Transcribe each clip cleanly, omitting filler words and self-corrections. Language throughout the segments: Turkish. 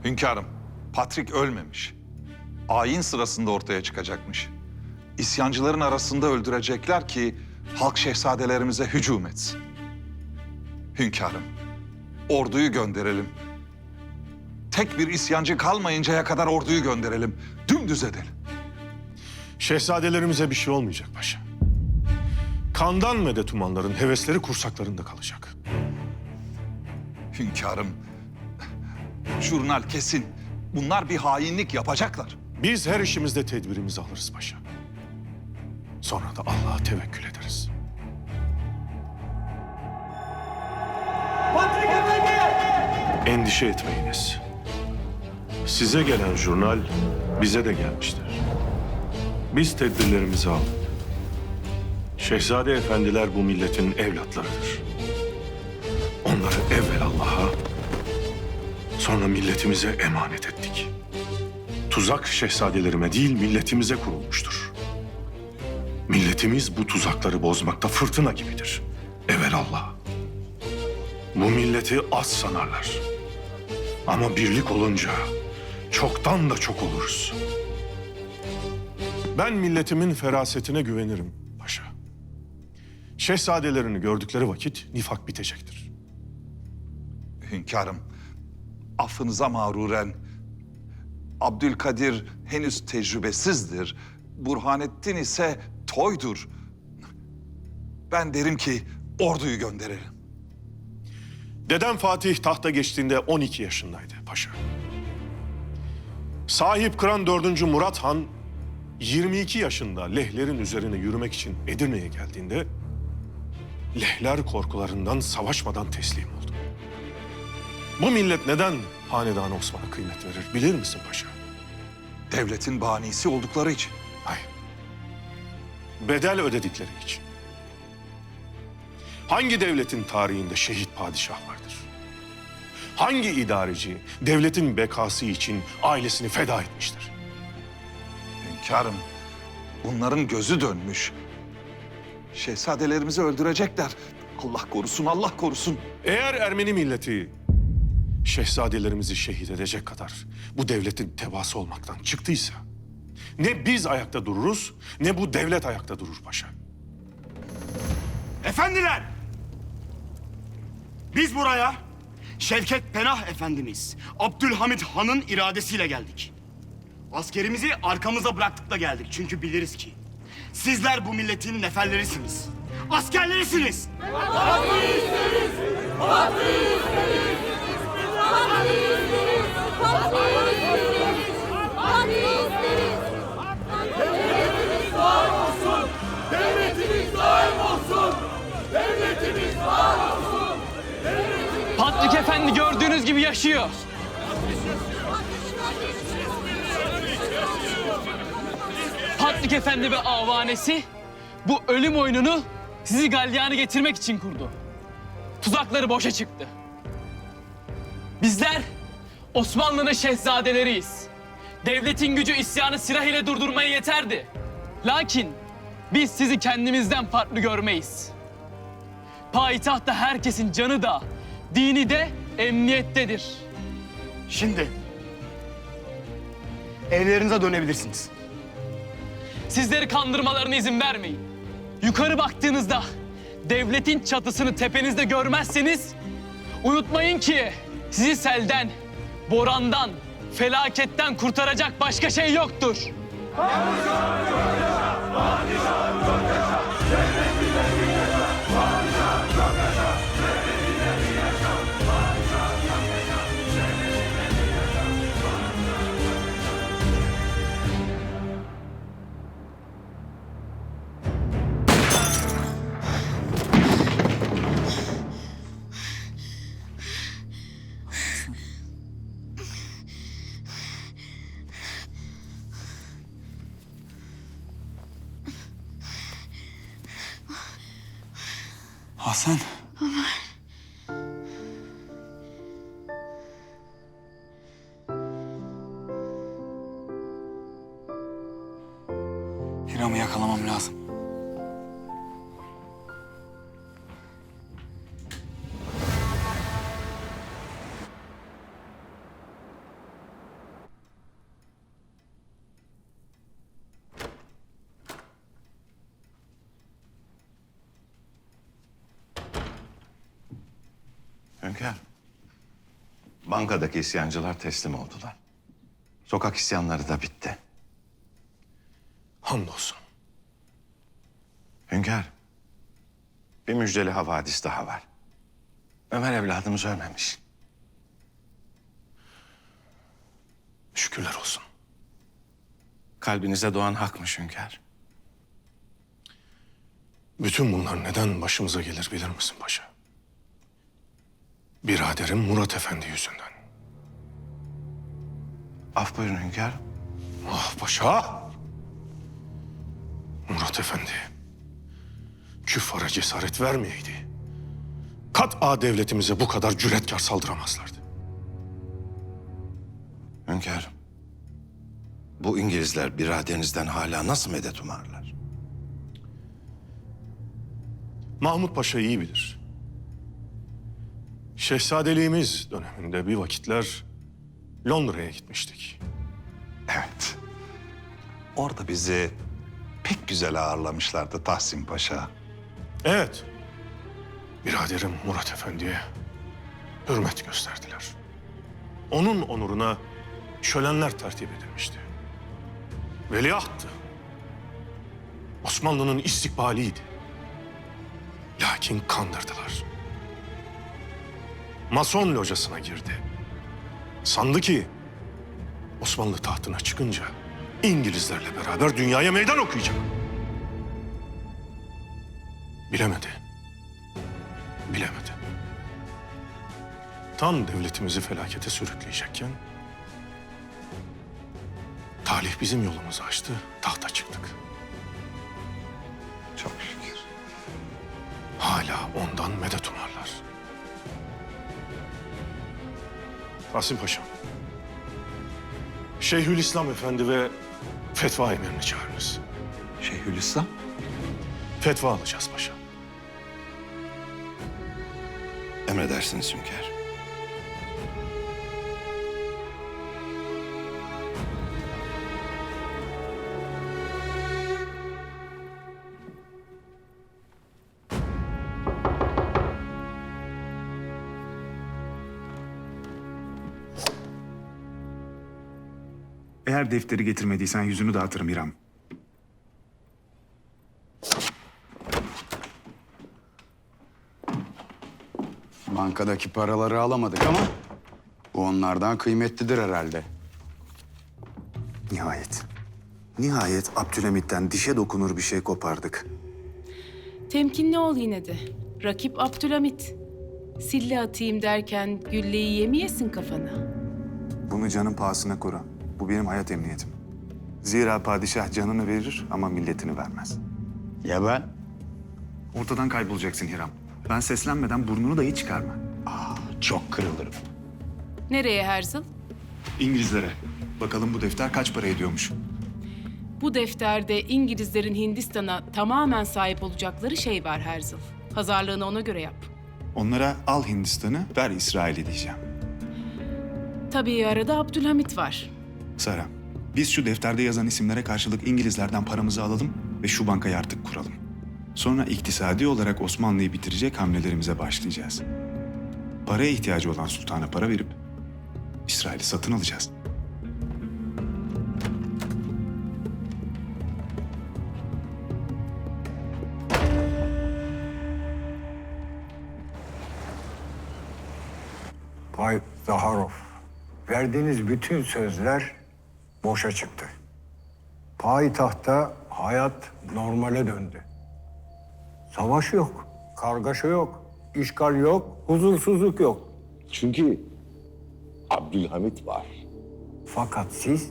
Hünkârım, Patrik ölmemiş. Ayin sırasında ortaya çıkacakmış. İsyancıların arasında öldürecekler ki halk şehzadelerimize hücum etsin. Hünkârım, orduyu gönderelim. Tek bir isyancı kalmayıncaya kadar orduyu gönderelim. Dümdüz edelim. Şehzadelerimize bir şey olmayacak paşa. Kandan medet umanların hevesleri kursaklarında kalacak. Hünkârım, jurnal kesin. Bunlar bir hainlik yapacaklar. Biz her işimizde tedbirimizi alırız paşa. Sonra da Allah'a tevekkül ederiz. Endişe etmeyiniz. Size gelen jurnal bize de gelmiştir. Biz tedbirlerimizi aldık. Şehzade efendiler bu milletin evlatlarıdır. Onları evvel Allah'a, sonra milletimize emanet ettik. Tuzak şehzadelerime değil milletimize kurulmuştur. Milletimiz bu tuzakları bozmakta fırtına gibidir. Evelallah. Bu milleti az sanarlar. Ama birlik olunca çoktan da çok oluruz. Ben milletimin ferasetine güvenirim paşa. Şehzadelerini gördükleri vakit nifak bitecektir. Hünkârım, affınıza mağruren Abdülkadir henüz tecrübesizdir. Burhanettin ise toydur. Ben derim ki orduyu gönderelim. Dedem Fatih tahta geçtiğinde 12 yaşındaydı paşa. Sahip Kıran 4. Murat Han 22 yaşında Lehlerin üzerine yürümek için Edirne'ye geldiğinde Lehler korkularından savaşmadan teslim oldu. Bu millet neden Hanedan Osman'a kıymet verir bilir misin paşa? Devletin banisi oldukları için. Hayır. Bedel ödedikleri için. Hangi devletin tarihinde şehit padişah vardır? Hangi idareci devletin bekası için ailesini feda etmiştir? Hünkârım, bunların gözü dönmüş. Şehzadelerimizi öldürecekler. Allah korusun, Allah korusun. Eğer Ermeni milleti şehzadelerimizi şehit edecek kadar bu devletin tebaası olmaktan çıktıysa ne biz ayakta dururuz ne bu devlet ayakta durur paşa. Efendiler! Biz buraya Şevket Penah Efendimiz Abdülhamit Han'ın iradesiyle geldik. Askerimizi arkamıza bıraktık da geldik. Çünkü biliriz ki sizler bu milletin neferlerisiniz. Askerlerisiniz. Patrik Efendi gördüğünüz gibi yaşıyor. Patrik Efendi ve avanesi bu ölüm oyununu sizi galyana getirmek için kurdu. Tuzakları boşa çıktı. Bizler Osmanlı'nın şehzadeleriyiz. Devletin gücü isyanı silah ile durdurmaya yeterdi. Lakin biz sizi kendimizden farklı görmeyiz. Payitahtta herkesin canı da, dini de emniyettedir. Şimdi evlerinize dönebilirsiniz. Sizleri kandırmalarına izin vermeyin. Yukarı baktığınızda devletin çatısını tepenizde görmezseniz unutmayın ki sizi selden, borandan, felaketten kurtaracak başka şey yoktur. Hasan. Hiram'ı yakalamam lazım. Hünkârım, bankadaki isyancılar teslim oldular. Sokak isyanları da bitti. Hamdolsun. Hünkârım, bir müjdeli havadis daha var. Ömer evladımız ölmemiş. Şükürler olsun. Kalbinize doğan hakmış hünkârım. Bütün bunlar neden başımıza gelir bilir misin paşa? Biraderim Murat Efendi yüzünden. Af buyurun hünkârım. Ah paşa! Murat Efendi küffara cesaret vermeyeydi. Kat'a devletimize bu kadar cüretkar saldıramazlardı. Hünkârım, bu İngilizler biraderinizden hala nasıl medet umarlar? Mahmut Paşa iyi bilir. Şehzadeliğimiz döneminde bir vakitler Londra'ya gitmiştik. Evet. Orada bizi pek güzel ağırlamışlardı Tahsin Paşa. Evet. Biraderim Murat Efendi'ye hürmet gösterdiler. Onun onuruna şölenler tertip edilmişti. Veliahttı. Osmanlı'nın istikbaliydi. Lakin kandırdılar. Mason locasına girdi. Sandı ki Osmanlı tahtına çıkınca İngilizlerle beraber dünyaya meydan okuyacak. Bilemedi. Bilemedi. Tam devletimizi felakete sürükleyecekken talih bizim yolumuzu açtı, tahta çıktık. Çok şükür. Hala ondan medet umarlar. Tahsin Paşam, Şeyhülislam Efendi ve fetva emirini çağırınız. Şeyhülislam? Fetva alacağız paşam. Emredersiniz hünkârım. Eğer defteri getirmediysen yüzünü dağıtırım İrem. Bankadaki paraları alamadık ama bu onlardan kıymetlidir herhalde. Nihayet. Nihayet Abdülhamit'ten dişe dokunur bir şey kopardık. Temkinli ol yine de. Rakip Abdülhamit. Sille atayım derken gülleyi yemeyesin kafana. Bunu canın pahasına koru. Bu benim hayat emniyetim. Zira padişah canını verir ama milletini vermez. Ya ben? Ortadan kaybolacaksın Hiram. Ben seslenmeden burnunu dahi çıkarma. Çok kırılırım. Nereye Herzl? İngilizlere. Bakalım bu defter kaç para ediyormuş. Bu defterde İngilizlerin Hindistan'a tamamen sahip olacakları şey var Herzl. Pazarlığını ona göre yap. Onlara al Hindistan'ı, ver İsrail'i diyeceğim. Tabii arada Abdülhamit var. Sara, biz şu defterde yazan isimlere karşılık İngilizlerden paramızı alalım ve şu bankayı artık kuralım. Sonra iktisadi olarak Osmanlı'yı bitirecek hamlelerimize başlayacağız. Paraya ihtiyacı olan sultana para verip İsrail'i satın alacağız. Bay Zaharov, verdiğiniz bütün sözler boşa çıktı. Payitahtta hayat normale döndü. Savaş yok, kargaşa yok, işgal yok, huzursuzluk yok. Çünkü Abdülhamit var. Fakat siz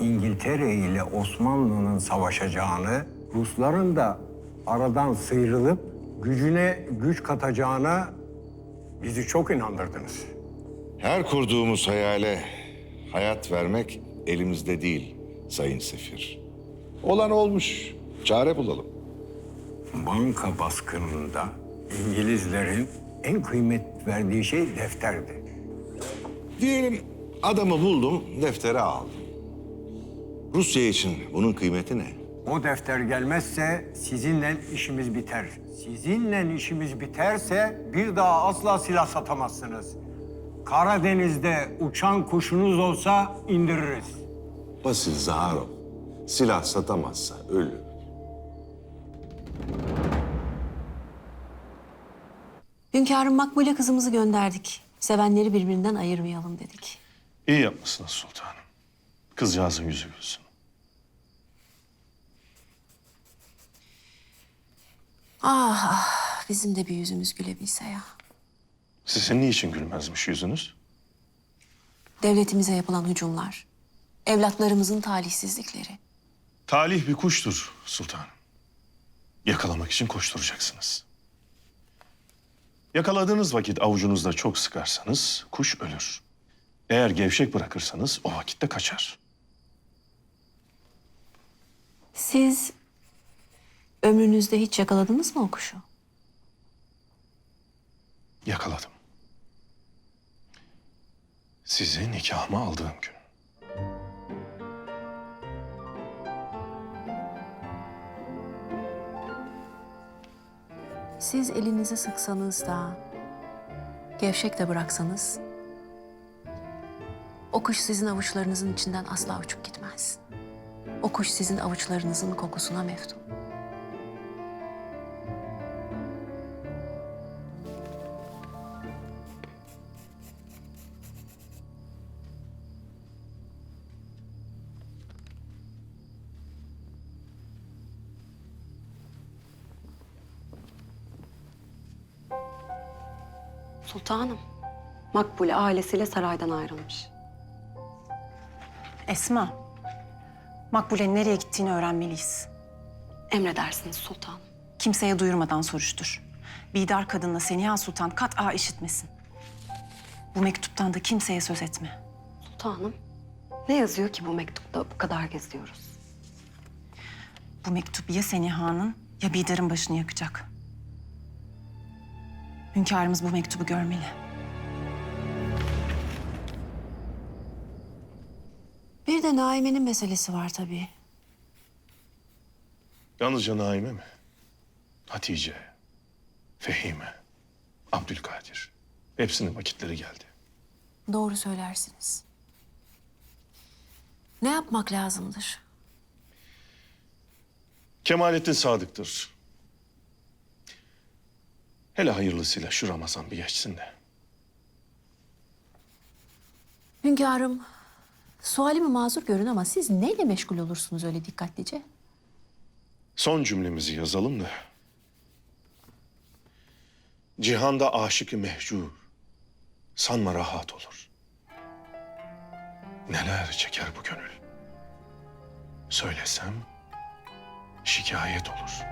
İngiltere ile Osmanlı'nın savaşacağını, Rusların da aradan sıyrılıp gücüne güç katacağına bizi çok inandırdınız. Her kurduğumuz hayale hayat vermek elimizde değil Sayın Sefir. Olan olmuş. Çare bulalım. Banka baskınında İngilizlerin en kıymet verdiği şey defterdi. Diyelim adamı buldum, defteri aldım. Rusya için bunun kıymeti ne? O defter gelmezse sizinle işimiz biter. Sizinle işimiz biterse bir daha asla silah satamazsınız. Karadeniz'de uçan kuşunuz olsa indiririz. Basil Zaharov silah satamazsa ölür. Hünkârım Makbule kızımızı gönderdik. Sevenleri birbirinden ayırmayalım dedik. İyi yapmışsınız sultanım. Kızcağızın yüzü gülsün. Bizim de bir yüzümüz gülebilse ya. Sizin niçin gülmezmiş yüzünüz? Devletimize yapılan hücumlar, evlatlarımızın talihsizlikleri. Talih bir kuştur sultanım. Yakalamak için koşturacaksınız. Yakaladığınız vakit avucunuzda çok sıkarsanız kuş ölür. Eğer gevşek bırakırsanız o vakitte kaçar. Siz ömrünüzde hiç yakaladınız mı o kuşu? Yakaladım. Sizi nikahıma aldığım gün. Siz elinizi sıksanız da, gevşek de bıraksanız, o kuş sizin avuçlarınızın içinden asla uçup gitmez. O kuş sizin avuçlarınızın kokusuna meftun. Sultanım, Makbule ailesiyle saraydan ayrılmış. Esma, Makbule'nin nereye gittiğini öğrenmeliyiz. Emredersiniz sultanım. Kimseye duyurmadan soruştur. Bidar kadınla Seniha Sultan kat'a işitmesin. Bu mektuptan da kimseye söz etme. Sultanım, ne yazıyor ki bu mektupta bu kadar geziyoruz? Bu mektup ya Seniha'nın ya Bidar'ın başını yakacak. Hünkârımız bu mektubu görmeli. Bir de Naime'nin meselesi var tabii. Yalnızca Naime mi? Hatice, Fehime, Abdülkadir. Hepsinin vakitleri geldi. Doğru söylersiniz. Ne yapmak lazımdır? Kemalettin sadıktır. Hele hayırlısıyla şu Ramazan bir geçsin de. Hünkârım, sualimi mazur görün ama siz neyle meşgul olursunuz öyle dikkatlice? Son cümlemizi yazalım da. Cihanda aşık-ı mehcur, sanma rahat olur. Neler çeker bu gönül. Söylesem şikayet olur.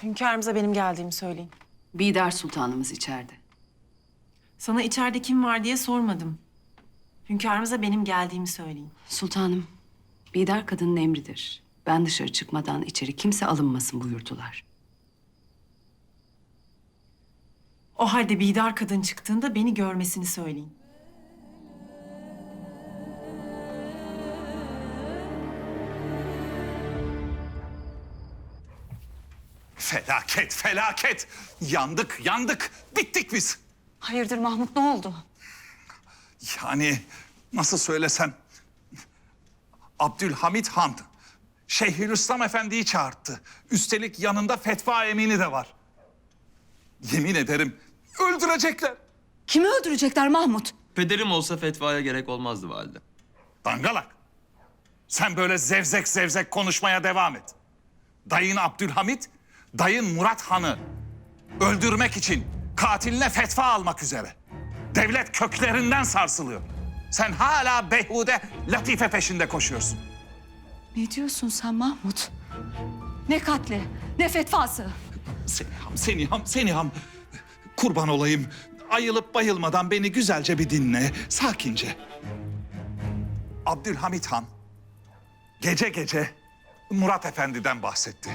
Hünkârımıza benim geldiğimi söyleyin. Bidar sultanımız içeride. Sana içeride kim var diye sormadım. Hünkârımıza benim geldiğimi söyleyin. Sultanım, Bidar kadının emridir. Ben dışarı çıkmadan içeri kimse alınmasın buyurdular. O halde Bidar kadın çıktığında beni görmesini söyleyin. Felaket, felaket. Yandık, yandık. Bittik biz. Hayırdır Mahmut, ne oldu? Yani nasıl söylesem... Abdülhamit Han Şeyhülislam Efendi'yi çağırttı. Üstelik yanında fetva emini de var. Yemin ederim öldürecekler. Kimi öldürecekler Mahmut? Pederim olsa fetvaya gerek olmazdı valide. Dangalak. Sen böyle zevzek zevzek konuşmaya devam et. Dayın Abdülhamit, dayın Murat Han'ı öldürmek için katiline fetva almak üzere. Devlet köklerinden sarsılıyor. Sen hala beyhude latife peşinde koşuyorsun. Ne diyorsun sen Mahmut? Ne katli, ne fetvası? Seniham. Kurban olayım. ayılıp bayılmadan beni güzelce bir dinle, sakince. Abdülhamit Han gece gece Murat Efendi'den bahsetti.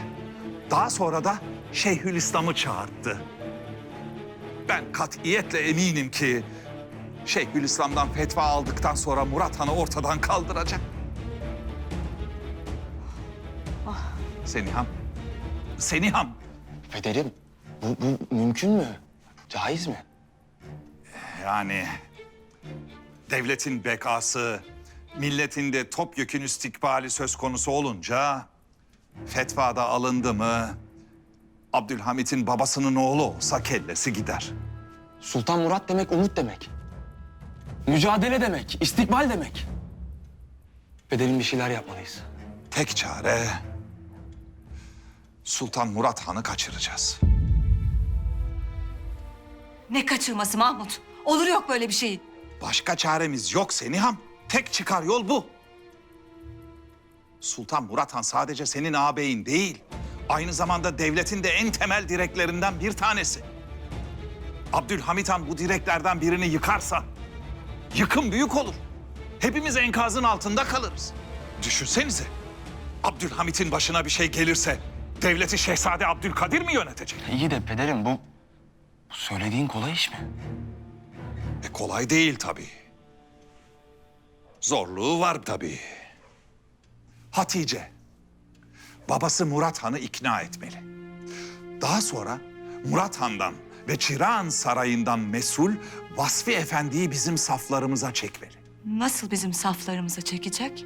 Daha sonra da Şeyhülislam'ı çağırttı. Ben katiyetle eminim ki Şeyhülislam'dan fetva aldıktan sonra Murat Han'ı ortadan kaldıracak. Seniham, Seniham. Pederim, bu mümkün mü? Caiz mi? Yani devletin bekası, milletin de topyekün istikbali söz konusu olunca fetva da alındı mı Abdülhamit'in babasının oğlu olsa kellesi gider. Sultan Murat demek umut demek. Mücadele demek, istikbal demek. Pederim bir şeyler yapmalıyız. Tek çare Sultan Murat Han'ı kaçıracağız. Ne kaçırması Mahmut? Olur yok böyle bir şey. Başka çaremiz yok Seniham. Tek çıkar yol bu. Sultan Murat Han sadece senin ağabeyin değil, aynı zamanda devletin de en temel direklerinden bir tanesi. Abdülhamit Han bu direklerden birini yıkarsa yıkım büyük olur. Hepimiz enkazın altında kalırız. Düşünsenize, Abdülhamit'in başına bir şey gelirse devleti Şehzade Abdülkadir mi yönetecek? İyi de pederim bu söylediğin kolay iş mi? Kolay değil tabii. Zorluğu var tabii. Hatice, babası Murat Han'ı ikna etmeli. Daha sonra Murat Han'dan ve Çırağan Sarayı'ndan mesul Vasfi Efendi'yi bizim saflarımıza çekmeli. Nasıl bizim saflarımıza çekecek?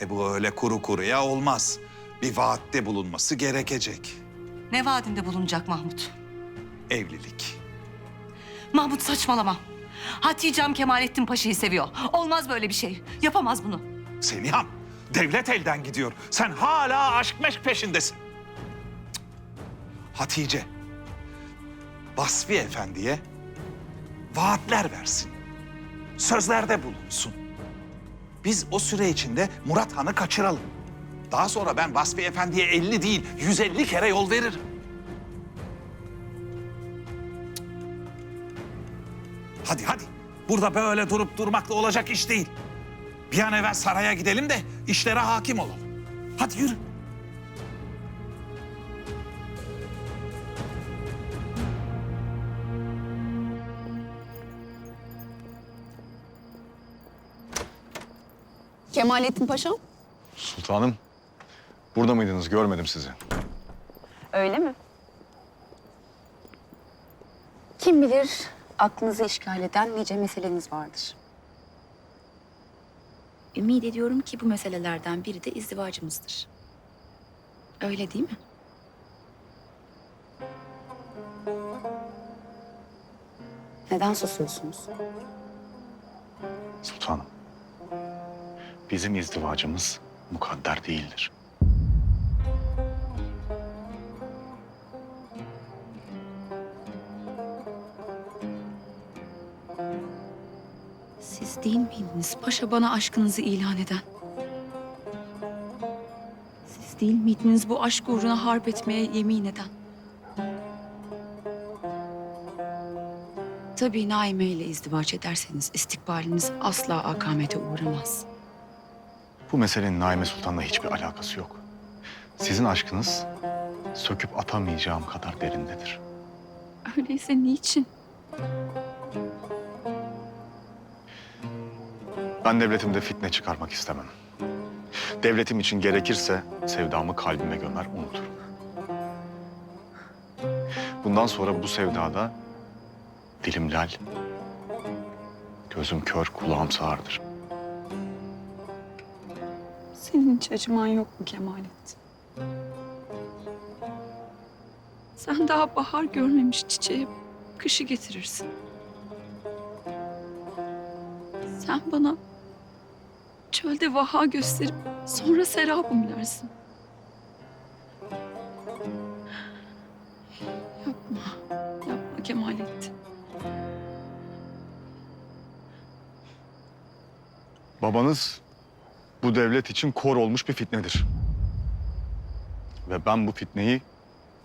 Bu öyle kuru kuruya olmaz. Bir vaatte bulunması gerekecek. Ne vaadinde bulunacak Mahmut? Evlilik. Mahmut saçmalama. Hatice'm Kemalettin Paşa'yı seviyor. Olmaz böyle bir şey. Yapamaz bunu. Seniham, devlet elden gidiyor. Sen hala aşk meşk peşindesin. Cık. Hatice, Vasfi Efendi'ye vaatler versin. Sözlerde bulunsun. Biz o süre içinde Murat Han'ı kaçıralım. Daha sonra ben Vasfi Efendi'ye 50 değil, 150 kere yol veririm. Hadi hadi. Burada böyle durup durmakla olacak iş değil. Bir an evvel saraya gidelim de işlere hakim olalım. Hadi yürü. Kemalettin Paşam. Sultanım, burada mıydınız? Görmedim sizi. Öyle mi? Kim bilir aklınızı işgal eden nice meseleniz vardır. Ümit ediyorum ki bu meselelerden biri de izdivacımızdır. Öyle değil mi? Neden susuyorsunuz? Sultanım, bizim izdivacımız mukadder değildir. Siz değil miydiniz paşa bana aşkınızı ilan eden? Siz değil miydiniz bu aşk uğruna harp etmeye yemin eden? Tabii Naime ile izdivaç ederseniz istikbaliniz asla akamete uğramaz. Bu meselenin Naime Sultan'la hiçbir alakası yok. Sizin aşkınız söküp atamayacağım kadar derindedir. Öyleyse niçin? Ben devletimde fitne çıkarmak istemem. Devletim için gerekirse sevdamı kalbime gömer, unuturum. Bundan sonra bu sevdada dilim lal, gözüm kör, kulağım sağırdır. Senin hiç acıman yok mu Kemalettin? Sen daha bahar görmemiş çiçeğe kışı getirirsin. Sen bana çölde vaha gösterip sonra serabım dersin. Yapma, yapma Kemalettin. Babanız bu devlet için kor olmuş bir fitnedir. Ve ben bu fitneyi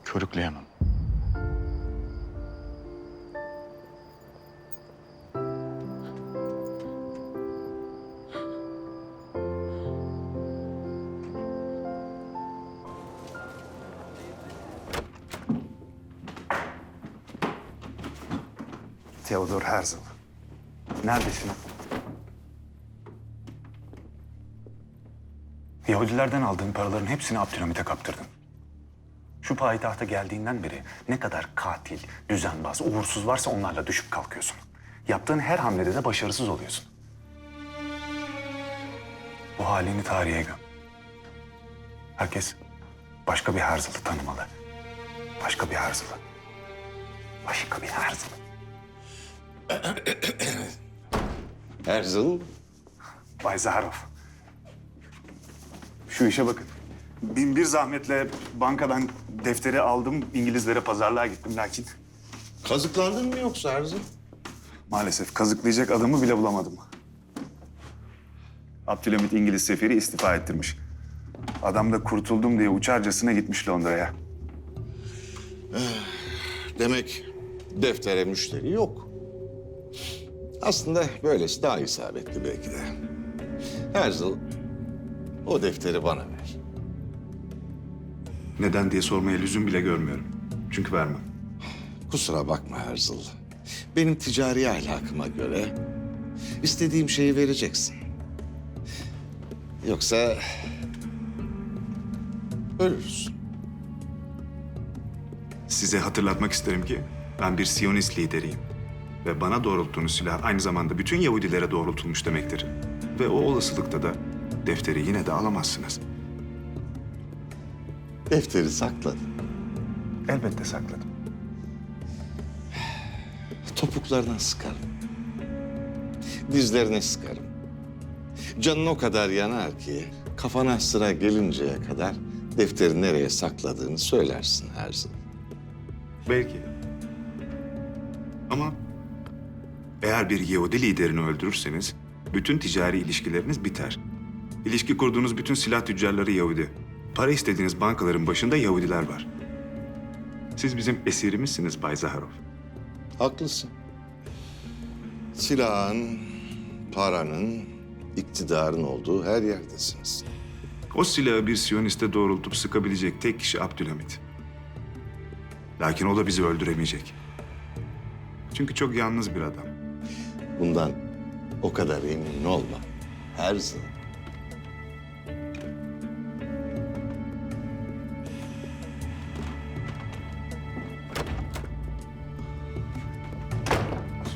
körükleyemem. Theodor Herzl. Neredesin? Yahudilerden aldığın paraların hepsini Abdülhamit'e kaptırdın. Şu payitahta geldiğinden beri ne kadar katil, düzenbaz, uğursuz varsa onlarla düşüp kalkıyorsun. Yaptığın her hamlede de başarısız oluyorsun. Bu halini tarihe göm. Herkes başka bir Herzl'ı tanımalı. Başka bir Herzl'ı. Başka bir Herzl'ı. Herzl, Bay Zaharov. Şu işe bakın. Bin bir zahmetle bankadan defteri aldım, İngilizlere pazarlığa gittim lakin... Kazıklandın mı yoksa Herzl? Maalesef kazıklayacak adamı bile bulamadım. Abdülhamit İngiliz seferi istifa ettirmiş. Adam da kurtuldum diye uçarcasına gitmiş Londra'ya. Demek deftere müşteri yok. Aslında böylesi daha isabetli belki de. Herzl, o defteri bana ver. Neden diye sormaya lüzum bile görmüyorum. Çünkü vermem. Kusura bakma Herzl. Benim ticari ahlakıma göre istediğim şeyi vereceksin. Yoksa ölürsün. Size hatırlatmak isterim ki ben bir Siyonist lideriyim. Ve bana doğrulttuğunuz silah aynı zamanda bütün Yahudilere doğrultulmuş demektir. Ve o olasılıkta da defteri yine de alamazsınız. Defteri sakladın. Elbette sakladım. Topuklarına sıkarım. Dizlerine sıkarım. Canın o kadar yanar ki kafana sıra gelinceye kadar defteri nereye sakladığını söylersin Herzl. Belki. Ama eğer bir Yahudi liderini öldürürseniz bütün ticari ilişkileriniz biter. İlişki kurduğunuz bütün silah tüccarları Yahudi. Para istediğiniz bankaların başında Yahudiler var. Siz bizim esirimizsiniz Bay Zaharov. Haklısın. Silahın, paranın, iktidarın olduğu her yerdesiniz. O silahı bir Siyoniste doğrultup sıkabilecek tek kişi Abdülhamit. Lakin o da bizi öldüremeyecek. Çünkü çok yalnız bir adam. Bundan o kadar emin olma Herzl.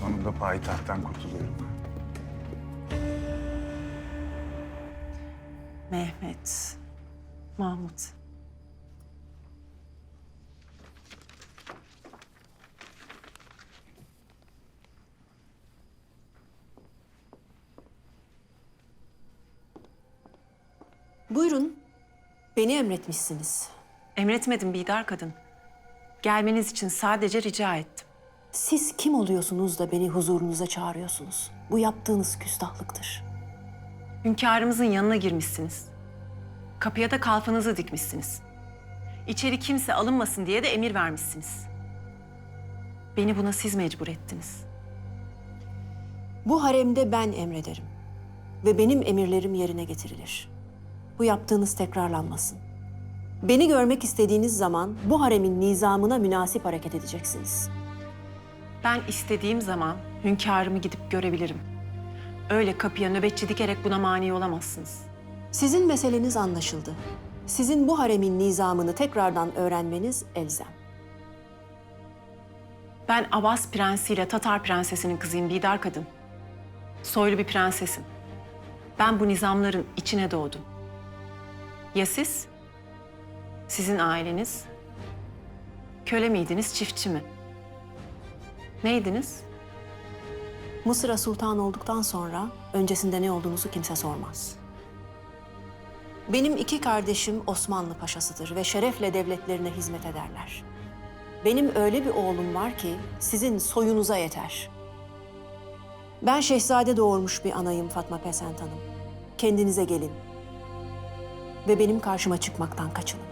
Sonunda payitahttan kurtuluyorum. Mehmet, Mahmut. Buyurun. Beni emretmişsiniz. Emretmedim Bidar kadın. Gelmeniz için sadece rica ettim. Siz kim oluyorsunuz da beni huzurunuza çağırıyorsunuz? Bu yaptığınız küstahlıktır. Hünkârımızın yanına girmişsiniz. Kapıya da kalfanızı dikmişsiniz. İçeri kimse alınmasın diye de emir vermişsiniz. Beni buna siz mecbur ettiniz. Bu haremde ben emrederim. Ve benim emirlerim yerine getirilir. Bu yaptığınız tekrarlanmasın. Beni görmek istediğiniz zaman bu haremin nizamına münasip hareket edeceksiniz. Ben istediğim zaman hünkârımı gidip görebilirim. Öyle kapıya nöbetçi dikerek buna mani olamazsınız. Sizin meseleniz anlaşıldı. Sizin bu haremin nizamını tekrardan öğrenmeniz elzem. Ben Abbas prensiyle Tatar prensesinin kızıyım Bidar kadın. Soylu bir prensesim. Ben bu nizamların içine doğdum. Ya siz? Sizin aileniz? Köle miydiniz, çiftçi mi? Neydiniz? Mısır'a sultan olduktan sonra öncesinde ne olduğunuzu kimse sormaz. Benim iki kardeşim Osmanlı paşasıdır ve şerefle devletlerine hizmet ederler. Benim öyle bir oğlum var ki sizin soyunuza yeter. Ben şehzade doğurmuş bir anayım Fatma Pesent Hanım. Kendinize gelin ve benim karşıma çıkmaktan kaçının.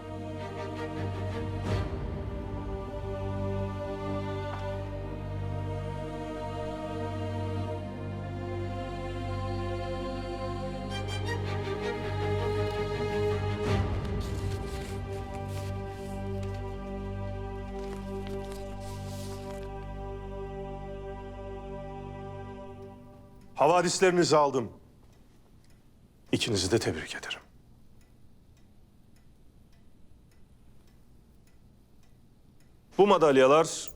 Havadislerinizi aldım. İkinizi de tebrik ederim. Bu madalyalar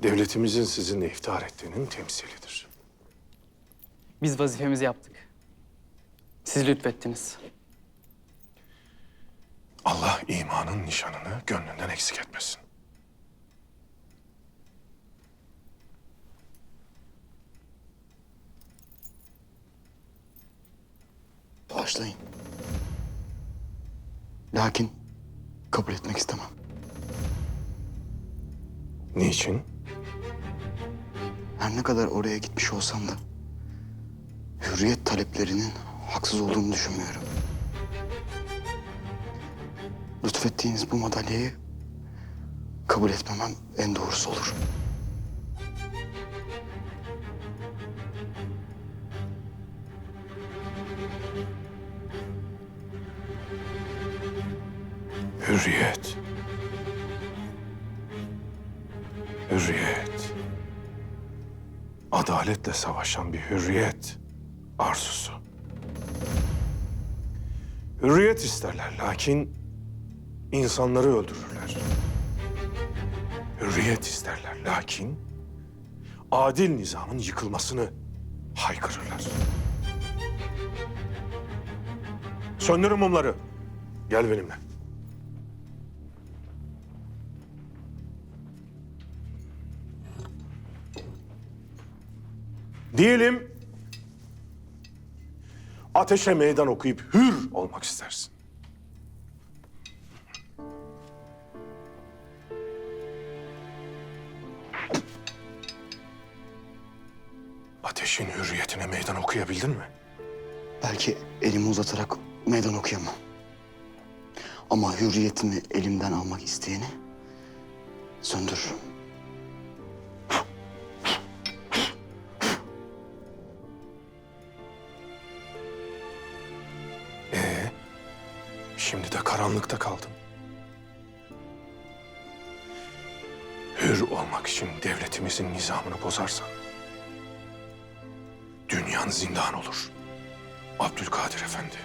devletimizin sizinle iftihar ettiğinin temsilidir. Biz vazifemizi yaptık. Siz lütfettiniz. Allah imanın nişanını gönlünden eksik etmesin. Bağışlayın. Lakin kabul etmek istemem. Niçin? Her ne kadar oraya gitmiş olsam da hürriyet taleplerinin haksız olduğunu düşünmüyorum. Lütfettiğiniz bu madalyayı kabul etmemem en doğrusu olur. Hürriyet. Hürriyet. Adaletle savaşan bir hürriyet arzusu. Hürriyet isterler lakin insanları öldürürler. Hürriyet isterler lakin adil nizamın yıkılmasını haykırırlar. Söndürün mumları. Gel benimle. Diyelim ateşe meydan okuyup hür olmak istersin. Ateşin hürriyetine meydan okuyabildin mi? Belki elimi uzatarak meydan okuyamam. Ama hürriyetimi elimden almak isteyeni söndürürüm. Şimdi de karanlıkta kaldım. Hür olmak için devletimizin nizamını bozarsan dünyan zindan olur. Abdülkadir Efendi.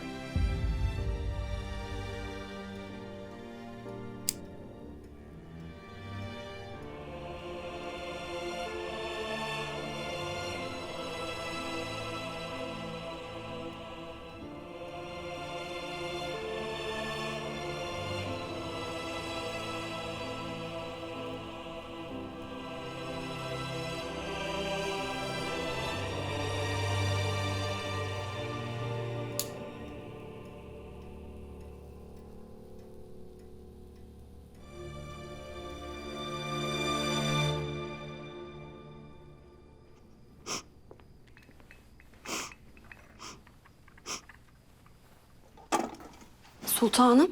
Sultanım,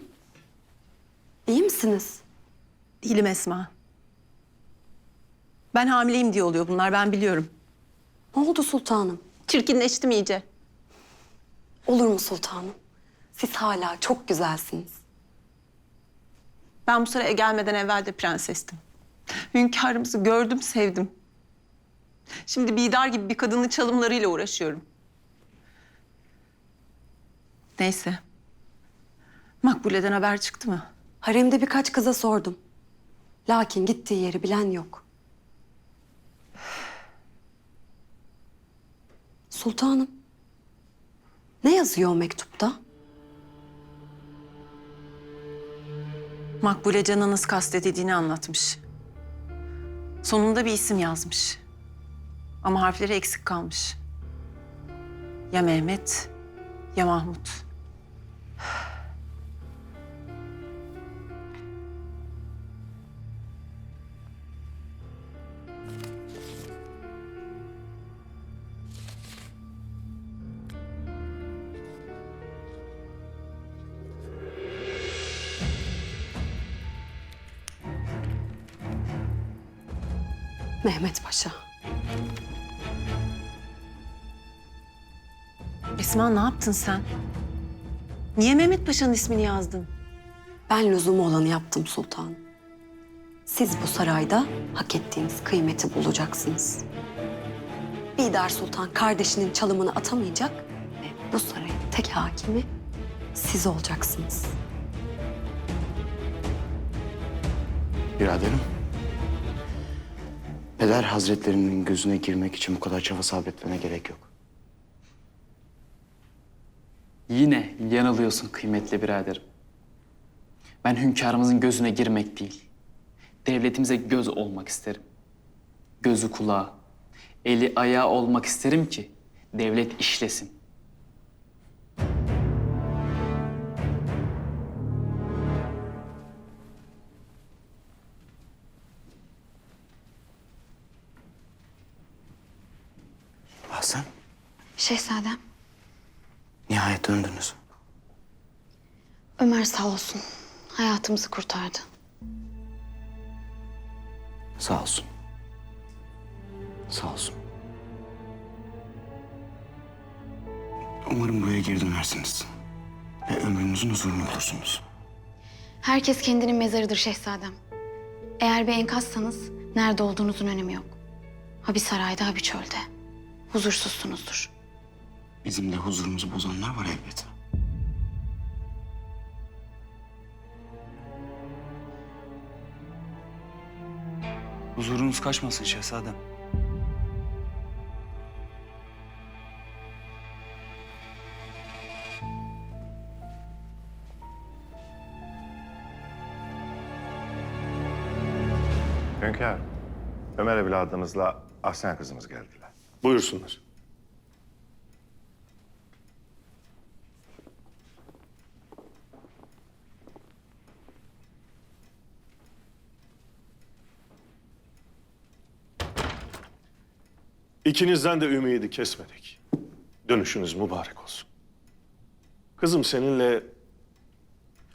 iyi misiniz? Değilim Esma. Ben hamileyim diye oluyor bunlar, ben biliyorum. Ne oldu sultanım? Çirkinleştim iyice. Olur mu sultanım? Siz hala çok güzelsiniz. Ben bu saraya gelmeden evvel de prensestim. Hünkârımızı gördüm, sevdim. Şimdi Bidar gibi bir kadının çalımlarıyla uğraşıyorum. Neyse. Makbule'den haber çıktı mı? Haremde birkaç kıza sordum. Lakin gittiği yeri bilen yok. Sultanım, ne yazıyor o mektupta? Makbule canınız kastedildiğini anlatmış. Sonunda bir isim yazmış. Ama harfleri eksik kalmış. Ya Mehmet ya Mahmut. Mehmet Paşa. Esma ne yaptın sen? Niye Mehmet Paşa'nın ismini yazdın? Ben lüzumu olanı yaptım sultanım. Siz bu sarayda hak ettiğiniz kıymeti bulacaksınız. Bidar Sultan kardeşinin çalımını atamayacak ve bu sarayın tek hakimi siz olacaksınız. Biraderim. Peder Hazretlerinin gözüne girmek için bu kadar çaba sabretmene gerek yok. Yine yanılıyorsun kıymetli biraderim. Ben hünkârımızın gözüne girmek değil, devletimize göz olmak isterim. Gözü kulağı, eli ayağı olmak isterim ki devlet işlesin. Hasan, Şehzadem, nihayet döndünüz. Ömer sağ olsun. Hayatımızı kurtardı. Sağ olsun. Sağ olsun. Umarım buraya geri dönersiniz. Ve ömrünüzün huzurunu bulursunuz. Herkes kendinin mezarıdır şehzadem. Eğer bir enkazsanız nerede olduğunuzun önemi yok. Ha bir sarayda ha bir çölde. Huzursuzsunuzdur. Bizim de huzurumuzu bozanlar var elbette. Huzurunuz kaçmasın şehzadem. Hünkâr, Ömer evladımızla Ahsen kızımız geldiler. Buyursunlar. İkinizden de ümidi kesmedik. Dönüşünüz mübarek olsun. Kızım seninle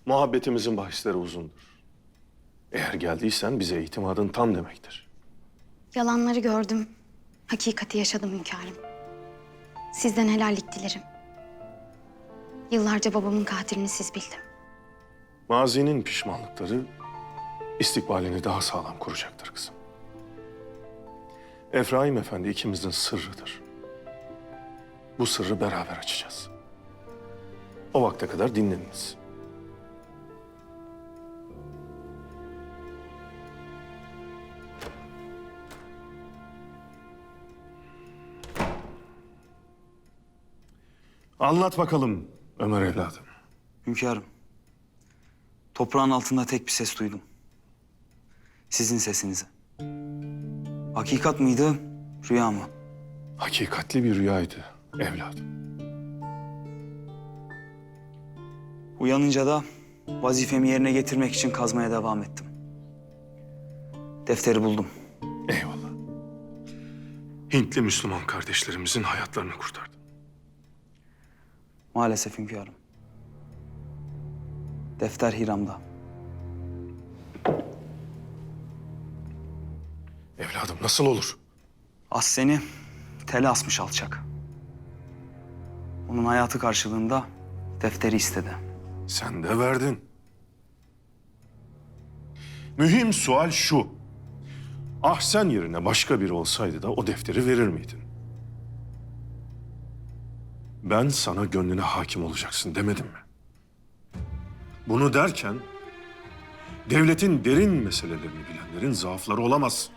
muhabbetimizin bahisleri uzundur. Eğer geldiysen bize itimadın tam demektir. Yalanları gördüm. Hakikati yaşadım hünkârım. Sizden helallik dilerim. Yıllarca babamın katilini siz bildim. Mazinin pişmanlıkları istikbalini daha sağlam kuracaktır kızım. Efraim Efendi ikimizin sırrıdır. Bu sırrı beraber açacağız. O vakte kadar dinleniniz. Anlat bakalım Ömer evladım. Hünkârım, toprağın altında tek bir ses duydum. Sizin sesinizi. Hakikat mıydı, rüya mı? Hakikatli bir rüyaydı evladım. Uyanınca da vazifemi yerine getirmek için kazmaya devam ettim. Defteri buldum. Eyvallah. Hintli Müslüman kardeşlerimizin hayatlarını kurtardın. Maalesef hünkârım. Defter Hiram'da. Evladım nasıl olur? Ahsen'i tele asmış alçak. Onun hayatı karşılığında defteri istedi. Sen de verdin. Mühim sual şu. Ahsen yerine başka biri olsaydı da o defteri verir miydin? Ben sana gönlüne hakim olacaksın demedim mi? Bunu derken devletin derin meselelerini bilenlerin zaafları olamaz.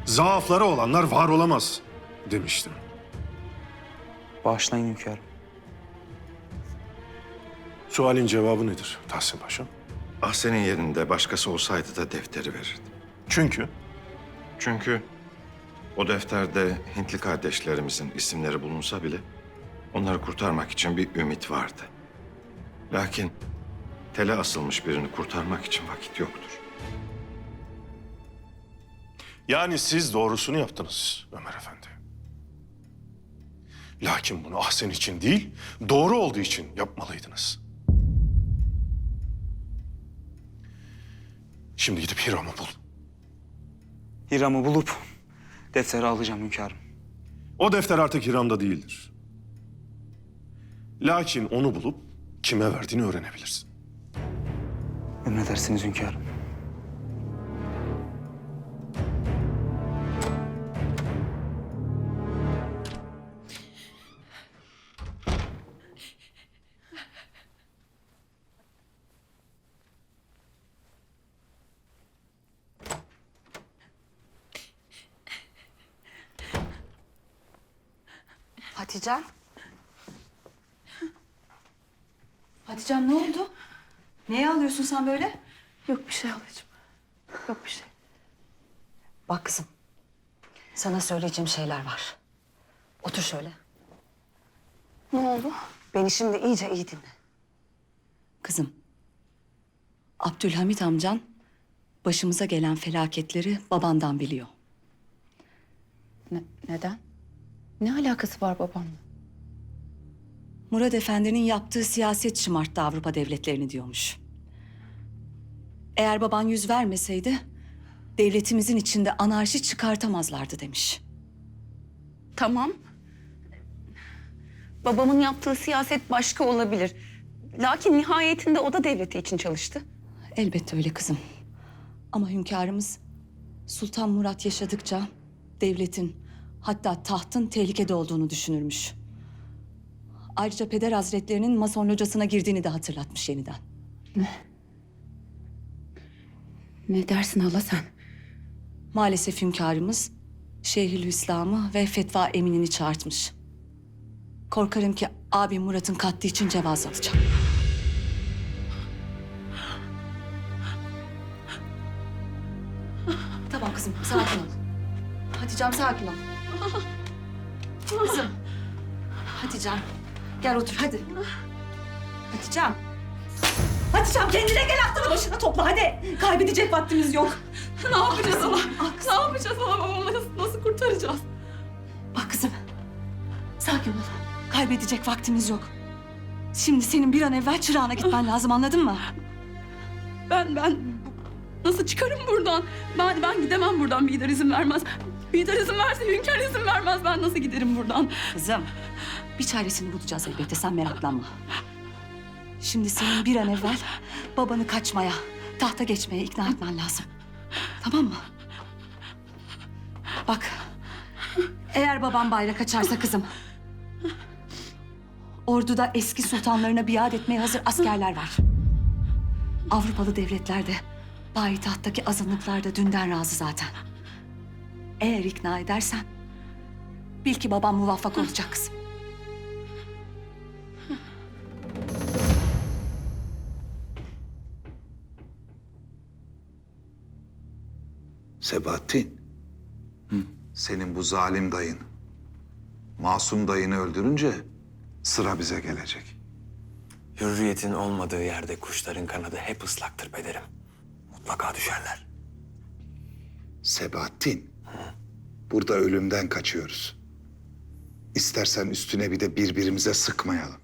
Zaafları olanlar var olamaz demiştim. Bağışlayın hünkârım. Sualin cevabı nedir Tahsin Paşa? Ahsen'in yerinde başkası olsaydı da defteri verirdim. Çünkü O defterde Hintli kardeşlerimizin isimleri bulunsa bile onları kurtarmak için bir ümit vardı. Lakin tele asılmış birini kurtarmak için vakit yoktur. yani siz doğrusunu yaptınız Ömer Efendi. Lakin bunu Ahsen için değil, doğru olduğu için yapmalıydınız. Şimdi gidip Hiram'ı bul. Hiram'ı bulup defteri alacağım hünkârım. O defter artık Hiram'da değildir. Lakin onu bulup kime verdiğini öğrenebilirsin. Emredersiniz hünkârım. Hatice'm. Hatice'm ne oldu? Neye ağlıyorsun sen böyle? Yok bir şey halacığım. Yok bir şey. Bak kızım. Sana söyleyeceğim şeyler var. Otur şöyle. Ne oldu? Beni şimdi iyice iyi dinle. Kızım. Abdülhamit amcan başımıza gelen felaketleri babandan biliyor. Neden? Ne alakası var babamla? Murad Efendi'nin yaptığı siyaset şımarttı Avrupa devletlerini diyormuş. Eğer baban yüz vermeseydi devletimizin içinde anarşi çıkartamazlardı demiş. Tamam. Babamın yaptığı siyaset başka olabilir. Lakin nihayetinde o da devleti için çalıştı. Elbette öyle kızım. Ama hünkârımız Sultan Murat yaşadıkça devletin hatta tahtın tehlikede olduğunu düşünürmüş. Ayrıca Peder Hazretlerinin Mason locasına girdiğini de hatırlatmış yeniden. Ne dersin hala sen? Maalesef hünkârımız Şeyhülislam'ı ve Fetva Eminini çağırtmış. Korkarım ki abim Murat'ın katli için cevaz alacak. Tamam kızım, sakin ol. Hatice'm sakin ol. Kızım. Hatice'm, gel otur hadi. Hatice'm. Hatice'm kendine gel, aklını başına topla hadi. Kaybedecek vaktimiz yok. Ne yapacağız hala? Ne yapacağız hala? Babamı nasıl kurtaracağız? Bak kızım, sakin ol. Kaybedecek vaktimiz yok. Şimdi senin bir an evvel çırağına gitmen lazım, anladın mı? Ben nasıl çıkarım buradan? Ben gidemem buradan. Bidar izin vermez. Bidar izin verse hünkâr izin vermez. Ben nasıl giderim buradan? Kızım, bir çaresini bulacağız elbette, sen meraklanma. Şimdi senin bir an evvel babanı kaçmaya, tahta geçmeye ikna etmen lazım. Tamam mı? Bak, eğer babam bayrak açarsa kızım, orduda eski sultanlarına biat etmeye hazır askerler var. Avrupalı devletlerde, payitahttaki azınlıklar da dünden razı zaten. Eğer ikna edersen, bil ki babam muvaffak olacak kızım. Sebahattin. Senin bu zalim dayın, masum dayını öldürünce sıra bize gelecek. Hürriyetin olmadığı yerde kuşların kanadı hep ıslaktır pederim. Mutlaka düşerler. Sebahattin, burada ölümden kaçıyoruz. İstersen üstüne bir de birbirimize sıkmayalım.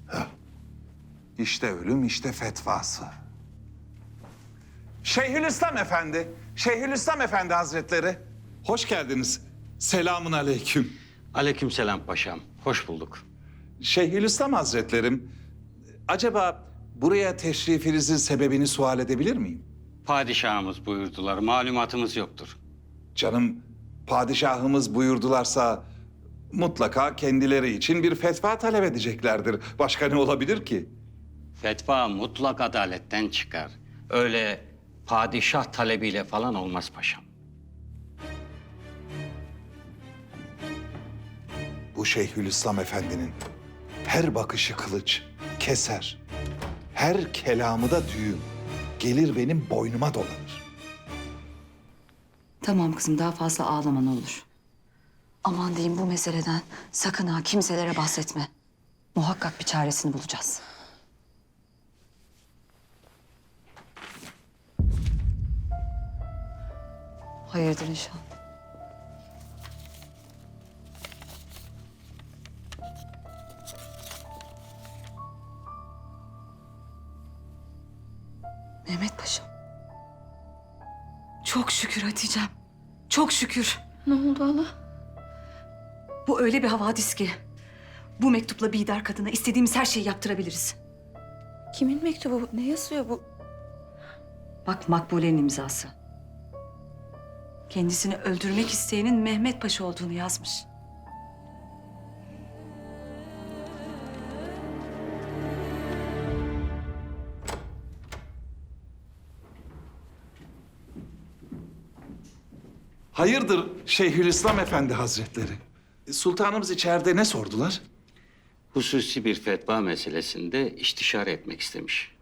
Ha. İşte ölüm, işte fetvası. Şeyhülislam Efendi, Şeyhülislam Efendi Hazretleri. Hoş geldiniz. Selamun aleyküm. Aleykümselam paşam. Hoş bulduk. Şeyhülislam Hazretlerim, acaba buraya teşrifinizin sebebini sual edebilir miyim? Padişahımız buyurdular. Malumatımız yoktur. Canım, padişahımız buyurdularsa mutlaka kendileri için bir fetva talep edeceklerdir. Başka ne olabilir ki? Fetva mutlak adaletten çıkar. Öyle padişah talebiyle falan olmaz paşam. Bu Şeyhülislam Efendi'nin her bakışı kılıç, keser. Her kelamı da düğüm. Gelir benim boynuma dolanır. Tamam kızım, daha fazla ağlama ne olur. Aman diyeyim, bu meseleden sakın ha kimselere bahsetme. Muhakkak bir çaresini bulacağız. Hayırdır inşallah. Mehmet Paşam. Çok şükür Hatice'm. Çok şükür. Ne oldu hala? Bu öyle bir havadis ki. Bu mektupla Bidar kadına istediğimiz her şeyi yaptırabiliriz. Kimin mektubu? Ne yazıyor bu? Bak, Makbule'nin imzası. Kendisini öldürmek isteyenin Mehmet Paşa olduğunu yazmış. Hayırdır Şeyhülislam Efendi Hazretleri? Sultanımız içeride ne sordular? Hususi bir fetva meselesinde istişare etmek istemiş.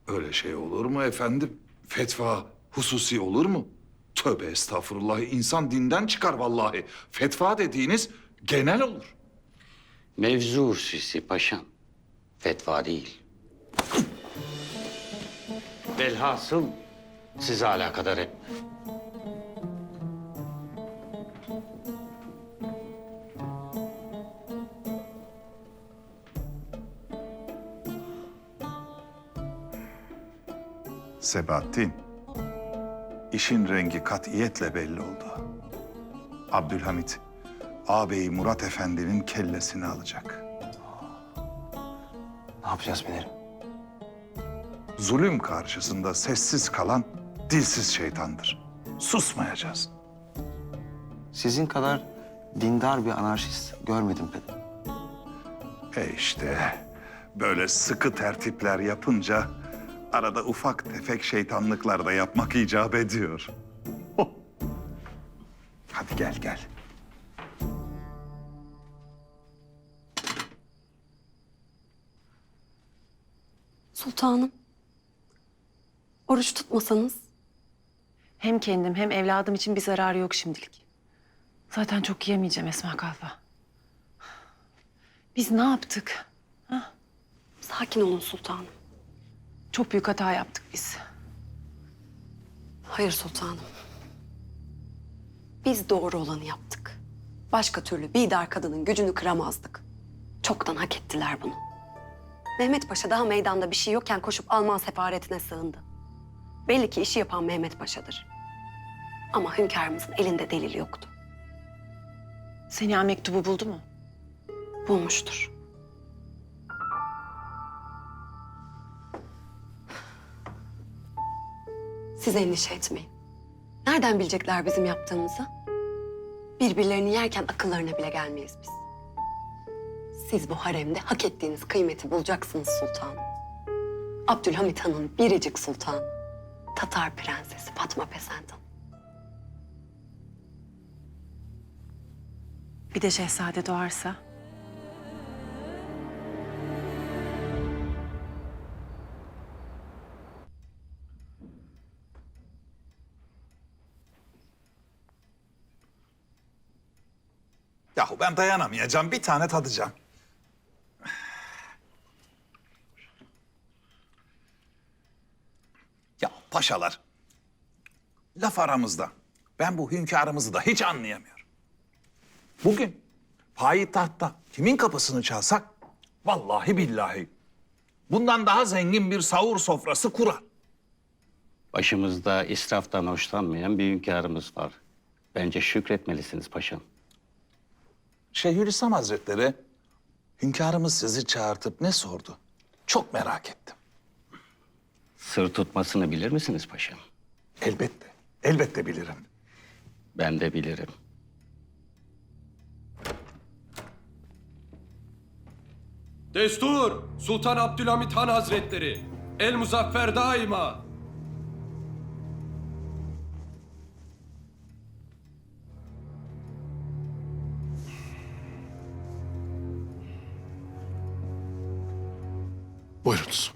Öyle şey olur mu efendim? Fetva hususi olur mu? Tövbe estağfurullah. İnsan dinden çıkar vallahi. Fetva dediğiniz genel olur. Mevzu hususi paşam. Fetva değil. Velhasıl sizi alakadar etmez. Sebahattin, işin rengi katiyetle belli oldu. Abdülhamit, ağabeyi Murat Efendi'nin kellesini alacak. Ne yapacağız Pederim? Zulüm karşısında sessiz kalan dilsiz şeytandır. Susmayacağız. Sizin kadar dindar bir anarşist görmedim Pederim. İşte böyle sıkı tertipler yapınca arada ufak tefek şeytanlıklar da yapmak icap ediyor. Hadi gel gel. Sultanım, oruç tutmasanız? Hem kendim hem evladım için bir zararı yok şimdilik. Zaten çok yiyemeyeceğim Esma Kalfa. Biz ne yaptık? Ha? Sakin olun sultanım. Çok büyük hata yaptık biz. Hayır sultanım. Biz doğru olanı yaptık. Başka türlü Bidar kadının gücünü kıramazdık. Çoktan hak ettiler bunu. Mehmet Paşa daha meydanda bir şey yokken koşup Alman sefaretine sığındı. Belli ki işi yapan Mehmet Paşa'dır. Ama hünkârımızın elinde delil yoktu. Seniha mektubu buldu mu? Bulmuştur. Siz endişe etmeyin. Nereden bilecekler bizim yaptığımızı? Birbirlerini yerken akıllarına bile gelmeyiz biz. Siz bu haremde hak ettiğiniz kıymeti bulacaksınız sultanım. Abdülhamit Han'ın biricik sultanı, Tatar prensesi Fatma Pesent Hanım. Bir de şehzade doğarsa? Yahu ben dayanamayacağım. Bir tane tadacağım. Ya paşalar, laf aramızda. Ben bu hünkârımızı da hiç anlayamıyorum. Bugün payitahtta kimin kapısını çalsak, vallahi billahi bundan daha zengin bir sahur sofrası kurar. Başımızda israftan hoşlanmayan bir hünkârımız var. Bence şükretmelisiniz paşam. Şeyhülislam Hazretleri, hünkârımız sizi çağırtıp ne sordu? Çok merak ettim. Sır tutmasını bilir misiniz paşam? Elbette, elbette bilirim. Ben de bilirim. Destur! Sultan Abdülhamit Han Hazretleri! El Muzaffer daima! Buyurunuz.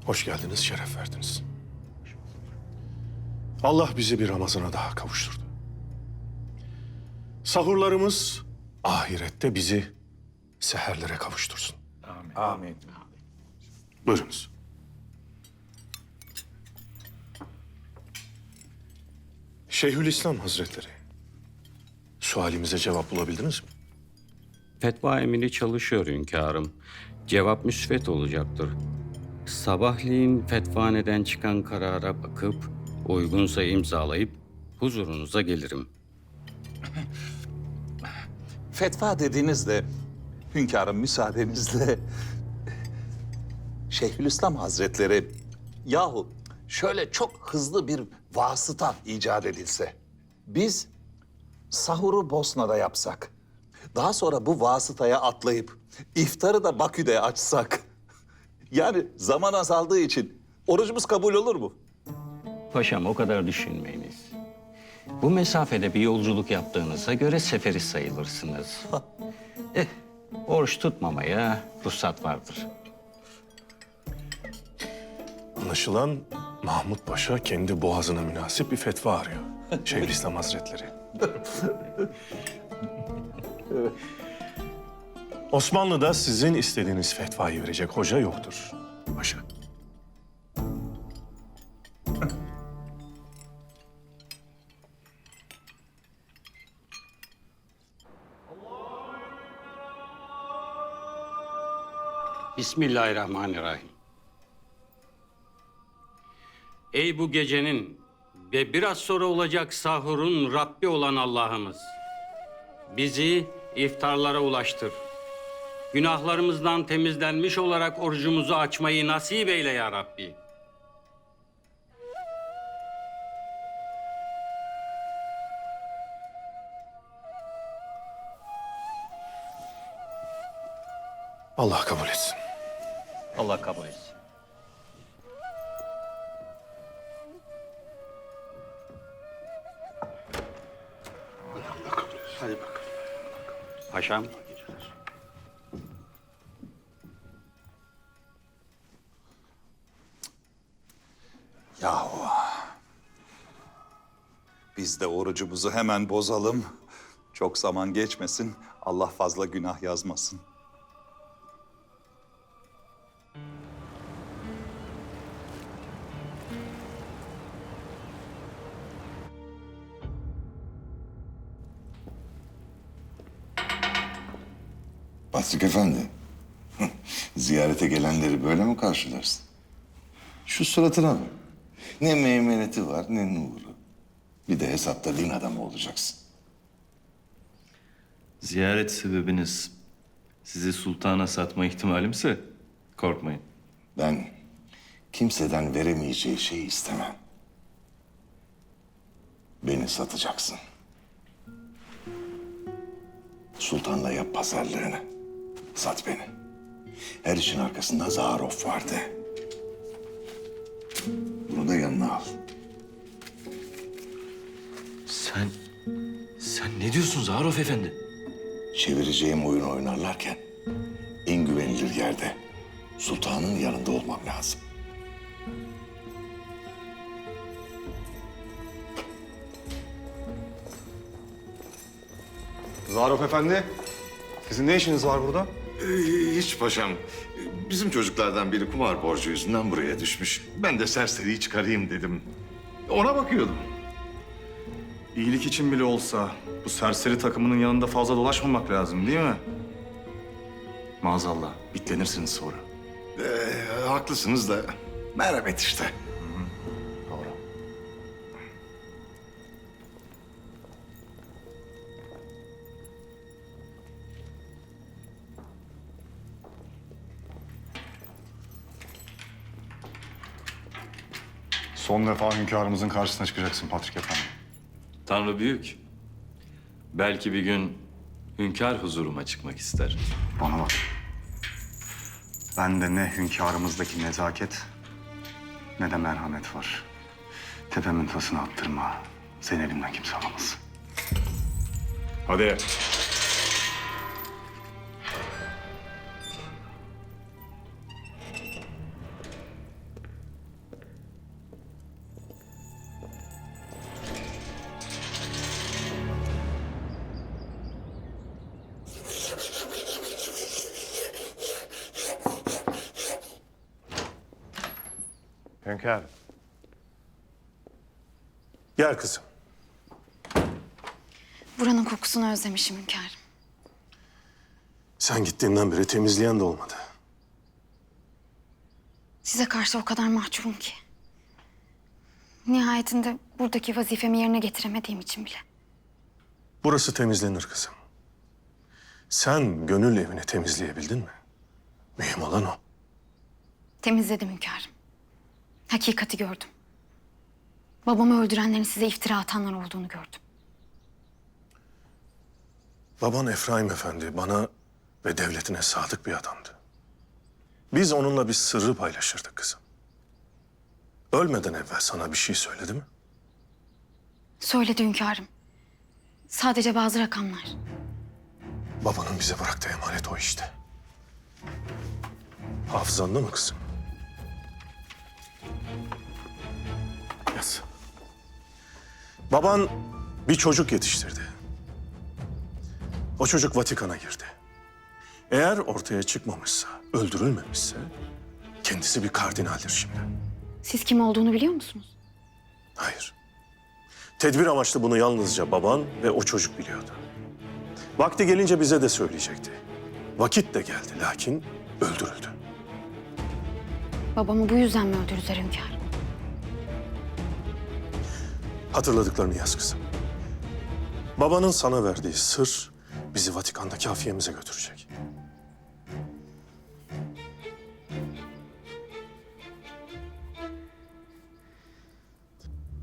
Hoş geldiniz, şeref verdiniz. Allah bizi bir Ramazan'a daha kavuşturdu. Sahurlarımız ahirette bizi seherlere kavuştursun. Amin. Amin. Buyurunuz. Şeyhülislam Hazretleri, sualimize cevap bulabildiniz mi? Fetva emini çalışıyor hünkârım. Cevap müsbet olacaktır. Sabahleyin fetvaneden çıkan karara bakıp uygunsa imzalayıp huzurunuza gelirim. Fetva dediğinizde hünkârım müsaadenizle Şeyhülislam Hazretleri yahu şöyle çok hızlı bir vasıta icat edilse biz sahuru Bosna'da yapsak daha sonra bu vasıtaya atlayıp iftarı da Bakü'de açsak yani zaman azaldığı için orucumuz kabul olur mu? Paşam o kadar düşünmeyiniz. Bu mesafede bir yolculuk yaptığınıza göre seferi sayılırsınız. Oruç tutmamaya ruhsat vardır. Anlaşılan Mahmut Paşa kendi boğazına münasip bir fetva arıyor. Şeyhülislam Hazretleri. Osmanlı'da sizin istediğiniz fetvayı verecek hoca yoktur paşa. Bismillahirrahmanirrahim. Ey bu gecenin ve biraz sonra olacak sahurun Rabbi olan Allah'ımız. Bizi iftarlara ulaştır. Günahlarımızdan temizlenmiş olarak orucumuzu açmayı nasip eyle ya Rabbi. Allah kabul etsin. Allah kabul etsin. Hadi bakalım. Paşam. Yahu. Biz de orucumuzu hemen bozalım. Çok zaman geçmesin. Allah fazla günah yazmasın. Bastık Efendi. Ziyarete gelenleri böyle mi karşılarsın? Şu suratına bak. Ne meymeneti var ne nuru. Bir de hesapta din adamı olacaksın. Ziyaret sebebiniz sizi sultana satma ihtimalimse korkmayın. Ben kimseden veremeyeceği şeyi istemem. Beni satacaksın. Sultanla yap pazarlığını. Sat beni. Her işin arkasında Zaharoff vardı. Bunu da yanına al. Sen ne diyorsun Zaharoff Efendi? Çevireceğim oyun oynarlarken en güvenilir yerde sultanın yanında olmam lazım. Zaharoff Efendi, sizin ne işiniz var burada? Hiç paşam. Bizim çocuklardan biri kumar borcu yüzünden buraya düşmüş. Ben de serseriyi çıkarayım dedim. Ona bakıyordum. İyilik için bile olsa bu serseri takımının yanında fazla dolaşmamak lazım değil mi? Maazallah, bitlenirsiniz sonra. Haklısınız da merhamet işte. Doğru. Son defa hünkârımızın karşısına çıkacaksın Patrik Efendi. Tanrı büyük. Belki bir gün hünkâr huzuruma çıkmak ister. Bana bak. Bende ne hünkârımızdaki nezaket ne de merhamet var. Tepemin tasını attırma. Seni elimden kimse alamaz. Hadi. Hünkârım. Gel kızım. Buranın kokusunu özlemişim hünkârım. Sen gittiğinden beri temizleyen de olmadı. Size karşı o kadar mahcubum ki. Nihayetinde buradaki vazifemi yerine getiremediğim için bile. Burası temizlenir kızım. Sen gönül evini temizleyebildin mi? Mühim olan o. Temizledim hünkârım. Hakikati gördüm. Babamı öldürenlerin size iftira atanlar olduğunu gördüm. Baban Efraim Efendi bana ve devletine sadık bir adamdı. Biz onunla bir sırrı paylaşırdık kızım. Ölmeden evvel sana bir şey söyledi mi? Söyledi hünkârım. Sadece bazı rakamlar. Babanın bize bıraktığı emanet o işte. Hafızanda mı kızım? Yaz. Baban bir çocuk yetiştirdi. O çocuk Vatikan'a girdi. Eğer ortaya çıkmamışsa, öldürülmemişse kendisi bir kardinaldir şimdi. Siz kim olduğunu biliyor musunuz? Hayır. Tedbir amaçlı bunu yalnızca baban ve o çocuk biliyordu. Vakti gelince bize de söyleyecekti. Vakit de geldi lakin öldürüldü. Babamı bu yüzden mi öldürdüler hünkârım? Hatırladıklarını yaz kızım. Babanın sana verdiği sır bizi Vatikan'daki hafiyemize götürecek.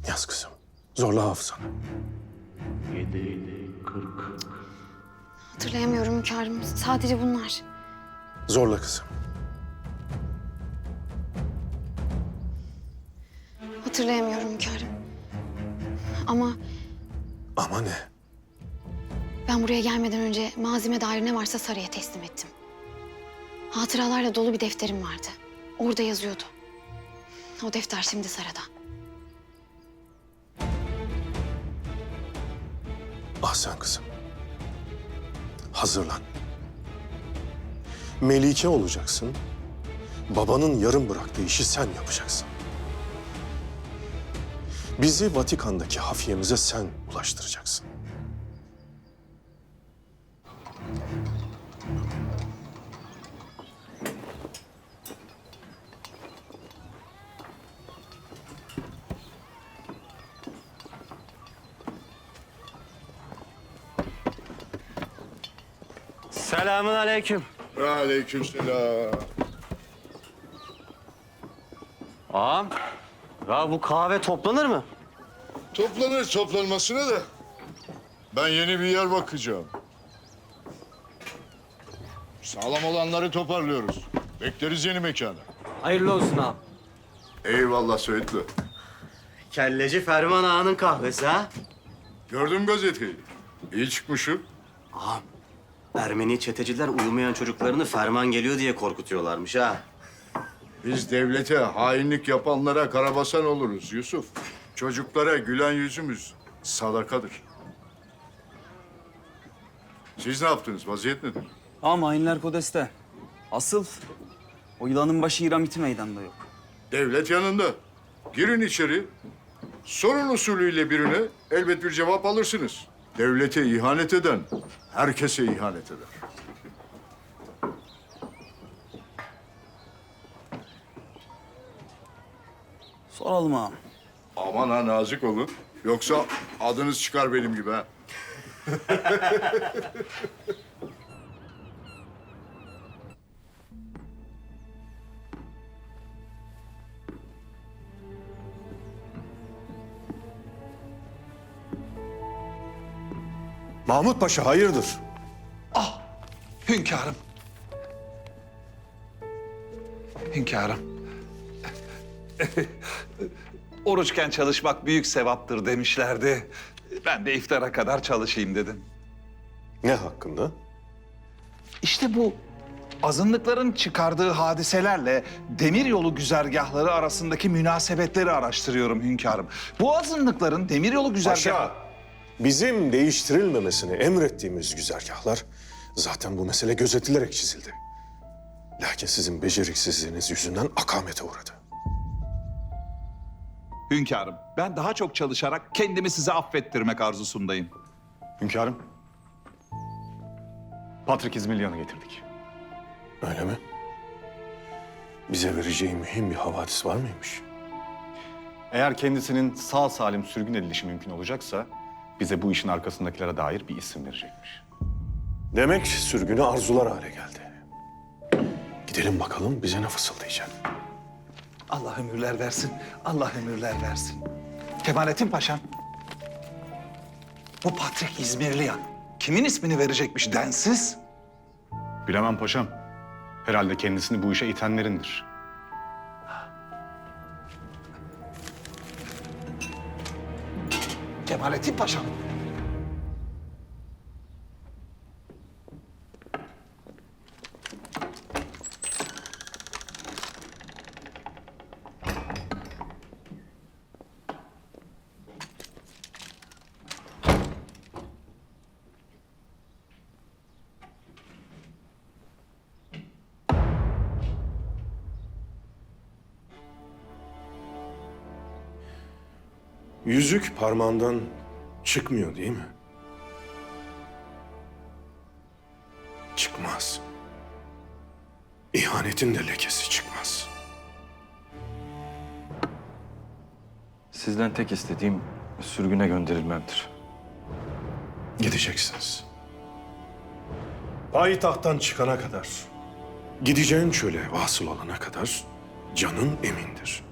Yaz kızım. Zorla hafızanı. 7-40. Hatırlayamıyorum hünkârım. Sadece bunlar. Zorla kızım. Hatırlayamıyorum hünkârım. Ama Ama ne? ben buraya gelmeden önce mazime dair ne varsa saraya teslim ettim. Hatıralarla dolu bir defterim vardı. Orada yazıyordu. O defter şimdi sarada. Ahsen kızım. Hazırlan. Melike olacaksın. Babanın yarım bıraktığı işi sen yapacaksın. Bizi Vatikan'daki hafiyemize sen ulaştıracaksın. Selamun aleyküm. Aleykümselam. Ağam, ya bu kahve toplanır mı? Toplanır toplanmasına da. Ben yeni bir yer bakacağım. Sağlam olanları toparlıyoruz. Bekleriz yeni mekanı. Hayırlı olsun ağam. Eyvallah Söğütlü. Kelleci Ferman Ağa'nın kahvesi ha? Gördüm gazeteyi. İyi çıkmışım. Ağam, Ermeni çeteciler uyumayan çocuklarını ferman geliyor diye korkutuyorlarmış ha. Biz devlete hainlik yapanlara karabasan oluruz Yusuf. Çocuklara gülen yüzümüz sadakadır. Siz ne yaptınız? Vaziyet nedir? Ağam hainler kodeste. Asıl o yılanın başı İramiti meydanda yok. Devlet yanında. Girin içeri. Sorun usulüyle birine elbet bir cevap alırsınız. Devlete ihanet eden herkese ihanet eder. Soralım ağam. Aman ha nazik olun. Yoksa adınız çıkar benim gibi ha. Mahmut Paşa hayırdır? Hünkârım. Hünkârım. Oruçken çalışmak büyük sevaptır demişlerdi. Ben de iftara kadar çalışayım dedim. Ne hakkında? İşte bu azınlıkların çıkardığı hadiselerle demiryolu güzergahları arasındaki münasebetleri araştırıyorum hünkârım. Bu azınlıkların demiryolu güzergahı... Paşa, bizim değiştirilmemesini emrettiğimiz güzergahlar zaten bu mesele gözetilerek çizildi. Lakin sizin beceriksizliğiniz yüzünden akamete uğradı. Hünkârım, ben daha çok çalışarak kendimi size affettirmek arzusundayım. Hünkârım, Patrik İzmirliyan'ı getirdik. Öyle mi? Bize vereceği mühim bir havadis var mıymış? Eğer kendisinin sağ salim sürgün edilişi mümkün olacaksa bize bu işin arkasındakilere dair bir isim verecekmiş. Demek sürgünü arzular hale geldi. Gidelim bakalım bize ne fısıldayacak. Allah ömürler versin, Allah ömürler versin. Kemalettin Paşam, bu Patrik İzmirliyan kimin ismini verecekmiş densiz? Bilemem paşam. Herhalde kendisini bu işe itenlerindir. Kemalettin Paşa. Yüzük parmağından çıkmıyor değil mi? Çıkmaz. İhanetin de lekesi çıkmaz. Sizden tek istediğim sürgüne gönderilmemdir. Gideceksiniz. Payitahttan çıkana kadar, gideceğin çöle vasıl olana kadar canın emindir.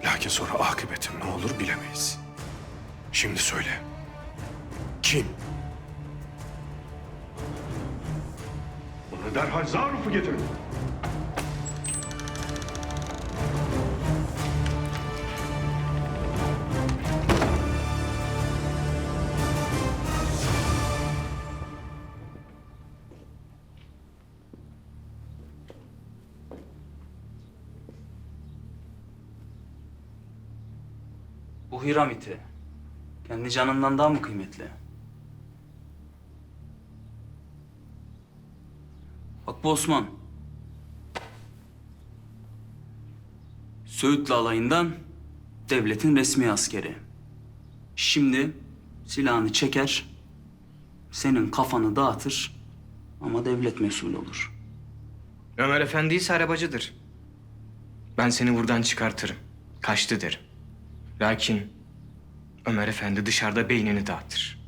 Lakin sonra akıbetin ne olur bilemeyiz. Şimdi söyle. Kim? Onu derhal Zaruf'u getirin. Bu Hiramiti kendi canından daha mı kıymetli? Bak bu Osman. Söğütlü alayından devletin resmi askeri. Şimdi silahını çeker, senin kafanı dağıtır ama devlet mesul olur. Ömer Efendi ise arabacıdır. Ben seni buradan çıkartırım. Kaçtı derim. Lakin Ömer Efendi dışarıda beynini dağıtır.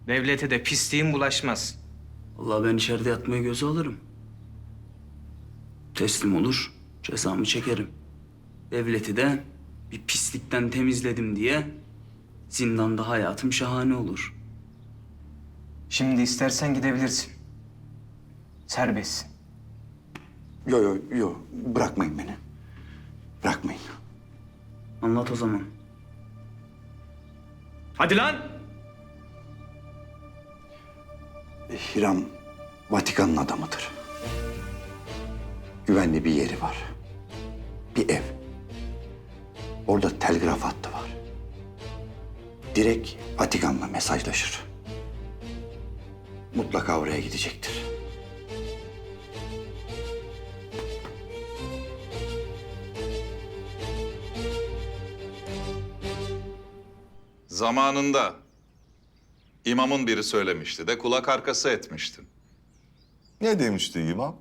Devlete de pisliğin bulaşmaz. Vallahi ben içeride yatmayı göze alırım. Teslim olur, cezamı çekerim. Devleti de bir pislikten temizledim diye zindanda hayatım şahane olur. Şimdi istersen gidebilirsin. Serbestsin. Yo, bırakmayın beni. Bırakmayın. Anlat o zaman. Hadi lan! Hiram Vatikan'ın adamıdır. Güvenli bir yeri var. Bir ev. Orada telgraf hattı var. Direkt Vatikan'la mesajlaşır. Mutlaka oraya gidecektir. Zamanında imamın biri söylemişti de kulak arkası etmiştin. Ne demişti imam?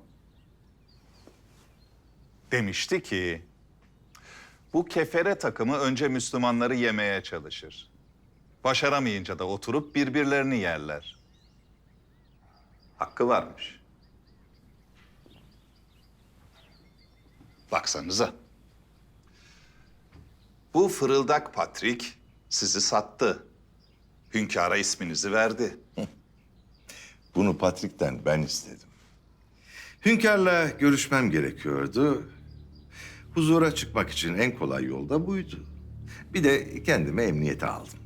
Demişti ki bu kefere takımı önce Müslümanları yemeye çalışır. Başaramayınca da oturup birbirlerini yerler. Hakkı varmış. Baksanıza. Bu fırıldak Patrik sizi sattı. Hünkâra isminizi verdi. Bunu Patrik'ten ben istedim. Hünkârla görüşmem gerekiyordu. Huzura çıkmak için en kolay yol da buydu. Bir de kendime emniyete aldım.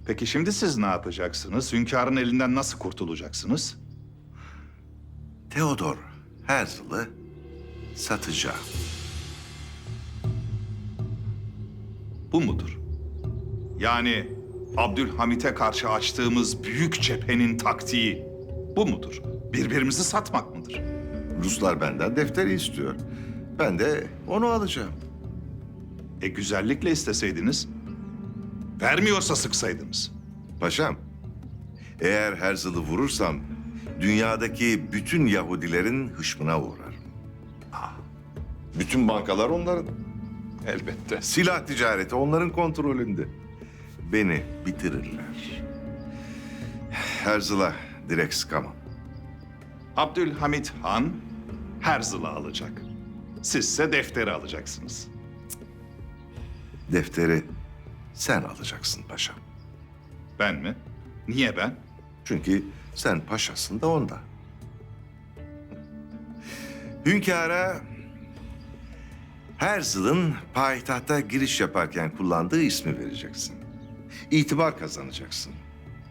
Peki şimdi siz ne yapacaksınız? Hünkârın elinden nasıl kurtulacaksınız? Theodor Herzl'ı satacağım. Bu mudur? Yani Abdülhamit'e karşı açtığımız büyük cephenin taktiği bu mudur? Birbirimizi satmak mıdır? Ruslar benden defteri istiyor. Ben de onu alacağım. Güzellikle isteseydiniz, vermiyorsa sıksaydınız. Paşam, eğer Herzl'ı vurursam dünyadaki bütün Yahudilerin hışmına uğrarım. Bütün bankalar onların. Elbette. Silah ticareti onların kontrolünde. Beni bitirirler. Herzl'a direkt sıkamam. Abdülhamit Han Herzl'ı alacak. Sizse defteri alacaksınız. Defteri sen alacaksın paşam. Ben mi? Niye ben? Çünkü sen paşasın da onda. Herzl'ın payitahta giriş yaparken kullandığı ismi vereceksin. İtibar kazanacaksın.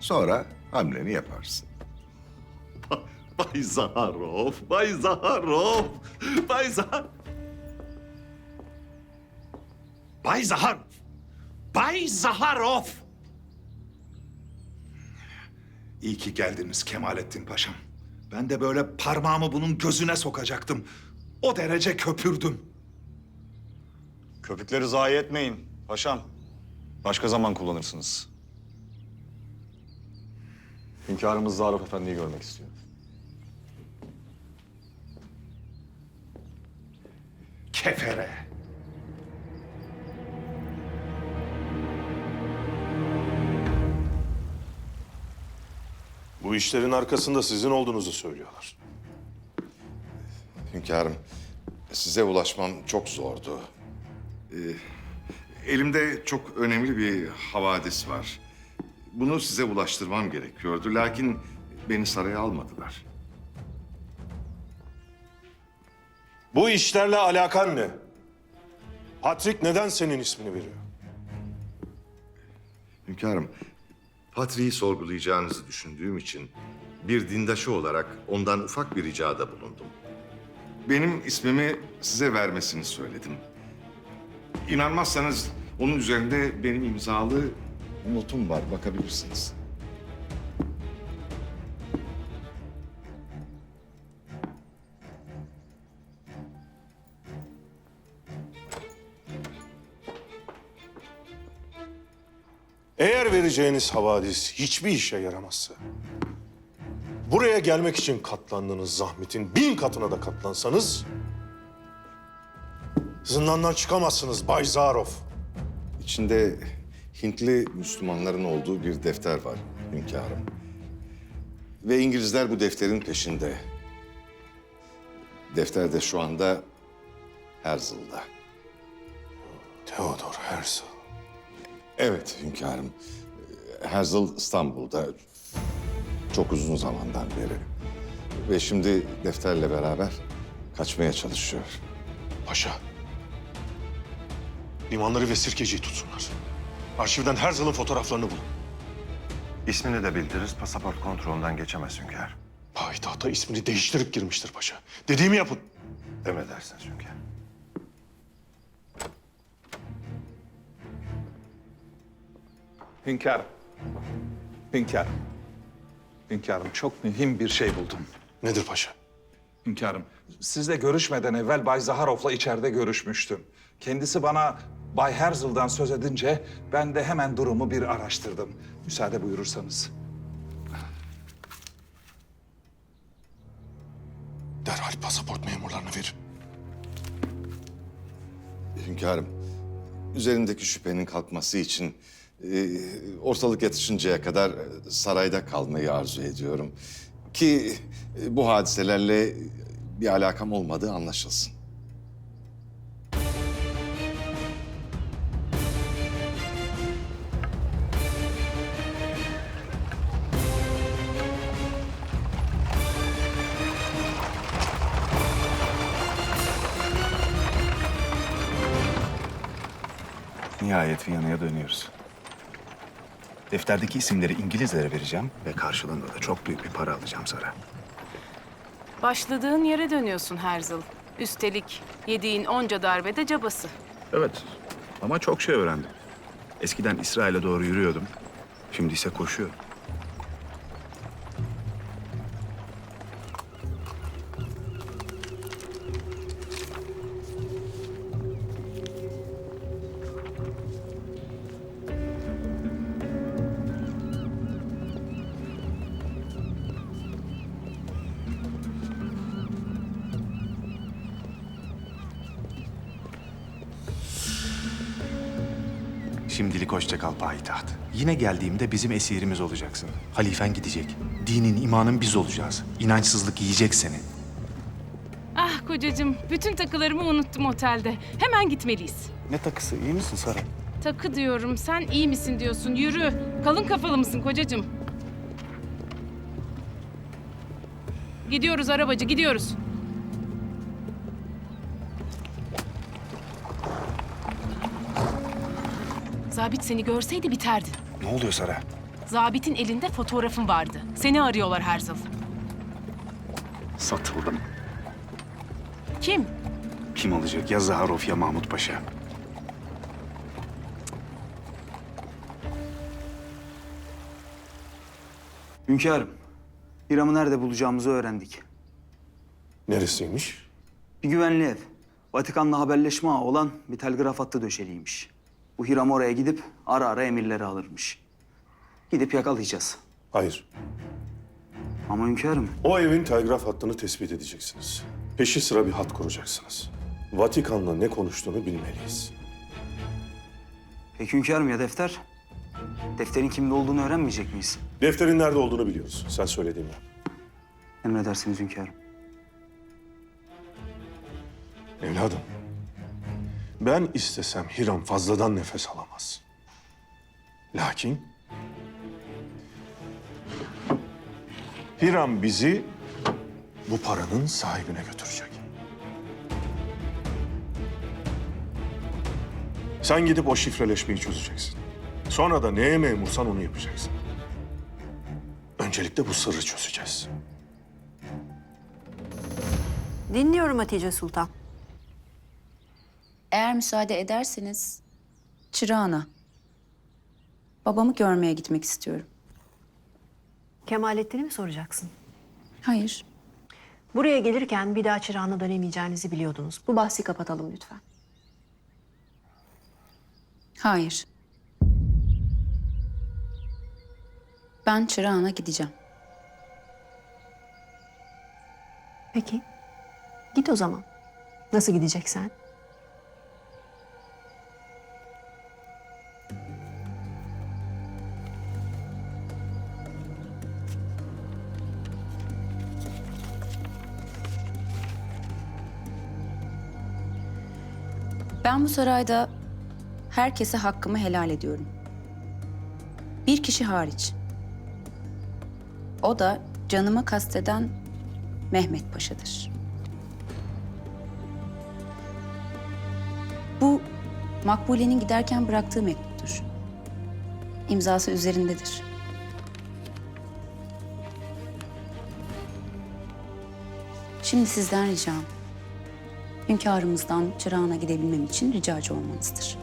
Sonra hamleni yaparsın. Bay Zaharov, Bay Zaharov, Bay Zaharov. Bay Zaharov! Bay Zaharov! İyi ki geldiniz Kemalettin Paşam. Ben de böyle parmağımı bunun gözüne sokacaktım. O derece köpürdüm. Köpükleri zayi etmeyin paşam. Başka zaman kullanırsınız. Hünkârımız Zarif Efendi'yi görmek istiyor. Kefere! Bu işlerin arkasında sizin olduğunuzu söylüyorlar. Hünkârım, size ulaşmam çok zordu. Elimde çok önemli bir havadis var. Bunu size ulaştırmam gerekiyordu. Lakin beni saraya almadılar. Bu işlerle alakan ne? Patrik neden senin ismini veriyor? Hünkârım, Patriği sorgulayacağınızı düşündüğüm için bir dindaşı olarak ondan ufak bir ricada bulundum. Benim ismimi size vermesini söyledim. İnanmazsanız onun üzerinde benim imzalı notum var, bakabilirsiniz. Eğer vereceğiniz havadis hiçbir işe yaramazsa... ...buraya gelmek için katlandığınız zahmetin 1000 katına da katlansanız... ...zindandan çıkamazsınız Bay Zaharov. İçinde Hintli Müslümanların olduğu bir defter var hünkârım. Ve İngilizler bu defterin peşinde. Defter de şu anda Herzl'da. Theodor Herzl. Evet hünkârım. Herzl İstanbul'da çok uzun zamandan beri. Ve şimdi defterle beraber kaçmaya çalışıyor. Paşa, limanları ve sirkeciyi tutsunlar. Arşivden Herzl'ın fotoğraflarını bulun. İsmini de bildiririz, pasaport kontrolünden geçemez hünkârım. Payitahta ismini değiştirip girmiştir paşa. Dediğimi yapın. Emredersiniz hünkârım. Hünkârım. Hünkârım. Hünkârım çok mühim bir şey buldum. Nedir paşa? Hünkârım, sizle görüşmeden evvel Bay Zaharov'la içeride görüşmüştüm. Kendisi bana Bay Herzl'dan söz edince ben de hemen durumu bir araştırdım. Müsaade buyurursanız. Derhal pasaport memurlarını verin. Hünkârım, üzerindeki şüphenin kalkması için ortalık yatışıncaya kadar sarayda kalmayı arzu ediyorum. Ki bu hadiselerle bir alakam olmadığı anlaşılsın. Nihayet Viyana'ya dönüyoruz. Defterdeki isimleri İngilizlere vereceğim ve karşılığında da çok büyük bir para alacağım Sara. Başladığın yere dönüyorsun Herzl. Üstelik yediğin onca darbede cabası. Evet ama çok şey öğrendim. Eskiden İsrail'e doğru yürüyordum. Şimdi ise koşuyorum. Şimdilik hoşça kal payitaht. Yine geldiğimde bizim esirimiz olacaksın. Halifen gidecek. Dinin, imanın biz olacağız. İnançsızlık yiyecek seni. Ah kocacığım, bütün takılarımı unuttum otelde. Hemen gitmeliyiz. Ne takısı? İyi misin Sara? Takı diyorum, sen iyi misin diyorsun. Yürü. Kalın kafalı mısın kocacığım? Gidiyoruz arabacı, gidiyoruz. Zabit seni görseydi biterdin. Ne oluyor Sara? Zabit'in elinde fotoğrafın vardı. Seni arıyorlar Herzl. Satıldım. Kim? Kim alacak? Ya Zaharov ya Mahmut Paşa. Hünkârım, Hiram'ı nerede bulacağımızı öğrendik. Neresiymiş? Bir güvenli ev. Vatikan'la haberleşme ağı olan bir telgraf hattı döşeliymiş. Bu Hiram oraya gidip ara ara emirleri alırmış. Gidip yakalayacağız. Hayır. Ama hünkârım... O evin telgraf hattını tespit edeceksiniz. Peşi sıra bir hat kuracaksınız. Vatikan'la ne konuştuğunu bilmeliyiz. Peki hünkârım ya defter? Defterin kimde olduğunu öğrenmeyecek miyiz? Defterin nerede olduğunu biliyoruz. Sen söylediğimi yap. Emredersiniz hünkârım. Evladım, ben istesem Hiram fazladan nefes alamaz. Lakin Hiram bizi bu paranın sahibine götürecek. Sen gidip o şifreleşmeyi çözeceksin. Sonra da neye memursan onu yapacaksın. Öncelikle bu sırrı çözeceğiz. Dinliyorum Hatice Sultan. Eğer müsaade ederseniz Çırağan'a, babamı görmeye gitmek istiyorum. Kemalettin'i mi soracaksın? Hayır. Buraya gelirken bir daha Çırağan'a dönemeyeceğinizi biliyordunuz. Bu bahsi kapatalım lütfen. Hayır. Ben Çırağan'a gideceğim. Peki. Git o zaman. Nasıl gideceksen? Ben bu sarayda herkese hakkımı helal ediyorum. Bir kişi hariç. O da canımı kasteden Mehmet Paşa'dır. Bu Makbule'nin giderken bıraktığı mektuptur. İmzası üzerindedir. Şimdi sizden ricam, hünkârımızdan Çırağan'a gidebilmem için ricacı olmanızdır.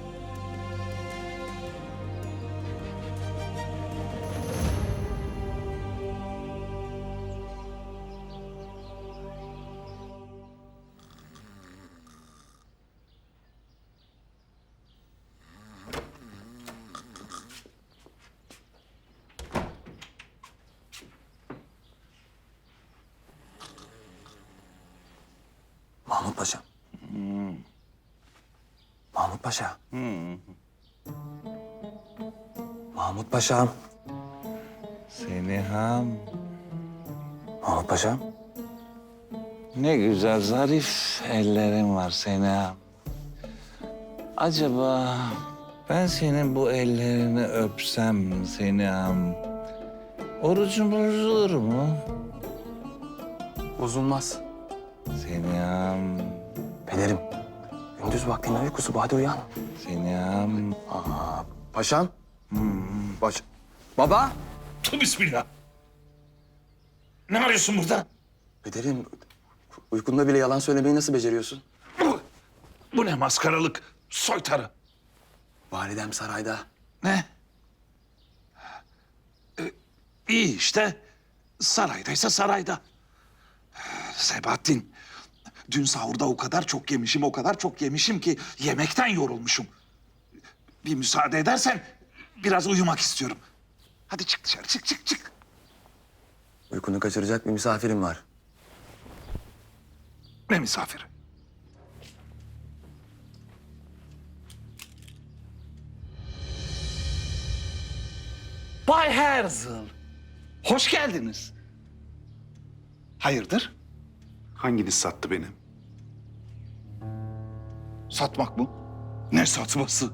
Mahmut Paşa. Mahmut Paşa. Mahmut Paşa'm. Seniham. Mahmut Paşa'm. Ne güzel zarif ellerin var Seniham. Acaba ben senin bu ellerini öpsem Seniham, orucum bozulur mu? Bozulmaz. Seniham. Pederim. Gündüz vaktinin uykusu, hadi uyan. Seniham. Aa, paşam. Baba. Bismillah. Ne arıyorsun burada? Pederim, uykunda bile yalan söylemeyi nasıl beceriyorsun? Bu ne maskaralık, soytarı. Validem sarayda. Ne? İyi işte. Saraydaysa sarayda. Sebahattin, dün sahurda o kadar çok yemişim ki yemekten yorulmuşum. Bir müsaade edersen biraz uyumak istiyorum. Hadi çık dışarı, çık. Uykunu kaçıracak bir misafirim var. Ne misafiri? Bay Herzl, hoş geldiniz. Hayırdır? Hanginiz sattı beni? Satmak mı? Ne satması?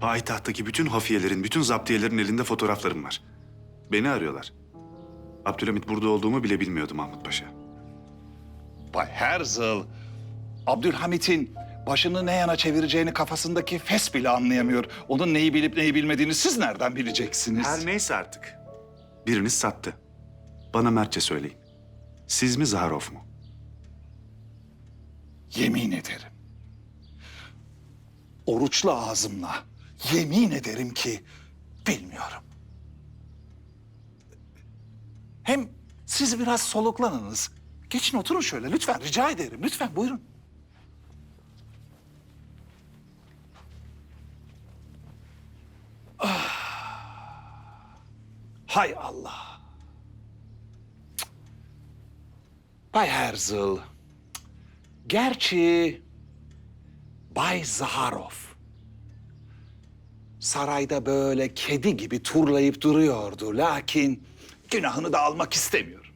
Payitahttaki bütün hafiyelerin, bütün zaptiyelerin elinde fotoğraflarım var. Beni arıyorlar. Abdülhamit burada olduğumu bile bilmiyordu Mahmut Paşa. Bay Herzl, Abdülhamit'in başını ne yana çevireceğini kafasındaki fes bile anlayamıyor. Onun neyi bilip neyi bilmediğini siz nereden bileceksiniz? Her neyse artık. Biriniz sattı. Bana mertçe söyleyin. Siz mi Zaharov mu? Yemin ederim. Oruçlu ağzımla yemin ederim ki bilmiyorum. Hem siz biraz soluklanınız. Geçin oturun şöyle lütfen rica ederim. Lütfen buyurun. Hay Allah. Cık. Bay Herzl. Gerçi Bay Zaharov sarayda böyle kedi gibi turlayıp duruyordu. Lakin günahını da almak istemiyorum.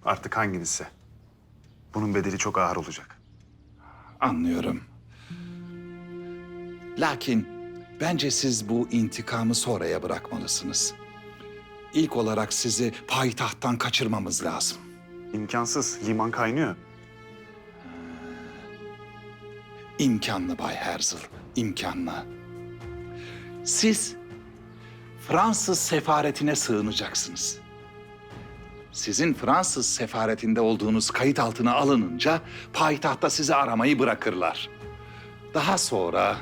Artık hanginizse. Bunun bedeli çok ağır olacak. Anlıyorum. Lakin bence siz bu intikamı sonraya bırakmalısınız. İlk olarak sizi payitahttan kaçırmamız lazım. İmkansız. Liman kaynıyor. İmkanlı Bay Herzl, imkanlı. Siz Fransız sefaretine sığınacaksınız. Sizin Fransız sefaretinde olduğunuz kayıt altına alınınca payitahtta sizi aramayı bırakırlar. Daha sonra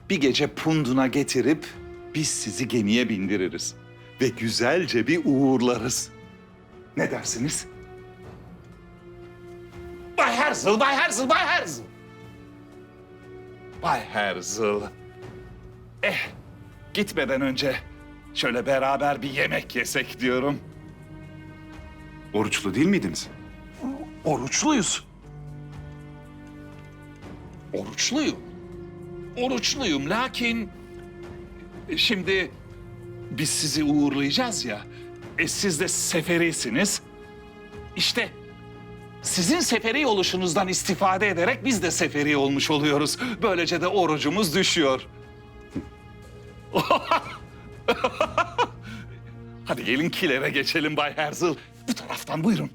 bir gece punduna getirip biz sizi gemiye bindiririz ve güzelce bir uğurlarız. Ne dersiniz? Bay Herzl, Bay Herzl, Bay Herzl. Bay Herzl. Gitmeden önce şöyle beraber bir yemek yesek diyorum. Oruçlu değil miydiniz? Oruçluyuz. Oruçluyum. Oruçluyum lakin şimdi biz sizi uğurlayacağız ya. Siz de seferisiniz. İşte sizin seferi oluşunuzdan istifade ederek biz de seferi olmuş oluyoruz. Böylece de orucumuz düşüyor. Hadi gelin kilere geçelim Bay Herzl. Bu taraftan buyurun.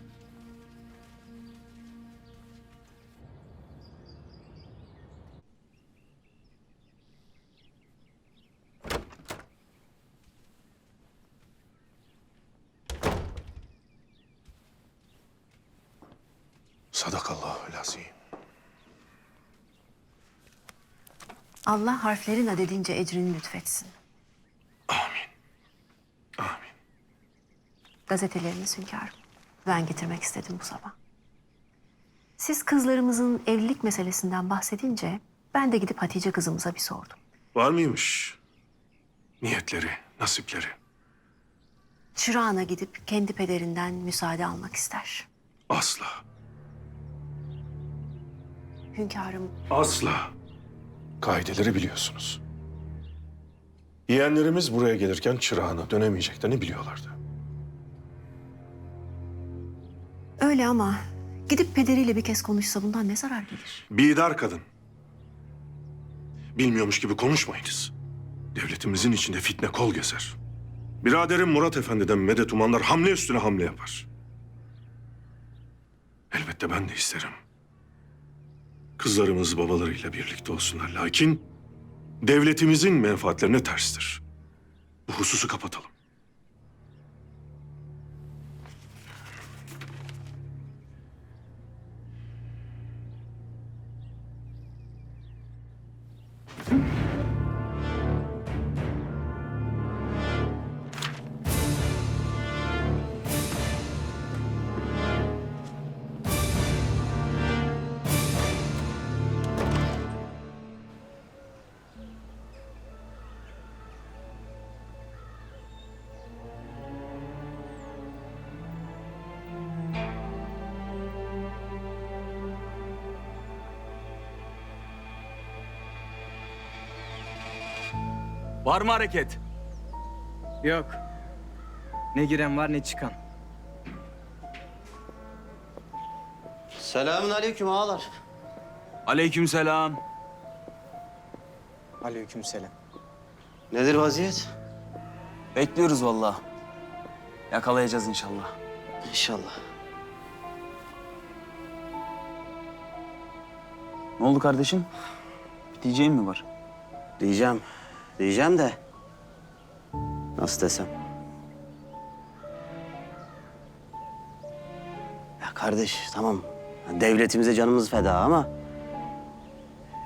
Sadakallahul azim. Allah harflerin adedince ecrini lütfetsin. Amin. Gazeteleriniz hünkârım. Ben getirmek istedim bu sabah. Siz kızlarımızın evlilik meselesinden bahsedince ben de gidip Hatice kızımıza bir sordum. Var mıymış niyetleri, nasipleri? Çırağan'a gidip kendi pederinden müsaade almak ister. Asla. Hünkârım, Asla. Kaideleri biliyorsunuz. Yeğenlerimiz buraya gelirken çırağına dönemeyeceklerini biliyorlardı. öyle ama gidip pederiyle bir kez konuşsa bundan ne zarar gelir? Bidar kadın. Bilmiyormuş gibi konuşmayınız. Devletimizin içinde fitne kol gezer. Biraderim Murat Efendi'den medet umanlar hamle üstüne hamle yapar. Elbette ben de isterim. Kızlarımız babalarıyla birlikte olsunlar. Lakin devletimizin menfaatlerine terstir. Bu hususu kapatalım. Var mı hareket? Yok. Ne giren var ne çıkan. Selamun aleyküm ağalar. Aleykümselam. Aleykümselam. Nedir vaziyet? Bekliyoruz vallahi. Yakalayacağız inşallah. İnşallah. Ne oldu kardeşim? Diyeceğim mi var? Diyeceğim de nasıl desem? Ya kardeş tamam devletimize canımız feda ama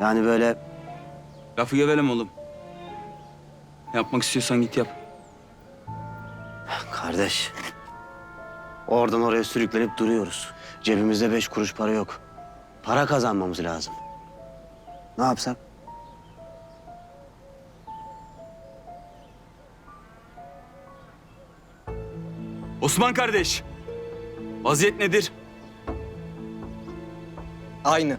yani böyle Lafı geveleme oğlum. Yapmak istiyorsan git yap. kardeş oradan oraya sürüklenip duruyoruz. Cebimizde 5 kuruş para yok. Para kazanmamız lazım. Ne yapsak? Osman kardeş. Vaziyet nedir? Aynı.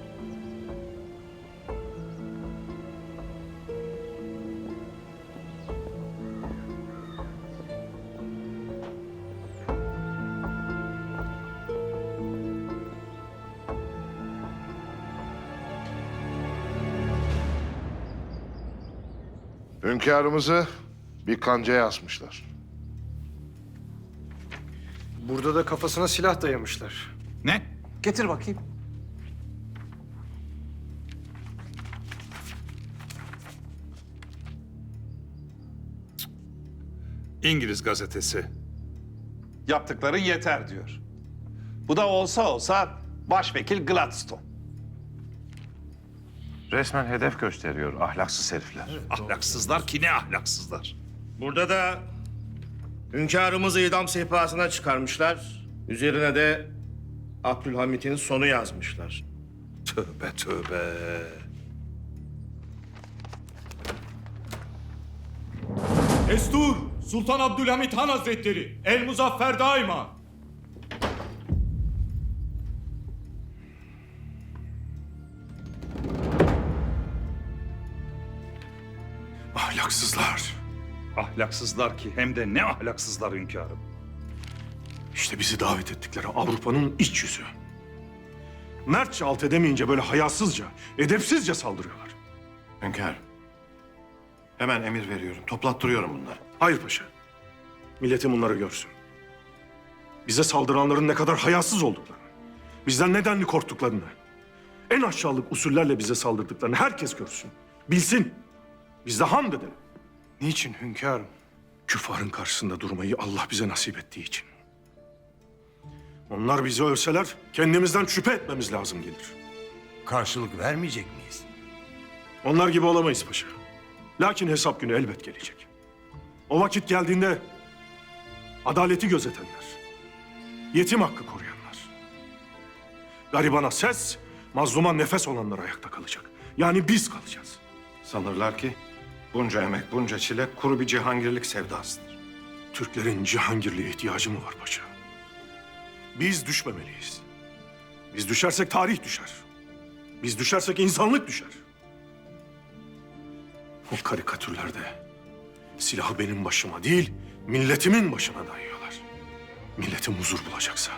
Hünkârımızı bir kancaya asmışlar. Burada da kafasına silah dayamışlar. Ne? Getir bakayım. İngiliz gazetesi. Yaptıkların yeter diyor. Bu da olsa başvekil Gladstone. Resmen hedef gösteriyor ahlaksız herifler. Ahlaksızlar ki ne ahlaksızlar. Burada da hünkârımızı idam sehpasına çıkarmışlar. Üzerine de Abdülhamit'in sonu yazmışlar. Tövbe tövbe. Destur! Sultan Abdülhamit Han Hazretleri! El muzaffer daima! Ahlaksızlar. Ahlaksızlar ki hem de ne ahlaksızlar hünkârım. İşte bizi davet ettikleri Avrupa'nın iç yüzü. Mertçe alt edemeyince böyle hayasızca, edepsizce saldırıyorlar. Hünkâr, hemen emir veriyorum. Toplattırıyorum bunları. Hayır paşa. Milletim bunları görsün. Bize saldıranların ne kadar hayasız olduklarını, bizden nedenli korktuklarını, en aşağılık usullerle bize saldırdıklarını herkes görsün. Bilsin. Biz de hamd edelim. Niçin hünkârım? Küffarın karşısında durmayı Allah bize nasip ettiği için. Onlar bizi ölseler kendimizden şüphe etmemiz lazım gelir. Karşılık vermeyecek miyiz? Onlar gibi olamayız paşa. Lakin hesap günü elbet gelecek. O vakit geldiğinde adaleti gözetenler, yetim hakkı koruyanlar, garibana ses, mazluma nefes olanlar ayakta kalacak. Yani biz kalacağız. Sanırlar ki bunca emek, bunca çile kuru bir cihangirlik sevdasıdır. Türklerin cihangirliğe ihtiyacı mı var paşa? Biz düşmemeliyiz. Biz düşersek tarih düşer. Biz düşersek insanlık düşer. O karikatürlerde silahı benim başıma değil, milletimin başına dayıyorlar. Milletim huzur bulacaksa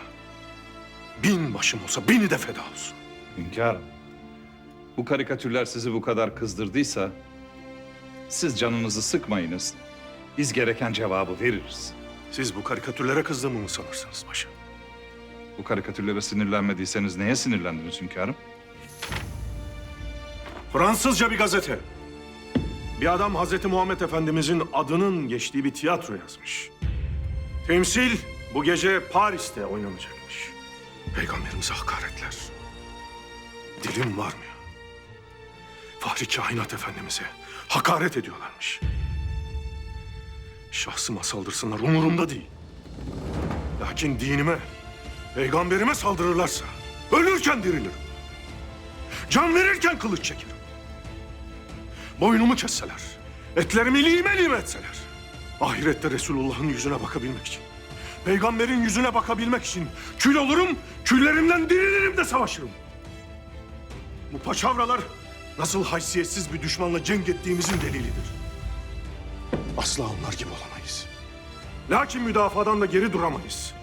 1000 başım olsa 1000'i de feda olsun. Hünkârım, bu karikatürler sizi bu kadar kızdırdıysa siz canınızı sıkmayınız. Biz gereken cevabı veririz. Siz bu karikatürlere kızdığımı mı sanırsınız paşa? Bu karikatürlere sinirlenmediyseniz neye sinirlendiniz hünkârım? Fransızca bir gazete. Bir adam Hazreti Muhammed Efendimizin adının geçtiği bir tiyatro yazmış. Temsil bu gece Paris'te oynanacakmış. Peygamberimize hakaretler. Dilim varmıyor. Fahri Kainat Efendimiz'e hakaret ediyorlarmış. Şahsıma saldırsınlar umurumda değil. Lakin dinime, peygamberime saldırırlarsa ölürken dirilirim. Can verirken kılıç çekerim. Boynumu kesseler, etlerimi lime lime etseler, ahirette Resulullah'ın yüzüne bakabilmek için, peygamberin yüzüne bakabilmek için kül olurum, küllerimden dirilirim de savaşırım. Bu paçavralar nasıl haysiyetsiz bir düşmanla cenk ettiğimizin delilidir. Asla onlar gibi olamayız. Lakin müdafadan da geri duramayız.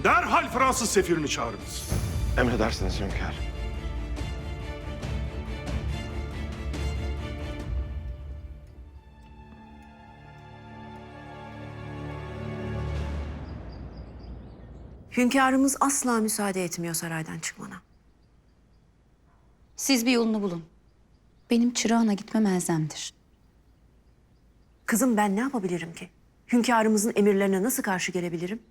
Derhal Fransız sefirini çağırınız. Emredersiniz hünkâr. Hünkârımız asla müsaade etmiyor saraydan çıkmana. Siz bir yolunu bulun. Benim çırağına gitmem elzemdir. Kızım ben ne yapabilirim ki? Hünkârımızın emirlerine nasıl karşı gelebilirim?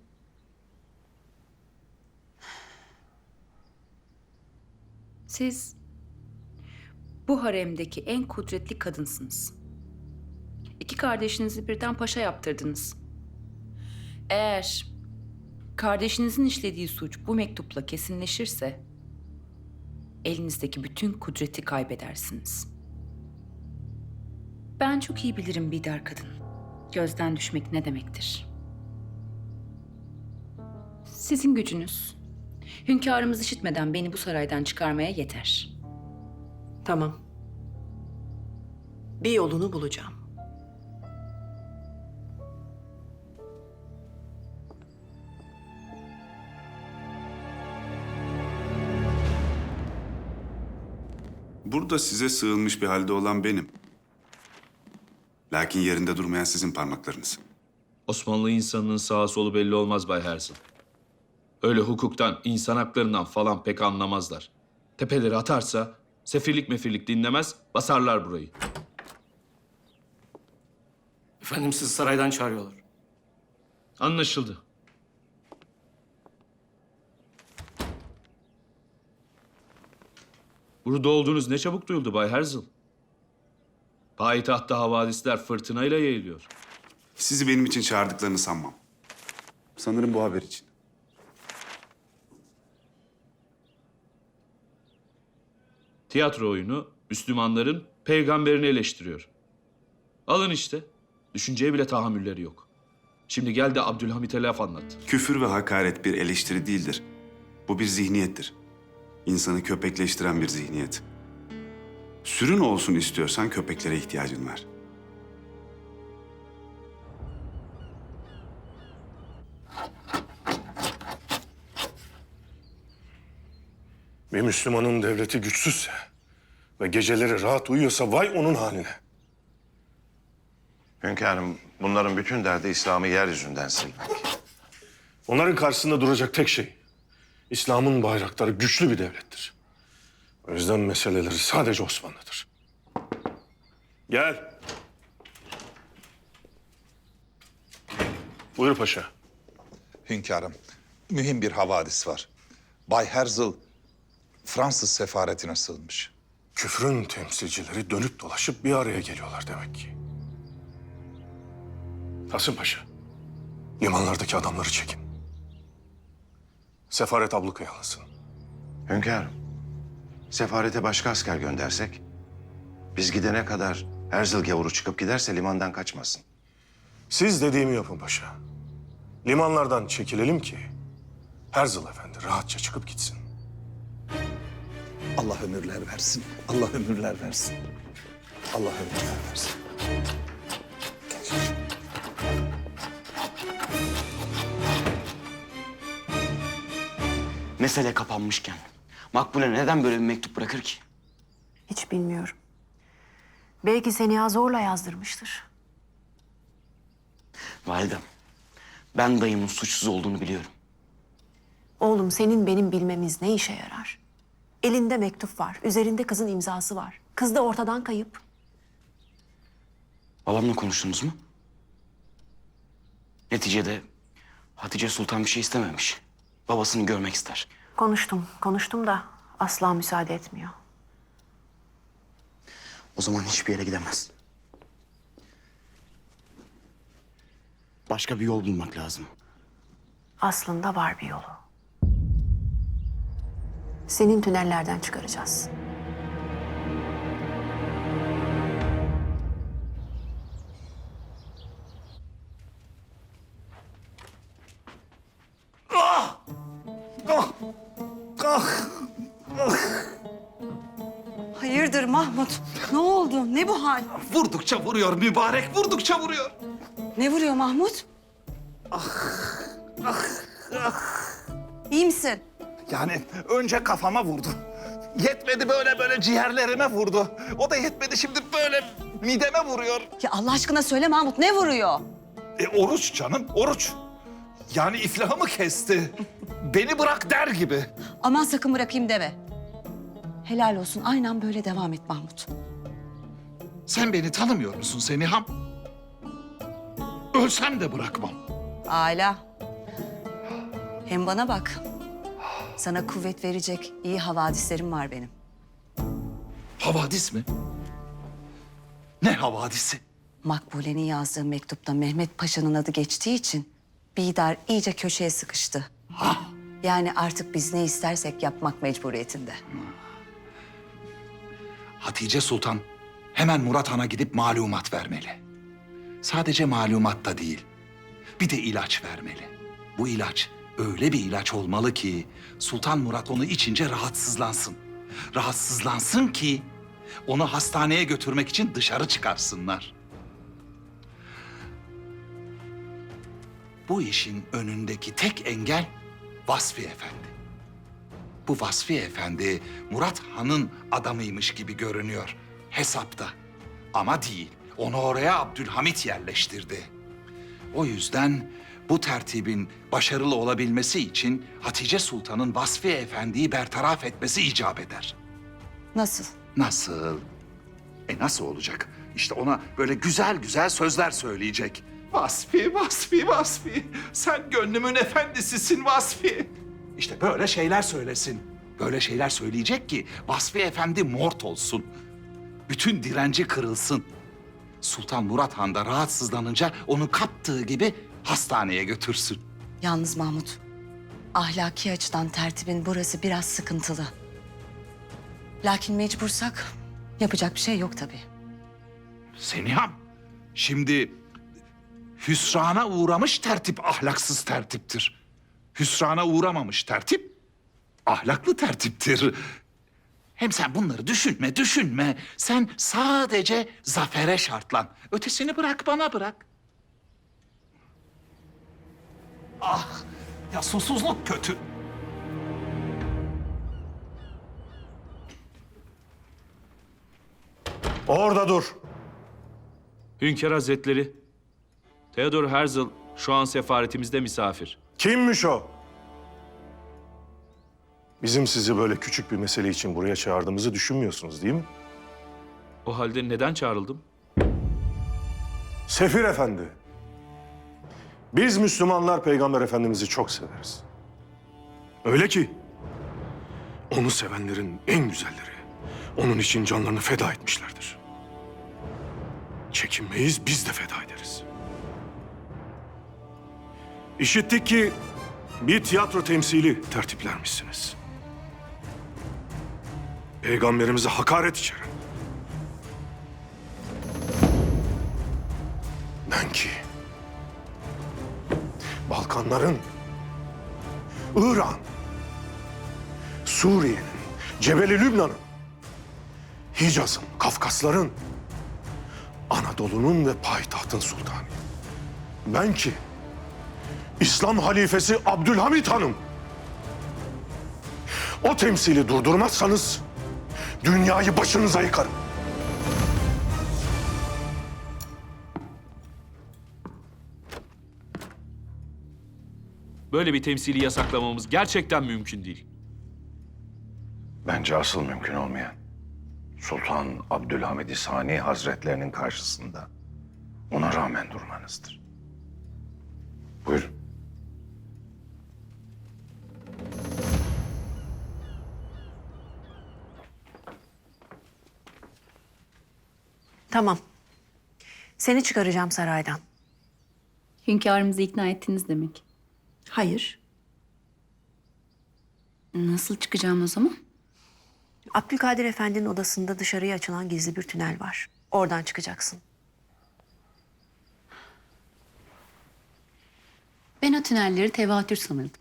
Siz bu haremdeki en kudretli kadınsınız. 2 kardeşinizi birden paşa yaptırdınız. Eğer kardeşinizin işlediği suç bu mektupla kesinleşirse elinizdeki bütün kudreti kaybedersiniz. Ben çok iyi bilirim Bidar kadın. Gözden düşmek ne demektir? Sizin gücünüz hünkârımız işitmeden beni bu saraydan çıkarmaya yeter. Tamam. Bir yolunu bulacağım. Burada size sığınmış bir halde olan benim. Lakin yerinde durmayan sizin parmaklarınız. Osmanlı insanının sağa solu belli olmaz Bay Herzl. Öyle hukuktan, insan haklarından falan pek anlamazlar. Tepeleri atarsa sefirlik mefirlik dinlemez, basarlar burayı. Efendim sizi saraydan çağırıyorlar. Anlaşıldı. Burada olduğunuz ne çabuk duyuldu Bay Herzl. Payitahtta havadisler fırtınayla yayılıyor. Sizi benim için çağırdıklarını sanmam. Sanırım bu haber için. Tiyatro oyunu Müslümanların peygamberini eleştiriyor. Alın işte. Düşünceye bile tahammülleri yok. Şimdi gel de Abdülhamit'e laf anlat. Küfür ve hakaret bir eleştiri değildir. Bu bir zihniyettir. İnsanı köpekleştiren bir zihniyet. Sürün olsun istiyorsan köpeklere ihtiyacın var. Bir Müslümanın devleti güçsüzse ve geceleri rahat uyuyorsa vay onun haline. Hünkârım, bunların bütün derdi İslam'ı yeryüzünden silmek. Onların karşısında duracak tek şey İslam'ın bayrakları güçlü bir devlettir. O yüzden meseleleri sadece Osmanlı'dır. Gel. Buyur paşa. Hünkârım, mühim bir havadis var. Bay Herzl Fransız sefaretine sığınmış. Küfrün temsilcileri dönüp dolaşıp bir araya geliyorlar demek ki. Kasım Paşa, limanlardaki adamları çekin. Sefaret ablukaya alınsın. Hünkârım, sefarete başka asker göndersek, biz gidene kadar Herzl gavuru çıkıp giderse limandan kaçmasın. Siz dediğimi yapın paşa. Limanlardan çekilelim ki Herzl Efendi rahatça çıkıp gitsin. Allah ömürler versin. Allah ömürler versin. Allah ömürler versin. Mesele kapanmışken Makbule neden böyle bir mektup bırakır ki? Hiç bilmiyorum. Belki Seniha zorla yazdırmıştır. Validem, ben dayımın suçsuz olduğunu biliyorum. Oğlum senin benim bilmemiz ne işe yarar? Elinde mektup var, üzerinde kızın imzası var. Kız da ortadan kayıp. Babamla konuştunuz mu? Neticede Hatice Sultan bir şey istememiş. Babasını görmek ister. Konuştum da asla müsaade etmiyor. O zaman hiçbir yere gidemez. Başka bir yol bulmak lazım. Aslında var bir yolu. Senin tünellerden çıkaracağız. Ah! Ah! Ah! Ah! Hayırdır Mahmut? Ne oldu? Ne bu hal? Vurdukça vuruyor mübarek, vurdukça vuruyor. Ne vuruyor Mahmut? Ah! Ah! İyi misin? Yani önce kafama vurdu. Yetmedi böyle ciğerlerime vurdu. O da yetmedi şimdi böyle mideme vuruyor. Ya Allah aşkına söyle Mahmut, ne vuruyor? Oruç canım, oruç. Yani iflahımı kesti. Beni bırak der gibi. Aman sakın bırakayım deme. Helal olsun. Aynen böyle devam et Mahmut. Sen beni tanımıyor musun Seniham? Ölsem de bırakmam. Âlâ. Hem bana bak. Sana kuvvet verecek iyi havadislerim var benim. Havadis mi? Ne havadisi? Makbule'nin yazdığı mektupta Mehmet Paşa'nın adı geçtiği için Bidar iyice köşeye sıkıştı. Yani artık biz ne istersek yapmak mecburiyetinde. Hatice Sultan hemen Murat Han'a gidip malumat vermeli. Sadece malumat da değil, bir de ilaç vermeli. Bu ilaç öyle bir ilaç olmalı ki Sultan Murat onu içince rahatsızlansın. Rahatsızlansın ki onu hastaneye götürmek için dışarı çıkarsınlar. Bu işin önündeki tek engel Vasfi Efendi. Bu Vasfi Efendi Murat Han'ın adamıymış gibi görünüyor hesapta. Ama değil. Onu oraya Abdülhamit yerleştirdi. O yüzden bu tertibin başarılı olabilmesi için Hatice Sultan'ın Vasfi Efendi'yi bertaraf etmesi icap eder. Nasıl? Nasıl? Nasıl olacak? İşte ona böyle güzel güzel sözler söyleyecek. Vasfi, Vasfi, Vasfi. Sen gönlümün efendisisin Vasfi. İşte böyle şeyler söylesin. Böyle şeyler söyleyecek ki Vasfi Efendi mort olsun. Bütün direnci kırılsın. Sultan Murat Han da rahatsızlanınca onu kaptığı gibi hastaneye götürsün. Yalnız Mahmut, ahlaki açıdan tertibin burası biraz sıkıntılı. Lakin mecbursak yapacak bir şey yok tabii. Seniham, şimdi hüsrana uğramış tertip ahlaksız tertiptir. Hüsrana uğramamış tertip ahlaklı tertiptir. Hem sen bunları düşünme. Sen sadece zafere şartlan. Ötesini bırak, bana bırak. Ah, ya susuzluk kötü. Orada dur. Hünkâr Hazretleri, Theodor Herzl şu an sefaretimizde misafir. Kimmiş o? Bizim sizi böyle küçük bir mesele için buraya çağırdığımızı düşünmüyorsunuz değil mi? O halde neden çağrıldım? Sefir Efendi. Biz Müslümanlar Peygamber Efendimiz'i çok severiz. Öyle ki onu sevenlerin en güzelleri onun için canlarını feda etmişlerdir. Çekinmeyiz, biz de feda ederiz. İşittik ki bir tiyatro temsili tertiplermişsiniz. Peygamberimize hakaret içeren. Ben ki Balkanların, İran, Suriye'nin, Cebeli Lübnan'ın, Hicaz'ın, Kafkasların, Anadolu'nun ve payitahtın sultanı. Ben ki İslam halifesi Abdülhamit Han'ım. O temsili durdurmazsanız dünyayı başınıza yıkarım. Böyle bir temsili yasaklamamız gerçekten mümkün değil. Bence asıl mümkün olmayan Sultan Abdülhamid Sani Hazretlerinin karşısında ona rağmen durmanızdır. Buyurun. Tamam. Seni çıkaracağım saraydan. Hünkârımızı ikna ettiniz demek. Hayır. Nasıl çıkacağım o zaman? Abdülkadir Efendi'nin odasında dışarıya açılan gizli bir tünel var. Oradan çıkacaksın. Ben o tünelleri tevatür sanırdım.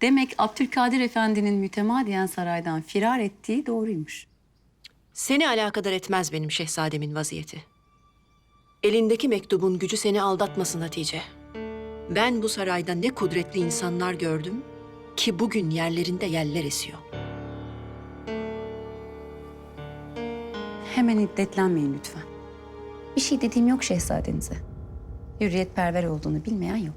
Demek Abdülkadir Efendi'nin mütemadiyen saraydan firar ettiği doğruymuş. Seni alakadar etmez benim şehzademin vaziyeti. Elindeki mektubun gücü seni aldatmasın Hatice. Ben bu sarayda ne kudretli insanlar gördüm ki bugün yerlerinde yeller esiyor. Hemen hiddetlenmeyin lütfen. Bir şey dediğim yok şehzadenize. Hürriyetperver olduğunu bilmeyen yok.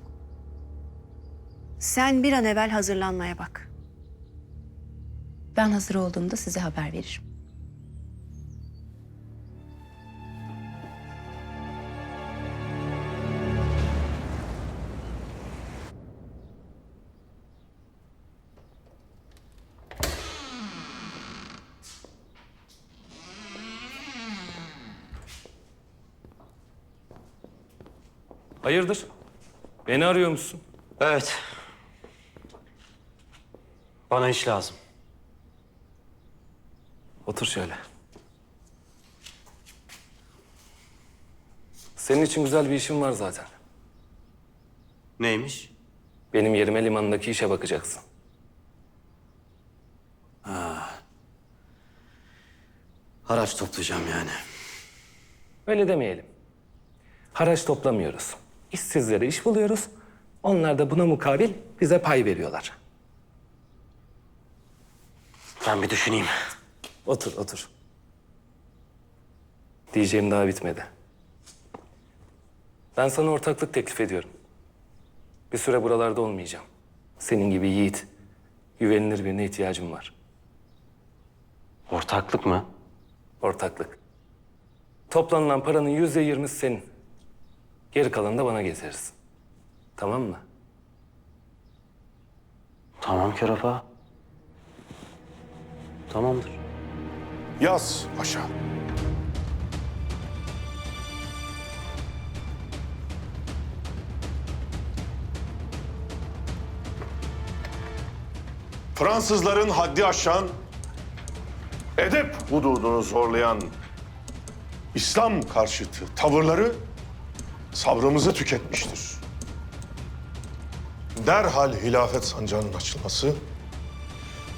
Sen bir an evvel hazırlanmaya bak. Ben hazır olduğumda size haber veririm. Hayırdır? Beni arıyor musun? Evet. Bana iş lazım. Otur şöyle. Senin için güzel bir işim var zaten. Neymiş? Benim yerime limanındaki işe bakacaksın. Haraç toplayacağım yani. Öyle demeyelim. Haraç toplamıyoruz. İşsizlere iş buluyoruz. Onlar da buna mukabil bize pay veriyorlar. Ben bir düşüneyim. Otur, otur. Diyeceğim daha bitmedi. Ben sana ortaklık teklif ediyorum. Bir süre buralarda olmayacağım. Senin gibi yiğit, güvenilir birine ihtiyacım var. Ortaklık mı? Ortaklık. Toplanılan paranın %20'si senin. Geri kalanını da bana getirirsin. Tamam mı? Tamam Kerapa. Tamamdır. Yaz paşa. Fransızların haddi aşan, edep hududunu zorlayan İslam karşıtı tavırları sabrımızı tüketmiştir. Derhal hilafet sancağının açılması,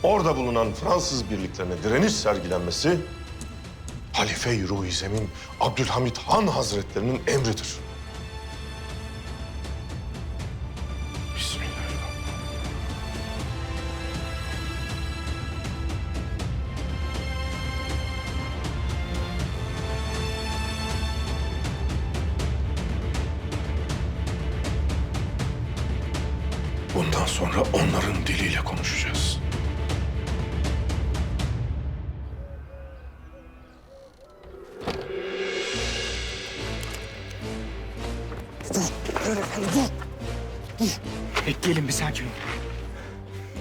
orada bulunan Fransız birliklerine direniş sergilenmesi, Halife-i Ruh-i Zemin Abdülhamit Han Hazretlerinin emridir. Bundan sonra onların diliyle konuşacağız. Bekleyelim bir sakin ol.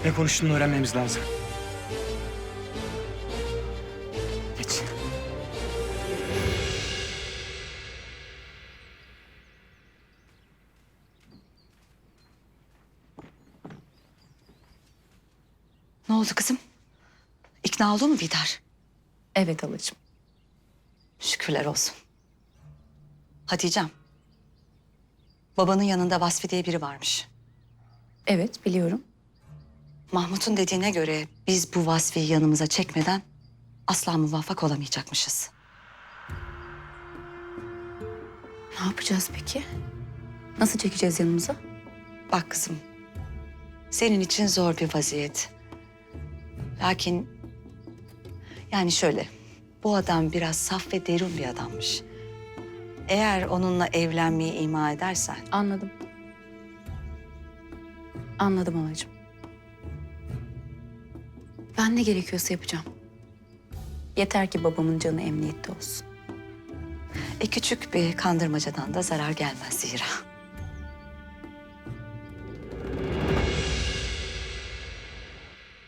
Ne konuştuğunu öğrenmemiz lazım. Geç. Ne oldu kızım? İkna oldu mu Bidar? Evet halacığım. Şükürler olsun. Hatice'm. Babanın yanında Vasfi diye biri varmış. Evet biliyorum. Mahmut'un dediğine göre biz bu Vasfi'yi yanımıza çekmeden asla muvaffak olamayacakmışız. Ne yapacağız peki? Nasıl çekeceğiz yanımıza? Bak kızım, senin için zor bir vaziyet. Lakin yani şöyle, bu adam biraz saf ve derin bir adammış. Eğer onunla evlenmeyi ima edersen... Anladım. Anladım halacığım. Ben ne gerekiyorsa yapacağım. Yeter ki babamın canı emniyette olsun. Küçük bir kandırmacadan da zarar gelmez zira.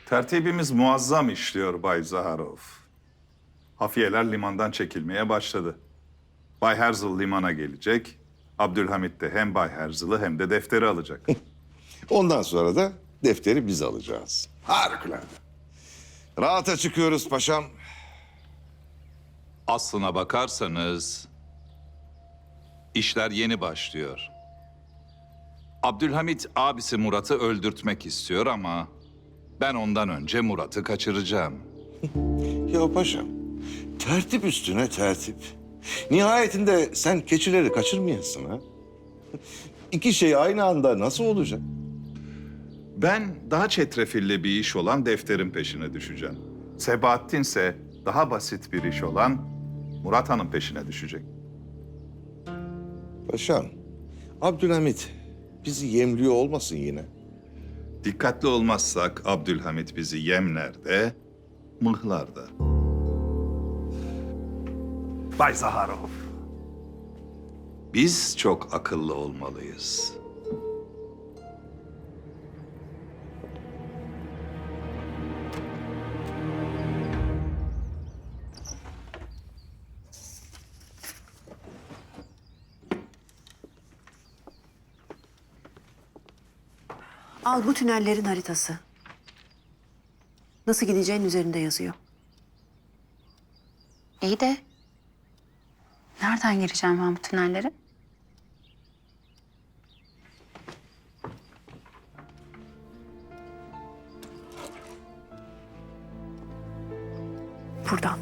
Tertibimiz muazzam işliyor Bay Zaharov. Hafiyeler limandan çekilmeye başladı. Bay Herzl limana gelecek. Abdülhamit de hem Bay Herzl'ı hem de defteri alacak. Ondan sonra da defteri biz alacağız. Harikulade. Rahata çıkıyoruz paşam. Aslına bakarsanız işler yeni başlıyor. Abdülhamit abisi Murat'ı öldürtmek istiyor ama ben ondan önce Murat'ı kaçıracağım. Ya paşam, tertip üstüne tertip. Nihayetinde sen keçileri kaçırmayasın ha. İki şey aynı anda nasıl olacak? Ben daha çetrefilli bir iş olan defterin peşine düşeceğim. Sebahattin ise daha basit bir iş olan Murat Han'ın peşine düşecek. Paşam, Abdülhamit bizi yemliyor olmasın yine. Dikkatli olmazsak Abdülhamit bizi yemler de mıhlarda. Bay Zaharov, Biz çok akıllı olmalıyız. Al bu tünellerin haritası. Nasıl gideceğin üzerinde yazıyor. İyi de nereden gireceğim ben bu tünellere? Buradan.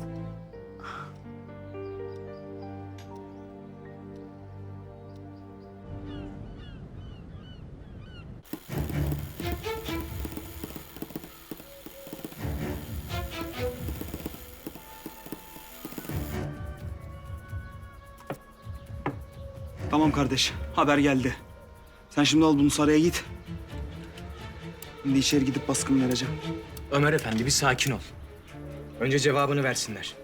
Tamam kardeş, haber geldi. Sen şimdi al bunu saraya git. Şimdi içeri gidip baskın vereceğim. Ömer Efendi bir sakin ol. Önce cevabını versinler.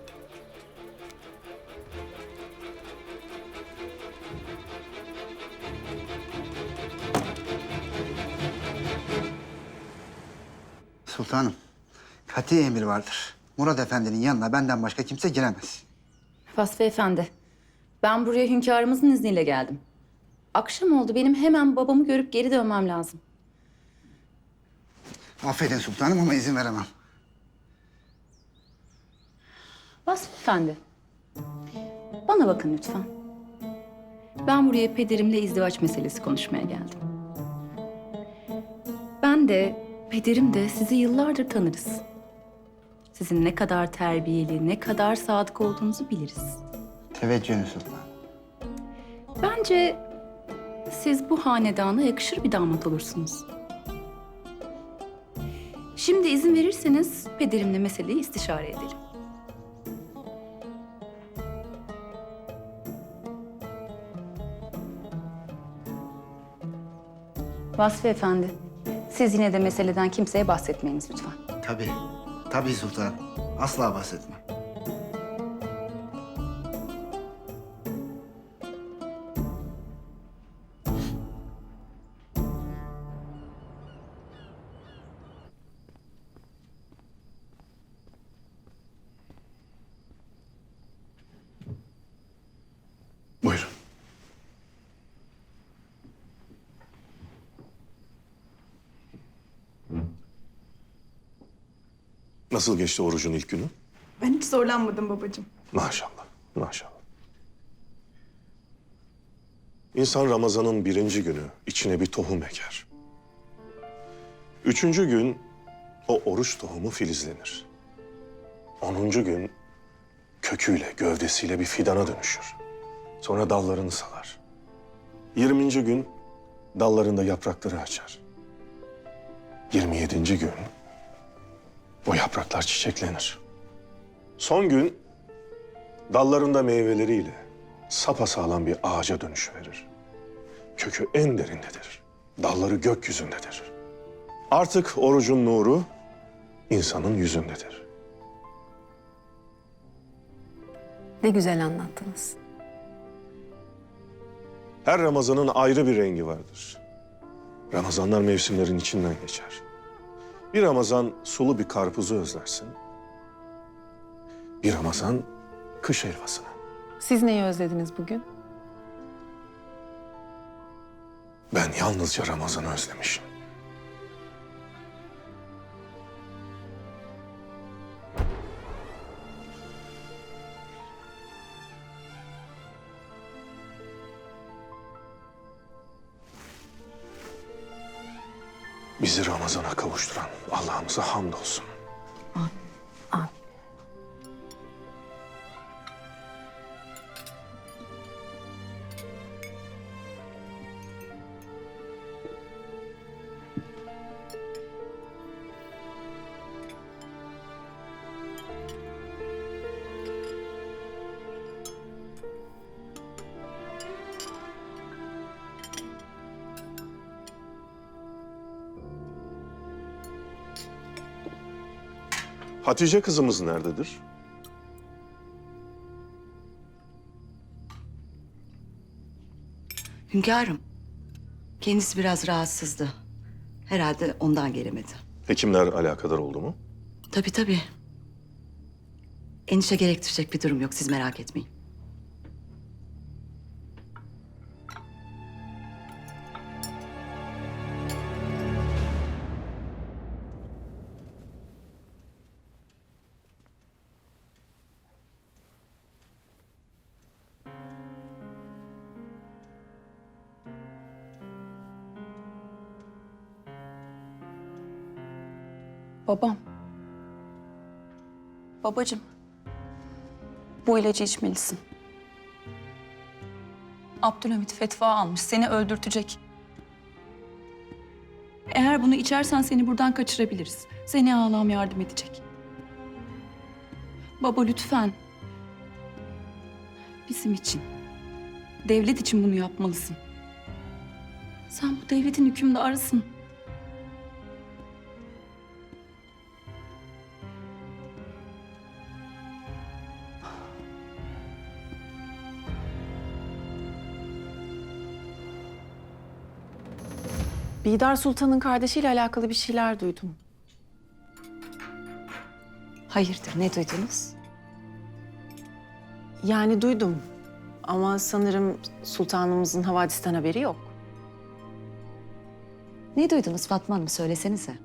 Sultanım, kati emir vardır. Murat Efendi'nin yanına benden başka kimse giremez. Vasfi Efendi, ben buraya hünkârımızın izniyle geldim. Akşam oldu, benim hemen babamı görüp geri dönmem lazım. Affedin sultanım ama izin veremem. Vasfi Efendi, bana bakın lütfen. Ben buraya pederimle izdivaç meselesi konuşmaya geldim. Ben de, pederim de sizi yıllardır tanırız. Sizin ne kadar terbiyeli, ne kadar sadık olduğunuzu biliriz. Teveccühünüz sultan. Bence siz bu hanedana yakışır bir damat olursunuz. Şimdi izin verirseniz pederimle meseleyi istişare edelim. Vasfi Efendi, siz yine de meseleden kimseye bahsetmeyiniz lütfen. Tabii, tabii sultanım. Asla bahsetmem. Buyurun. Nasıl geçti orucun ilk günü? Ben hiç zorlanmadım babacığım. Maşallah, maşallah. İnsan Ramazan'ın 1. günü içine bir tohum eker. 3. gün o oruç tohumu filizlenir. 10. gün köküyle, gövdesiyle bir fidana dönüşür. Sonra dallarını salar. 20. gün dallarında yaprakları açar. 27. gün o yapraklar çiçeklenir. Son gün dallarında meyveleriyle sapasağlam bir ağaca dönüşüverir. Kökü en derindedir. Dalları gökyüzündedir. Artık orucun nuru insanın yüzündedir. Ne güzel anlattınız. Her Ramazan'ın ayrı bir rengi vardır. Ramazanlar mevsimlerin içinden geçer. Bir Ramazan sulu bir karpuzu özlersin. Bir Ramazan kış helvasını. Siz neyi özlediniz bugün? Ben yalnızca Ramazan'ı özlemişim. Bizi Ramazan'a kavuşturan Allah'ımıza hamdolsun. Amin. Hatice kızımız nerededir? Hünkârım, kendisi biraz rahatsızdı. Herhalde ondan gelemedi. Hekimler alakadar oldu mu? Tabii tabii. Endişe gerektirecek bir durum yok, siz merak etmeyin. Babam. Babacığım. Bu ilacı içmelisin. Abdülhamit fetva almış. Seni öldürtecek. Eğer bunu içersen seni buradan kaçırabiliriz. Seni ağlam yardım edecek. Baba lütfen. Bizim için. Devlet için bunu yapmalısın. Sen bu devletin hükümdarısın. Bidar Sultan'ın kardeşiyle alakalı bir şeyler duydum. Hayırdır, ne duydunuz? Yani duydum ama sanırım sultanımızın havadisten haberi yok. Ne duydunuz Fatma Hanım, söylesenize.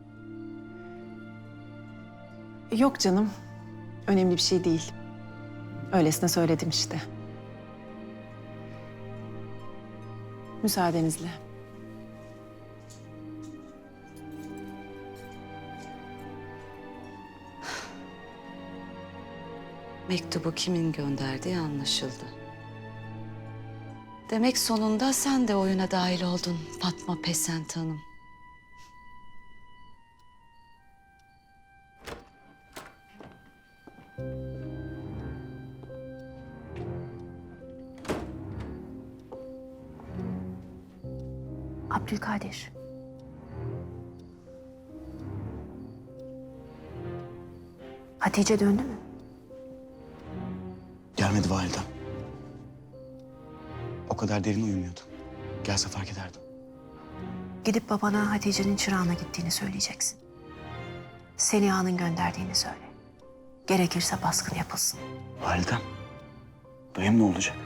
Yok canım, önemli bir şey değil. Öylesine söyledim işte. Müsaadenizle. Mektubu kimin gönderdiği anlaşıldı. Demek sonunda sen de oyuna dahil oldun Fatma Pesent Hanım. Abdülkadir. Hatice döndü mü? Gelmedi validem. O kadar derin uyumuyordu. Gelse fark ederdim. Gidip babana Hatice'nin çırağına gittiğini söyleyeceksin. Seliha'nın gönderdiğini söyle. Gerekirse baskın yapılsın. Validem, dayım ne olacak?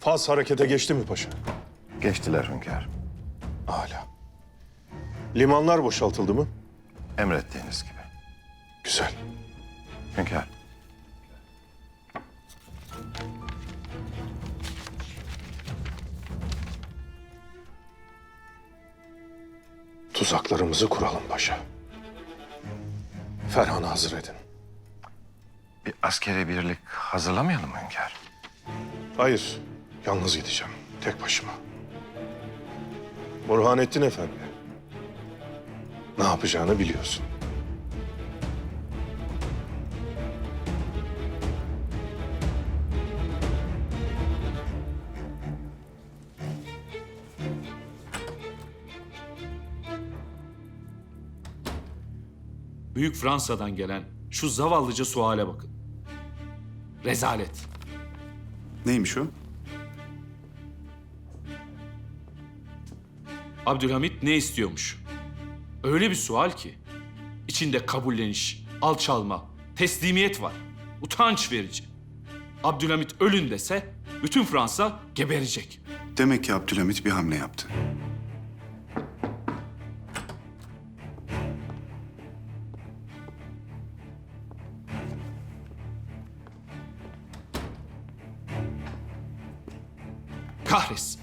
Fas harekete geçti mi paşa? Geçtiler hünkârım. Âlâ. Limanlar boşaltıldı mı? Emrettiğiniz gibi. Güzel. Hünkâr. Tuzaklarımızı kuralım paşa. Ferhan'ı hazır edin. Bir askeri birlik hazırlamayalım mı hünkâr? Hayır, yalnız gideceğim. Tek başıma. Burhanettin Efendi. Ne yapacağını biliyorsun. Büyük Fransa'dan gelen şu zavallıca suale bakın. Rezalet. Neymiş o? Abdülhamit ne istiyormuş? Öyle bir sual ki. İçinde kabulleniş, alçalma, teslimiyet var. Utanç verici. Abdülhamit ölün dese bütün Fransa geberecek. Demek ki Abdülhamit bir hamle yaptı. Kahretsin.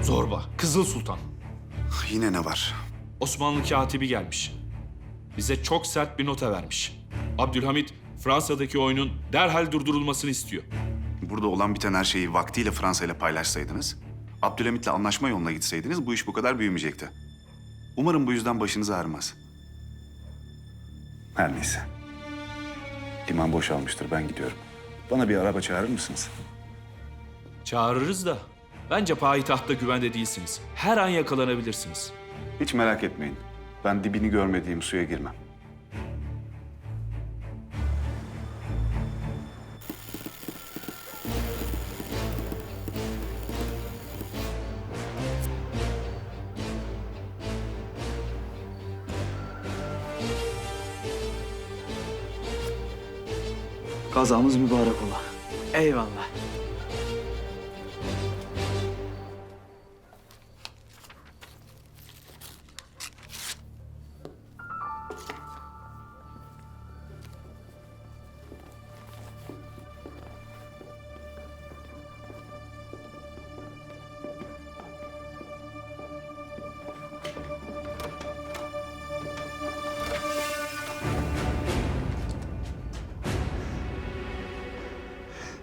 Zorba, Kızıl Sultan. Yine ne var? Osmanlı katibi gelmiş. Bize çok sert bir nota vermiş. Abdülhamit Fransa'daki oyunun derhal durdurulmasını istiyor. Burada olan biten her şeyi vaktiyle Fransa ile paylaşsaydınız, Abdülhamit'le anlaşma yoluna gitseydiniz bu iş bu kadar büyümeyecekti. Umarım bu yüzden başınız ağrımaz. Her neyse. Liman boşalmıştır, ben gidiyorum. Bana bir araba çağırır mısınız? Çağırırız da bence payitahtta güvende değilsiniz. Her an yakalanabilirsiniz. Hiç merak etmeyin. Ben dibini görmediğim suya girmem. Kazamız mübarek ola. Eyvallah.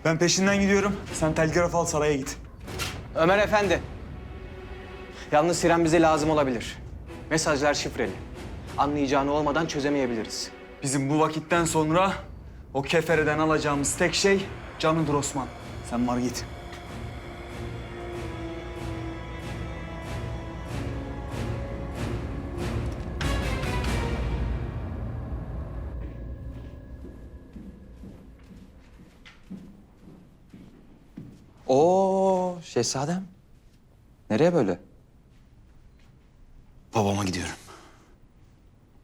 Ben peşinden gidiyorum. Sen telgraf al, saraya git. Ömer Efendi. Yalnız Siren bize lazım olabilir. Mesajlar şifreli. Anlayacağını olmadan çözemeyebiliriz. Bizim bu vakitten sonra o kefereden alacağımız tek şey canıdır Osman. Sen var git. Oo şehzadem. Nereye böyle? Babama gidiyorum.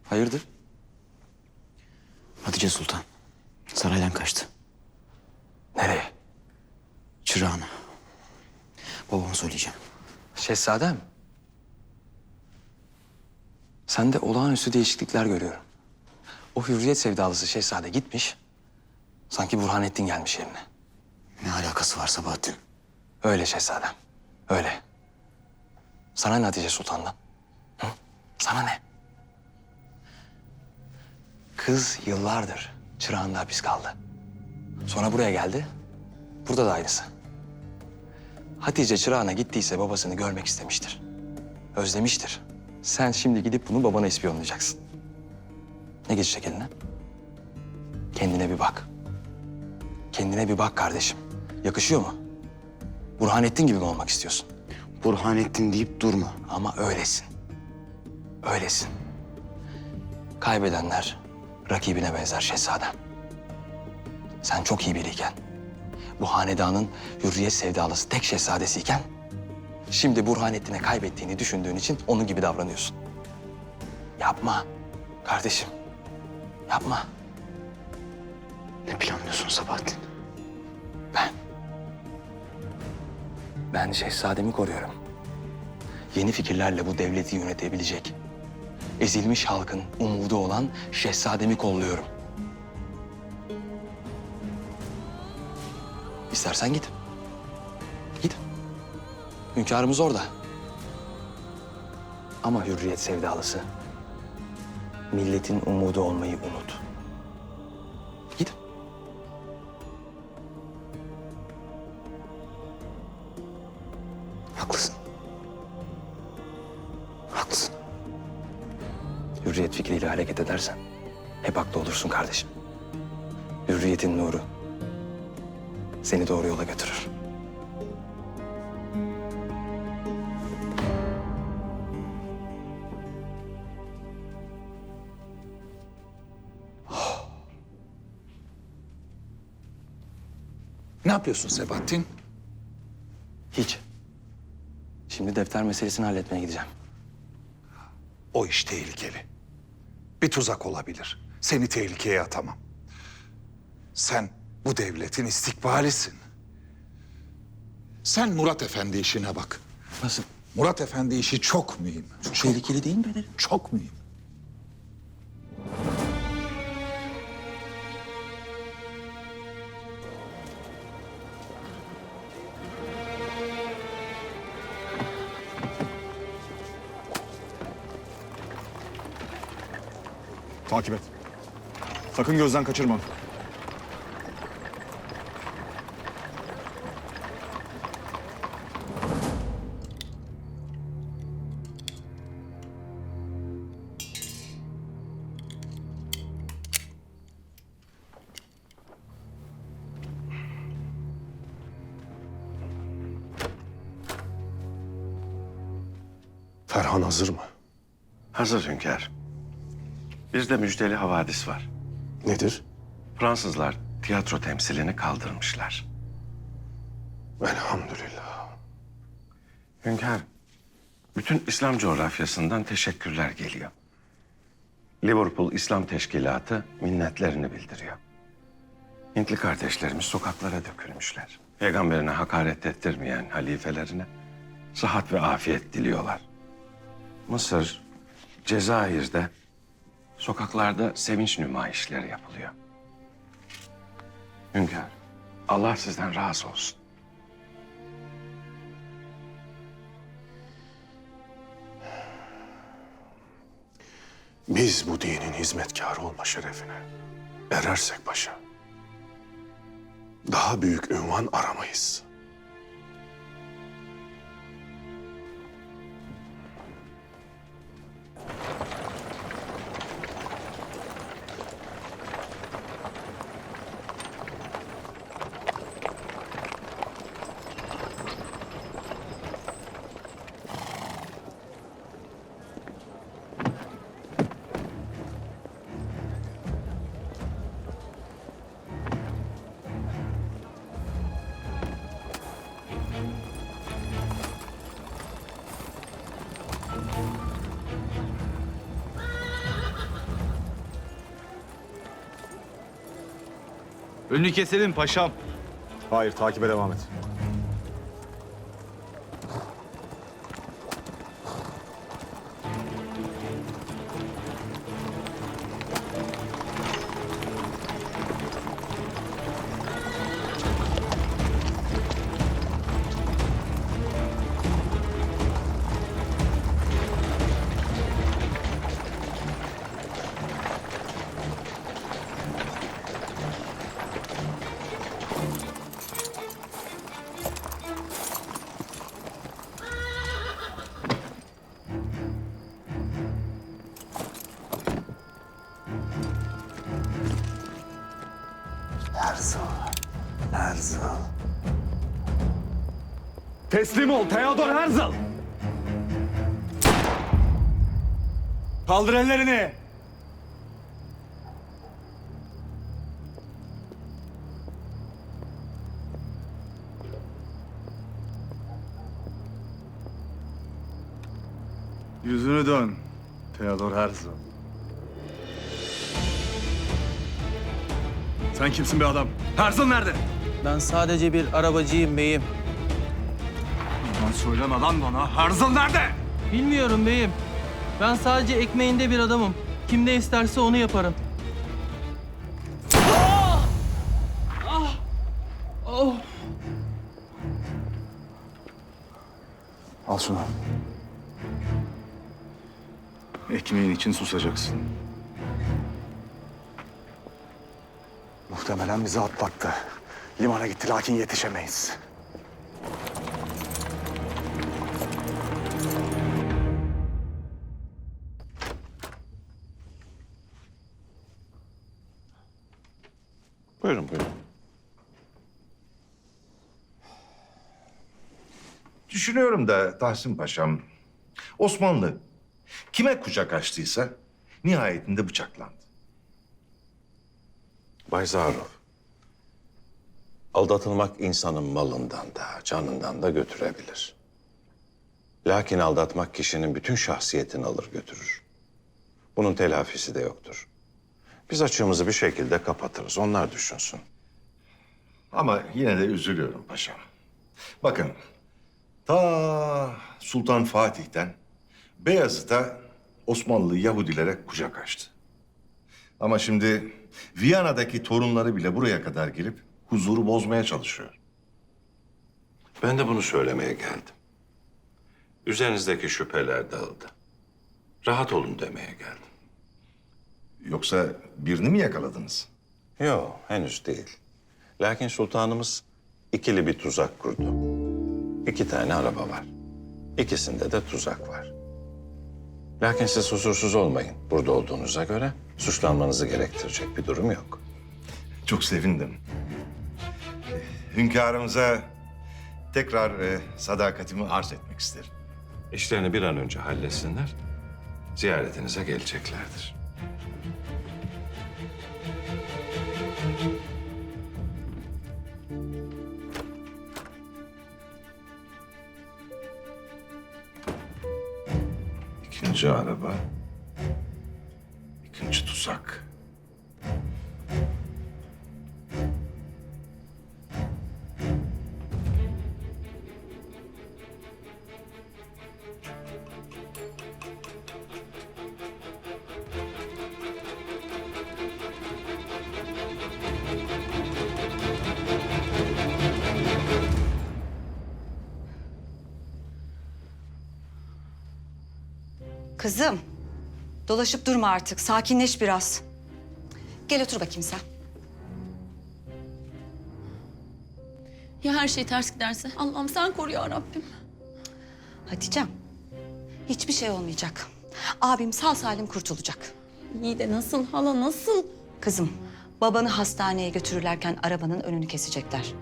Hayırdır? Hatice Sultan saraydan kaçtı. Nereye? Çırağına. Babama söyleyeceğim. Şehzadem. Sende olağanüstü değişiklikler görüyorum. O hürriyet sevdalısı şehzade gitmiş. Sanki Burhanettin gelmiş yerine. Ne alakası var Sabahattin? Öyle şehzadem. Öyle. Sana ne Hatice Sultan'dan? Hı? Sana ne? Kız yıllardır çırağında hapis kaldı. Sonra buraya geldi. Burada da aynısı. Hatice çırağına gittiyse babasını görmek istemiştir. Özlemiştir. Sen şimdi gidip bunu babana ispiyonlayacaksın. Ne geçecek eline? Kendine bir bak. Kendine bir bak kardeşim. Yakışıyor mu? Burhanettin gibi mi olmak istiyorsun? Burhanettin deyip durma. Ama öylesin. Öylesin. Kaybedenler rakibine benzer şehzadem. Sen çok iyi biriyken, bu hanedanın hürriyet sevdalısı tek şehzadesiyken, şimdi Burhanettin'e kaybettiğini düşündüğün için onun gibi davranıyorsun. Yapma kardeşim. Yapma. Ne planlıyorsun Sabahattin? Ben şehzademi koruyorum. Yeni fikirlerle bu devleti yönetebilecek, ezilmiş halkın umudu olan şehzademi kolluyorum. İstersen git. Git. Hünkârımız orada. Ama hürriyet sevdalısı, milletin umudu olmayı unut. Git. Haklısın. Haklısın. Hürriyet fikriyle hareket edersen hep haklı olursun kardeşim. Hürriyetin nuru seni doğru yola götürür. Ne yapıyorsun Sebahattin? Hiç. Şimdi defter meselesini halletmeye gideceğim. O iş tehlikeli. Bir tuzak olabilir. Seni tehlikeye atamam. Sen bu devletin istikbalisin. Sen Murat Efendi işine bak. Nasıl? Murat Efendi işi çok mühim. Çok tehlikeli değil mi Bederim? Çok mühim. Takip et. Sakın gözden kaçırma. Ferhan hazır mı? Hazır hünkâr. Bizde müjdeli havadis var. Nedir? Fransızlar tiyatro temsilini kaldırmışlar. Elhamdülillah. Hünkâr, bütün İslam coğrafyasından teşekkürler geliyor. Liverpool İslam Teşkilatı minnetlerini bildiriyor. Hintli kardeşlerimiz sokaklara dökülmüşler. Peygamberine hakaret ettirmeyen halifelerine sıhhat ve afiyet diliyorlar. Mısır, Cezayir'de sokaklarda sevinç nümayişleri yapılıyor. Hünkâr, Allah sizden razı olsun. Biz bu dinin hizmetkarı olma şerefine erersek paşa, daha büyük ünvan aramayız. Önünü keselim paşam. Hayır, takibe devam et. Herzl. Teslim ol Theodor Herzl. Kaldır ellerini. Yüzünü dön Theodor Herzl. Sen kimsin be adam? Herzl nerede? Ben sadece bir arabacıyım beyim. Lan söyleme lan bana. Herzl nerede? Bilmiyorum beyim. Ben sadece ekmeğinde bir adamım. Kim ne isterse onu yaparım. Al şunu. Ekmeğin için susacaksın. Muhtemelen bizi atlattı. Limana gitti lakin yetişemeyiz. Buyurun, buyurun. Düşünüyorum da Tahsin Paşam, Osmanlı kime kucak açtıysa nihayetinde bıçaklandı. Bay Zaharov, aldatılmak insanın malından da, canından da götürebilir. Lakin aldatmak kişinin bütün şahsiyetini alır götürür. Bunun telafisi de yoktur. Biz açığımızı bir şekilde kapatırız, onlar düşünsün. Ama yine de üzülüyorum paşam. Bakın, ta Sultan Fatih'ten Beyazıt'a Osmanlı Yahudilere kucak açtı. Ama şimdi Viyana'daki torunları bile buraya kadar gelip huzuru bozmaya çalışıyor. Ben de bunu söylemeye geldim. Üzerinizdeki şüpheler dağıldı. Rahat olun demeye geldim. Yoksa birini mi yakaladınız? Yok, henüz değil. Lakin sultanımız ikili bir tuzak kurdu. 2 tane araba var. İkisinde de tuzak var. Lakin siz huzursuz olmayın. Burada olduğunuza göre suçlanmanızı gerektirecek bir durum yok. Çok sevindim. Hünkârımıza tekrar sadakatimi arz etmek isterim. İşlerini bir an önce halletsinler. Ziyaretinize geleceklerdir. İkinci araba, ikinci tuzak. Kızım, dolaşıp durma artık. Sakinleş biraz. Gel otur bakayım sen. Ya her şey ters giderse? Allah'ım sen koru ya Rabbim. Hatice'm, hiçbir şey olmayacak. Abim sağ salim kurtulacak. İyi de nasıl hala, nasıl? Kızım, babanı hastaneye götürürlerken arabanın önünü kesecekler.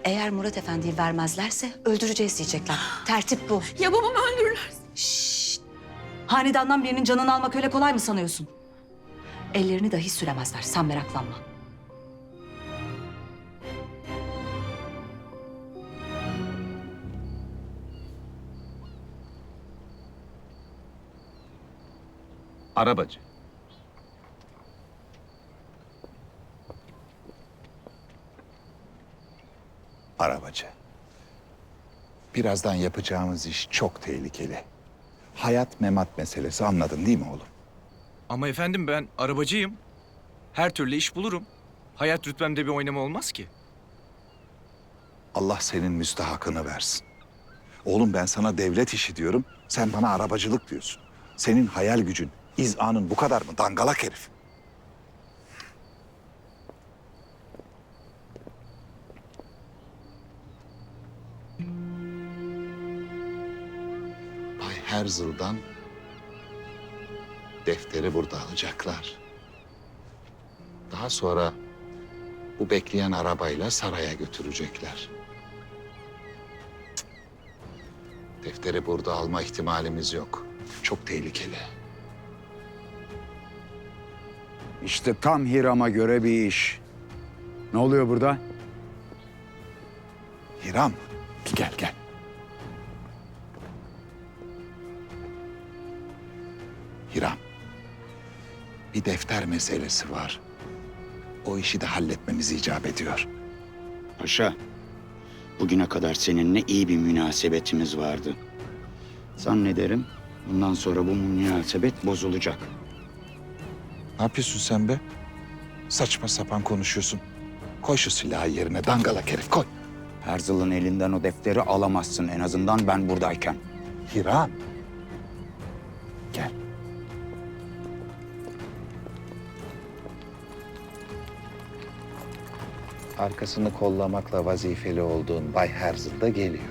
Eğer Murat Efendi'yi vermezlerse öldüreceğiz diyecekler. Tertip bu. Ya babamı öldürürlerse? Hanedandan birinin canını almak öyle kolay mı sanıyorsun? Ellerini dahi süremezler, sen meraklanma. Arabacı. Arabacı. Birazdan yapacağımız iş çok tehlikeli. Hayat memat meselesi, anladın değil mi oğlum? Ama efendim ben arabacıyım. Her türlü iş bulurum. Hayat rütbemde bir oynama olmaz ki. Allah senin müstahakını versin. Oğlum ben sana devlet işi diyorum, sen bana arabacılık diyorsun. Senin hayal gücün, izanın bu kadar mı dangalak herif? Bay Herzl'dan defteri burada alacaklar. Daha sonra bu bekleyen arabayla saraya götürecekler. Defteri burada alma ihtimalimiz yok. Çok tehlikeli. İşte tam Hiram'a göre bir iş. Ne oluyor burada? Hiram, gel. Hiram, bir defter meselesi var. O işi de halletmemiz icap ediyor. Paşa, bugüne kadar seninle iyi bir münasebetimiz vardı. Zannederim bundan sonra bu münasebet bozulacak. Ne yapıyorsun sen be? Saçma sapan konuşuyorsun. Koy şu silahı yerine, dangalak herif, koy. Herzl'ın elinden o defteri alamazsın, en azından ben buradayken. Hiram. Gel. Arkasını kollamakla vazifeli olduğun Bay Herzl da geliyor.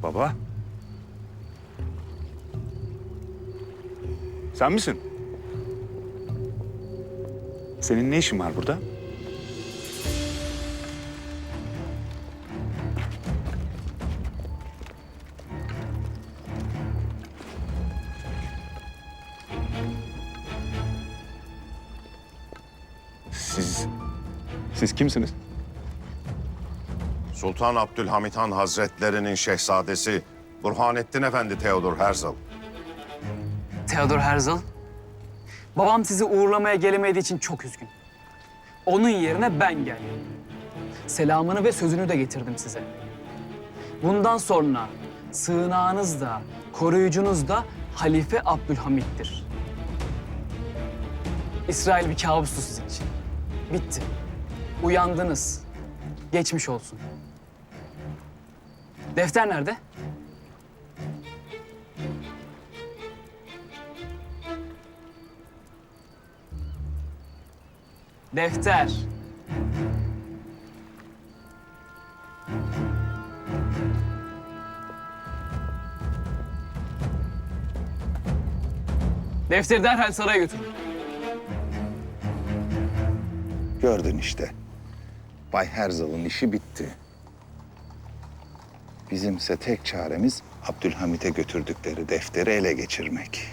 Baba. Sen misin? Senin ne işin var burada? Siz kimsiniz? Sultan Abdülhamit Han Hazretlerinin şehzadesi Burhanettin Efendi Theodor Herzl. Theodor Herzl, babam sizi uğurlamaya gelemediği için çok üzgün. Onun yerine ben geldim. Selamını ve sözünü de getirdim size. Bundan sonra sığınağınız da, koruyucunuz da Halife Abdülhamit'tir. İsrail bir kabustu sizin için. Bitti. Uyandınız. Geçmiş olsun. Defter nerede? Defter. Defteri derhal saraya götürün. Gördün işte. Bay Herzal'ın işi bitti. Bizimse tek çaremiz Abdülhamit'e götürdükleri defteri ele geçirmek.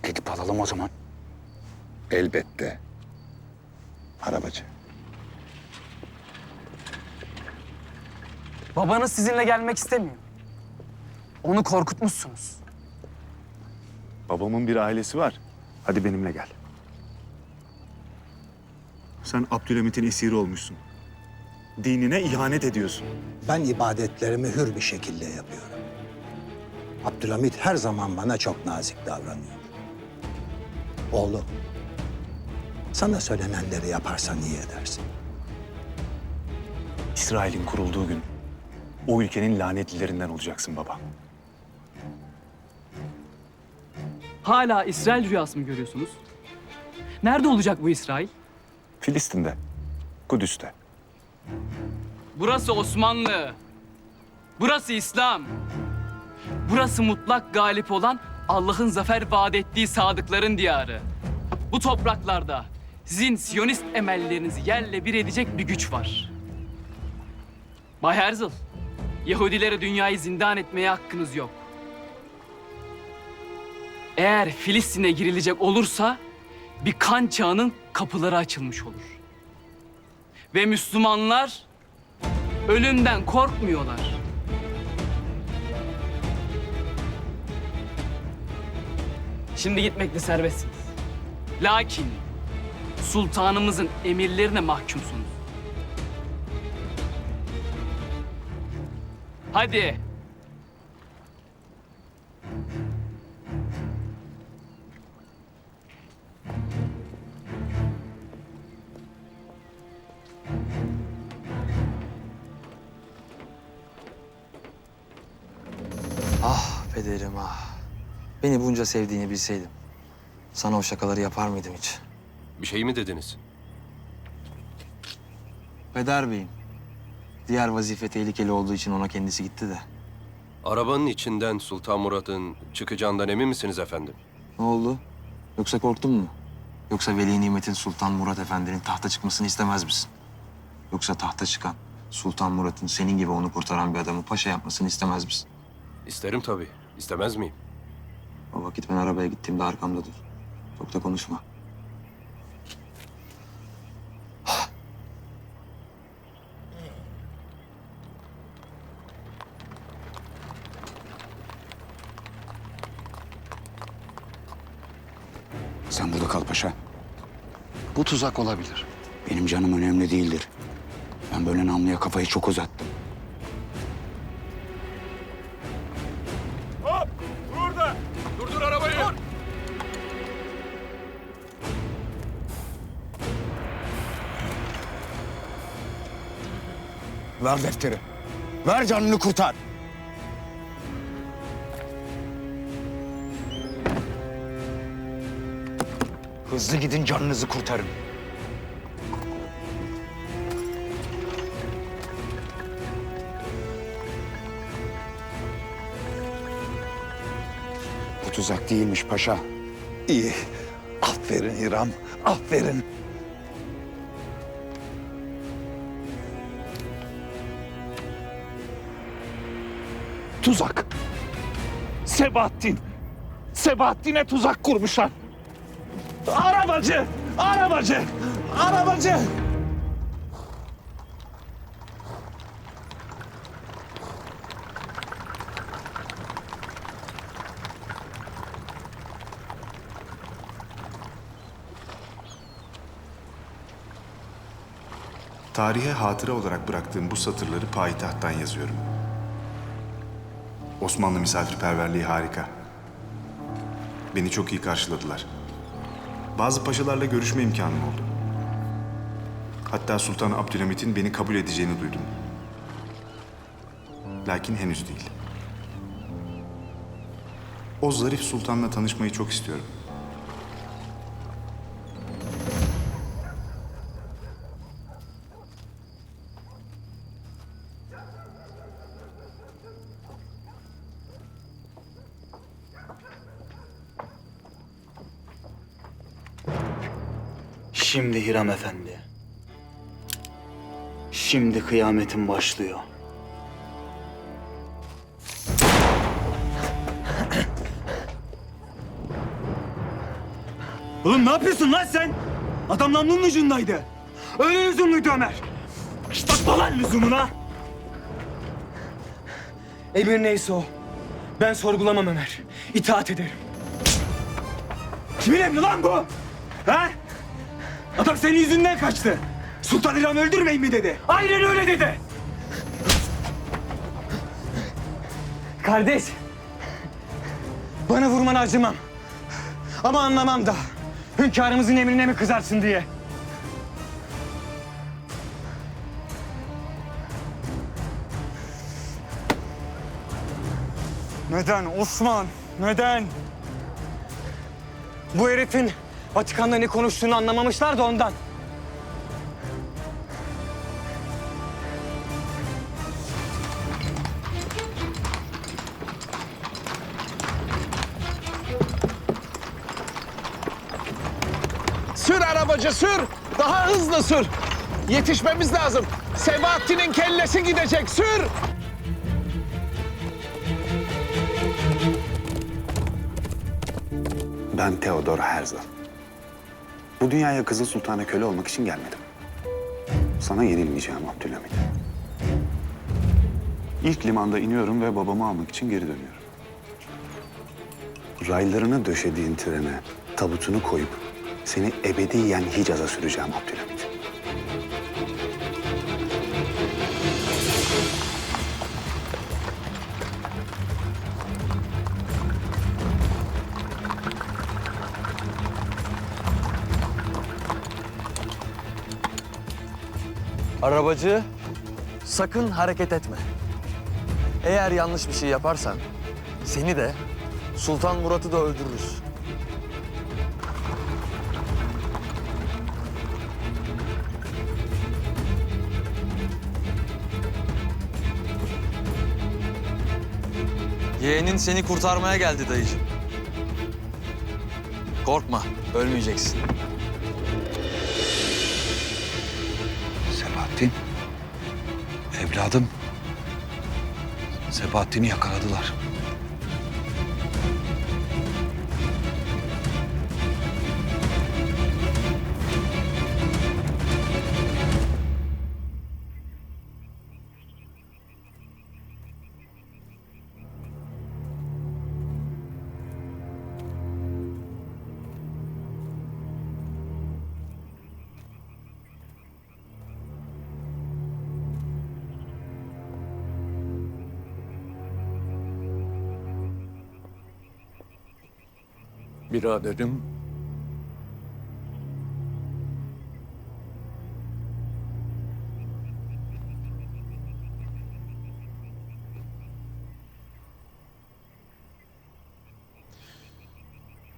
Gidip alalım o zaman. Elbette. Arabacı. Babanız sizinle gelmek istemiyor. Onu korkutmuşsunuz. Babamın bir ailesi var. Hadi benimle gel. Sen Abdülhamit'in esiri olmuşsun. Dinine ihanet ediyorsun. Ben ibadetlerimi hür bir şekilde yapıyorum. Abdülhamit her zaman bana çok nazik davranıyor. Oğlum, sana söylenenleri yaparsan iyi edersin. İsrail'in kurulduğu gün o ülkenin lanetlilerinden olacaksın baba. Hala İsrail rüyası mı görüyorsunuz? Nerede olacak bu İsrail? Filistin'de, Kudüs'te. Burası Osmanlı. Burası İslam. Burası mutlak galip olan Allah'ın zafer vaat ettiği sadıkların diyarı. Bu topraklarda sizin Siyonist emellerinizi yerle bir edecek bir güç var. Bay Herzl, Yahudilere dünyayı zindan etmeye hakkınız yok. Eğer Filistin'e girilecek olursa bir kan çağının kapıları açılmış olur. Ve Müslümanlar ölümden korkmuyorlar. Şimdi gitmekte serbestsiniz. Lakin sultanımızın emirlerine mahkumsunuz. Hadi. Ah pederim ah. Beni bunca sevdiğini bilseydim. Sana o şakaları yapar mıydım hiç? Bir şey mi dediniz? Peder Bey'im. Diğer vazife tehlikeli olduğu için ona kendisi gitti de. Arabanın içinden Sultan Murat'ın çıkacağından emin misiniz efendim? Ne oldu? Yoksa korktun mu? Yoksa Veli Nimet'in Sultan Murat Efendi'nin tahta çıkmasını istemez misin? Yoksa tahta çıkan Sultan Murat'ın senin gibi onu kurtaran bir adamı paşa yapmasını istemez misin? İsterim tabii. İstemez miyim? O vakit ben arabaya gittiğimde arkamda dur. Çok da konuşma. Sen burada kal paşa. Bu tuzak olabilir. Benim canım önemli değildir. Ben böyle namluya kafayı çok uzattım. Hop! Burada! Durdur arabayı! Dur! Ver defteri. Ver canını kurtar. Hızlı gidin canınızı kurtarın. Bu tuzak değilmiş paşa. İyi. Aferin İrem, aferin. Tuzak. Sebahattin. Sebahattin'e tuzak kurmuşlar. Arabacı! Arabacı! Arabacı! Tarihe hatıra olarak bıraktığım bu satırları payitahttan yazıyorum. Osmanlı misafirperverliği harika. Beni çok iyi karşıladılar. Bazı paşalarla görüşme imkanım oldu. Hatta Sultan Abdülhamit'in beni kabul edeceğini duydum. Lakin henüz değil. O zarif sultanla tanışmayı çok istiyorum. Şimdi Hiram Efendi. Şimdi kıyametin başlıyor. Oğlum ne yapıyorsun lan sen? Adam namlunun ucundaydı. Öyle lüzumluydu Ömer. Bakma lan lüzumuna. Emir neyse o. Ben sorgulamam Ömer. İtaat ederim. Kimin emri lan bu? Ha? Adam senin yüzünden kaçtı. Sultan İlhan öldürmeyin mi dedi. Aynen öyle dedi. Kardeş. Bana vurmanı acımam. Ama anlamam da. Hünkârımızın emrine mi kızarsın diye. Neden Osman? Neden? Bu herifin Vatikan'da ne konuştuğunu anlamamışlar da ondan. Sür arabacı sür. Daha hızlı sür. Yetişmemiz lazım. Sebahattin'in kellesi gidecek. Sür. Ben Theodor Herzl. Bu dünyaya Kızıl Sultan'a köle olmak için gelmedim. Sana yenilmeyeceğim Abdülhamit. İlk limanda iniyorum ve babamı almak için geri dönüyorum. Raylarını döşediğin trene tabutunu koyup seni ebediyen Hicaz'a süreceğim Abdülhamit. Arabacı, sakın hareket etme. Eğer yanlış bir şey yaparsan seni de Sultan Murat'ı da öldürürüz. Yeğenin seni kurtarmaya geldi dayıcığım. Korkma, ölmeyeceksin. Sebahattin. Evladım. Sebahattin'i yakaladılar. Biraderim.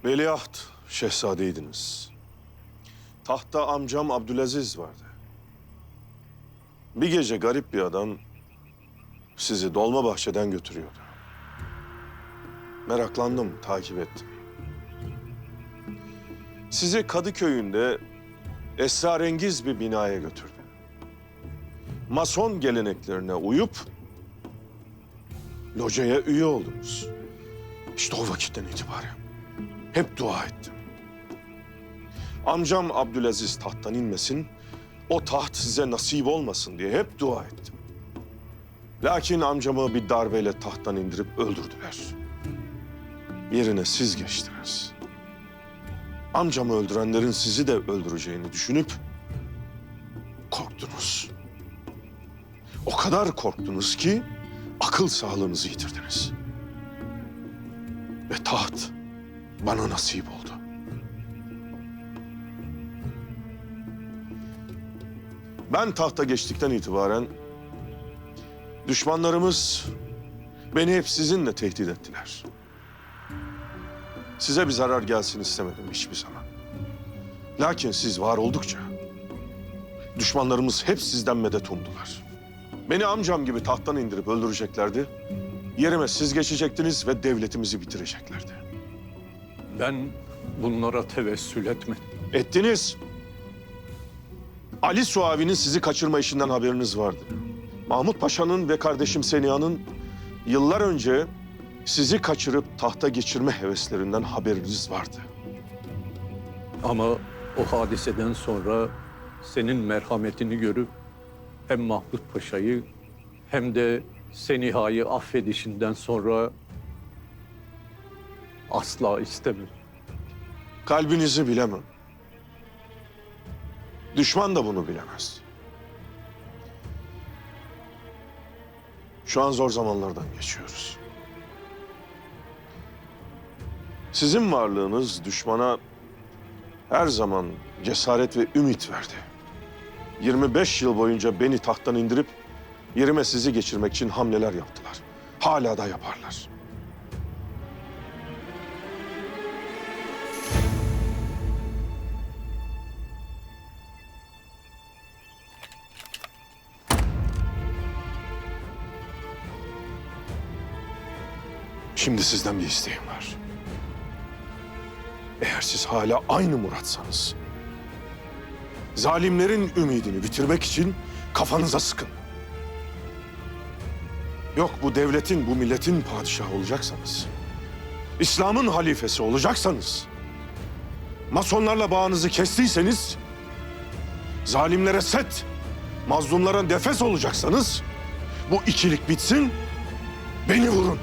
Veliaht şehzadeydiniz. Tahta amcam Abdülaziz vardı. Bir gece garip bir adam sizi Dolmabahçe'den götürüyordu. Meraklandım, takip ettim. Sizi Kadıköy'ünde esrarengiz bir binaya götürdü. Mason geleneklerine uyup locaya üye oldunuz. İşte o vakitten itibaren hep dua ettim. Amcam Abdülaziz tahttan inmesin, o taht size nasip olmasın diye hep dua ettim. Lakin amcamı bir darbeyle tahttan indirip öldürdüler. Yerine siz geçtiniz. Amcamı öldürenlerin sizi de öldüreceğini düşünüp korktunuz. O kadar korktunuz ki akıl sağlığınızı yitirdiniz. Ve taht bana nasip oldu. Ben tahta geçtikten itibaren düşmanlarımız beni hep sizinle tehdit ettiler. Size bir zarar gelsin istemedim hiçbir zaman. Lakin siz var oldukça düşmanlarımız hep sizden medet umdular. Beni amcam gibi tahttan indirip öldüreceklerdi. Yerime siz geçecektiniz ve devletimizi bitireceklerdi. Ben bunlara tevessül etmedim. Ettiniz. Ali Suavi'nin sizi kaçırma işinden haberiniz vardı. Mahmut Paşa'nın ve kardeşim Seniha'nın yıllar önce sizi kaçırıp tahta geçirme heveslerinden haberiniz vardı. Ama o hadiseden sonra senin merhametini görüp hem Mahmut Paşa'yı hem de Seniha'yı affedişinden sonra asla istemem. Kalbinizi bilemem. Düşman da bunu bilemez. Şu an zor zamanlardan geçiyoruz. Sizin varlığınız düşmana her zaman cesaret ve ümit verdi. 25 yıl boyunca beni tahttan indirip yerime sizi geçirmek için hamleler yaptılar. Hala da yaparlar. Şimdi sizden bir isteğim var. Eğer siz hala aynı Murat'sanız, zalimlerin ümidini bitirmek için kafanıza sıkın. Yok bu devletin, bu milletin padişahı olacaksanız, İslam'ın halifesi olacaksanız, masonlarla bağınızı kestiyseniz, zalimlere set, mazlumlara nefes olacaksanız, bu ikilik bitsin, beni vurun.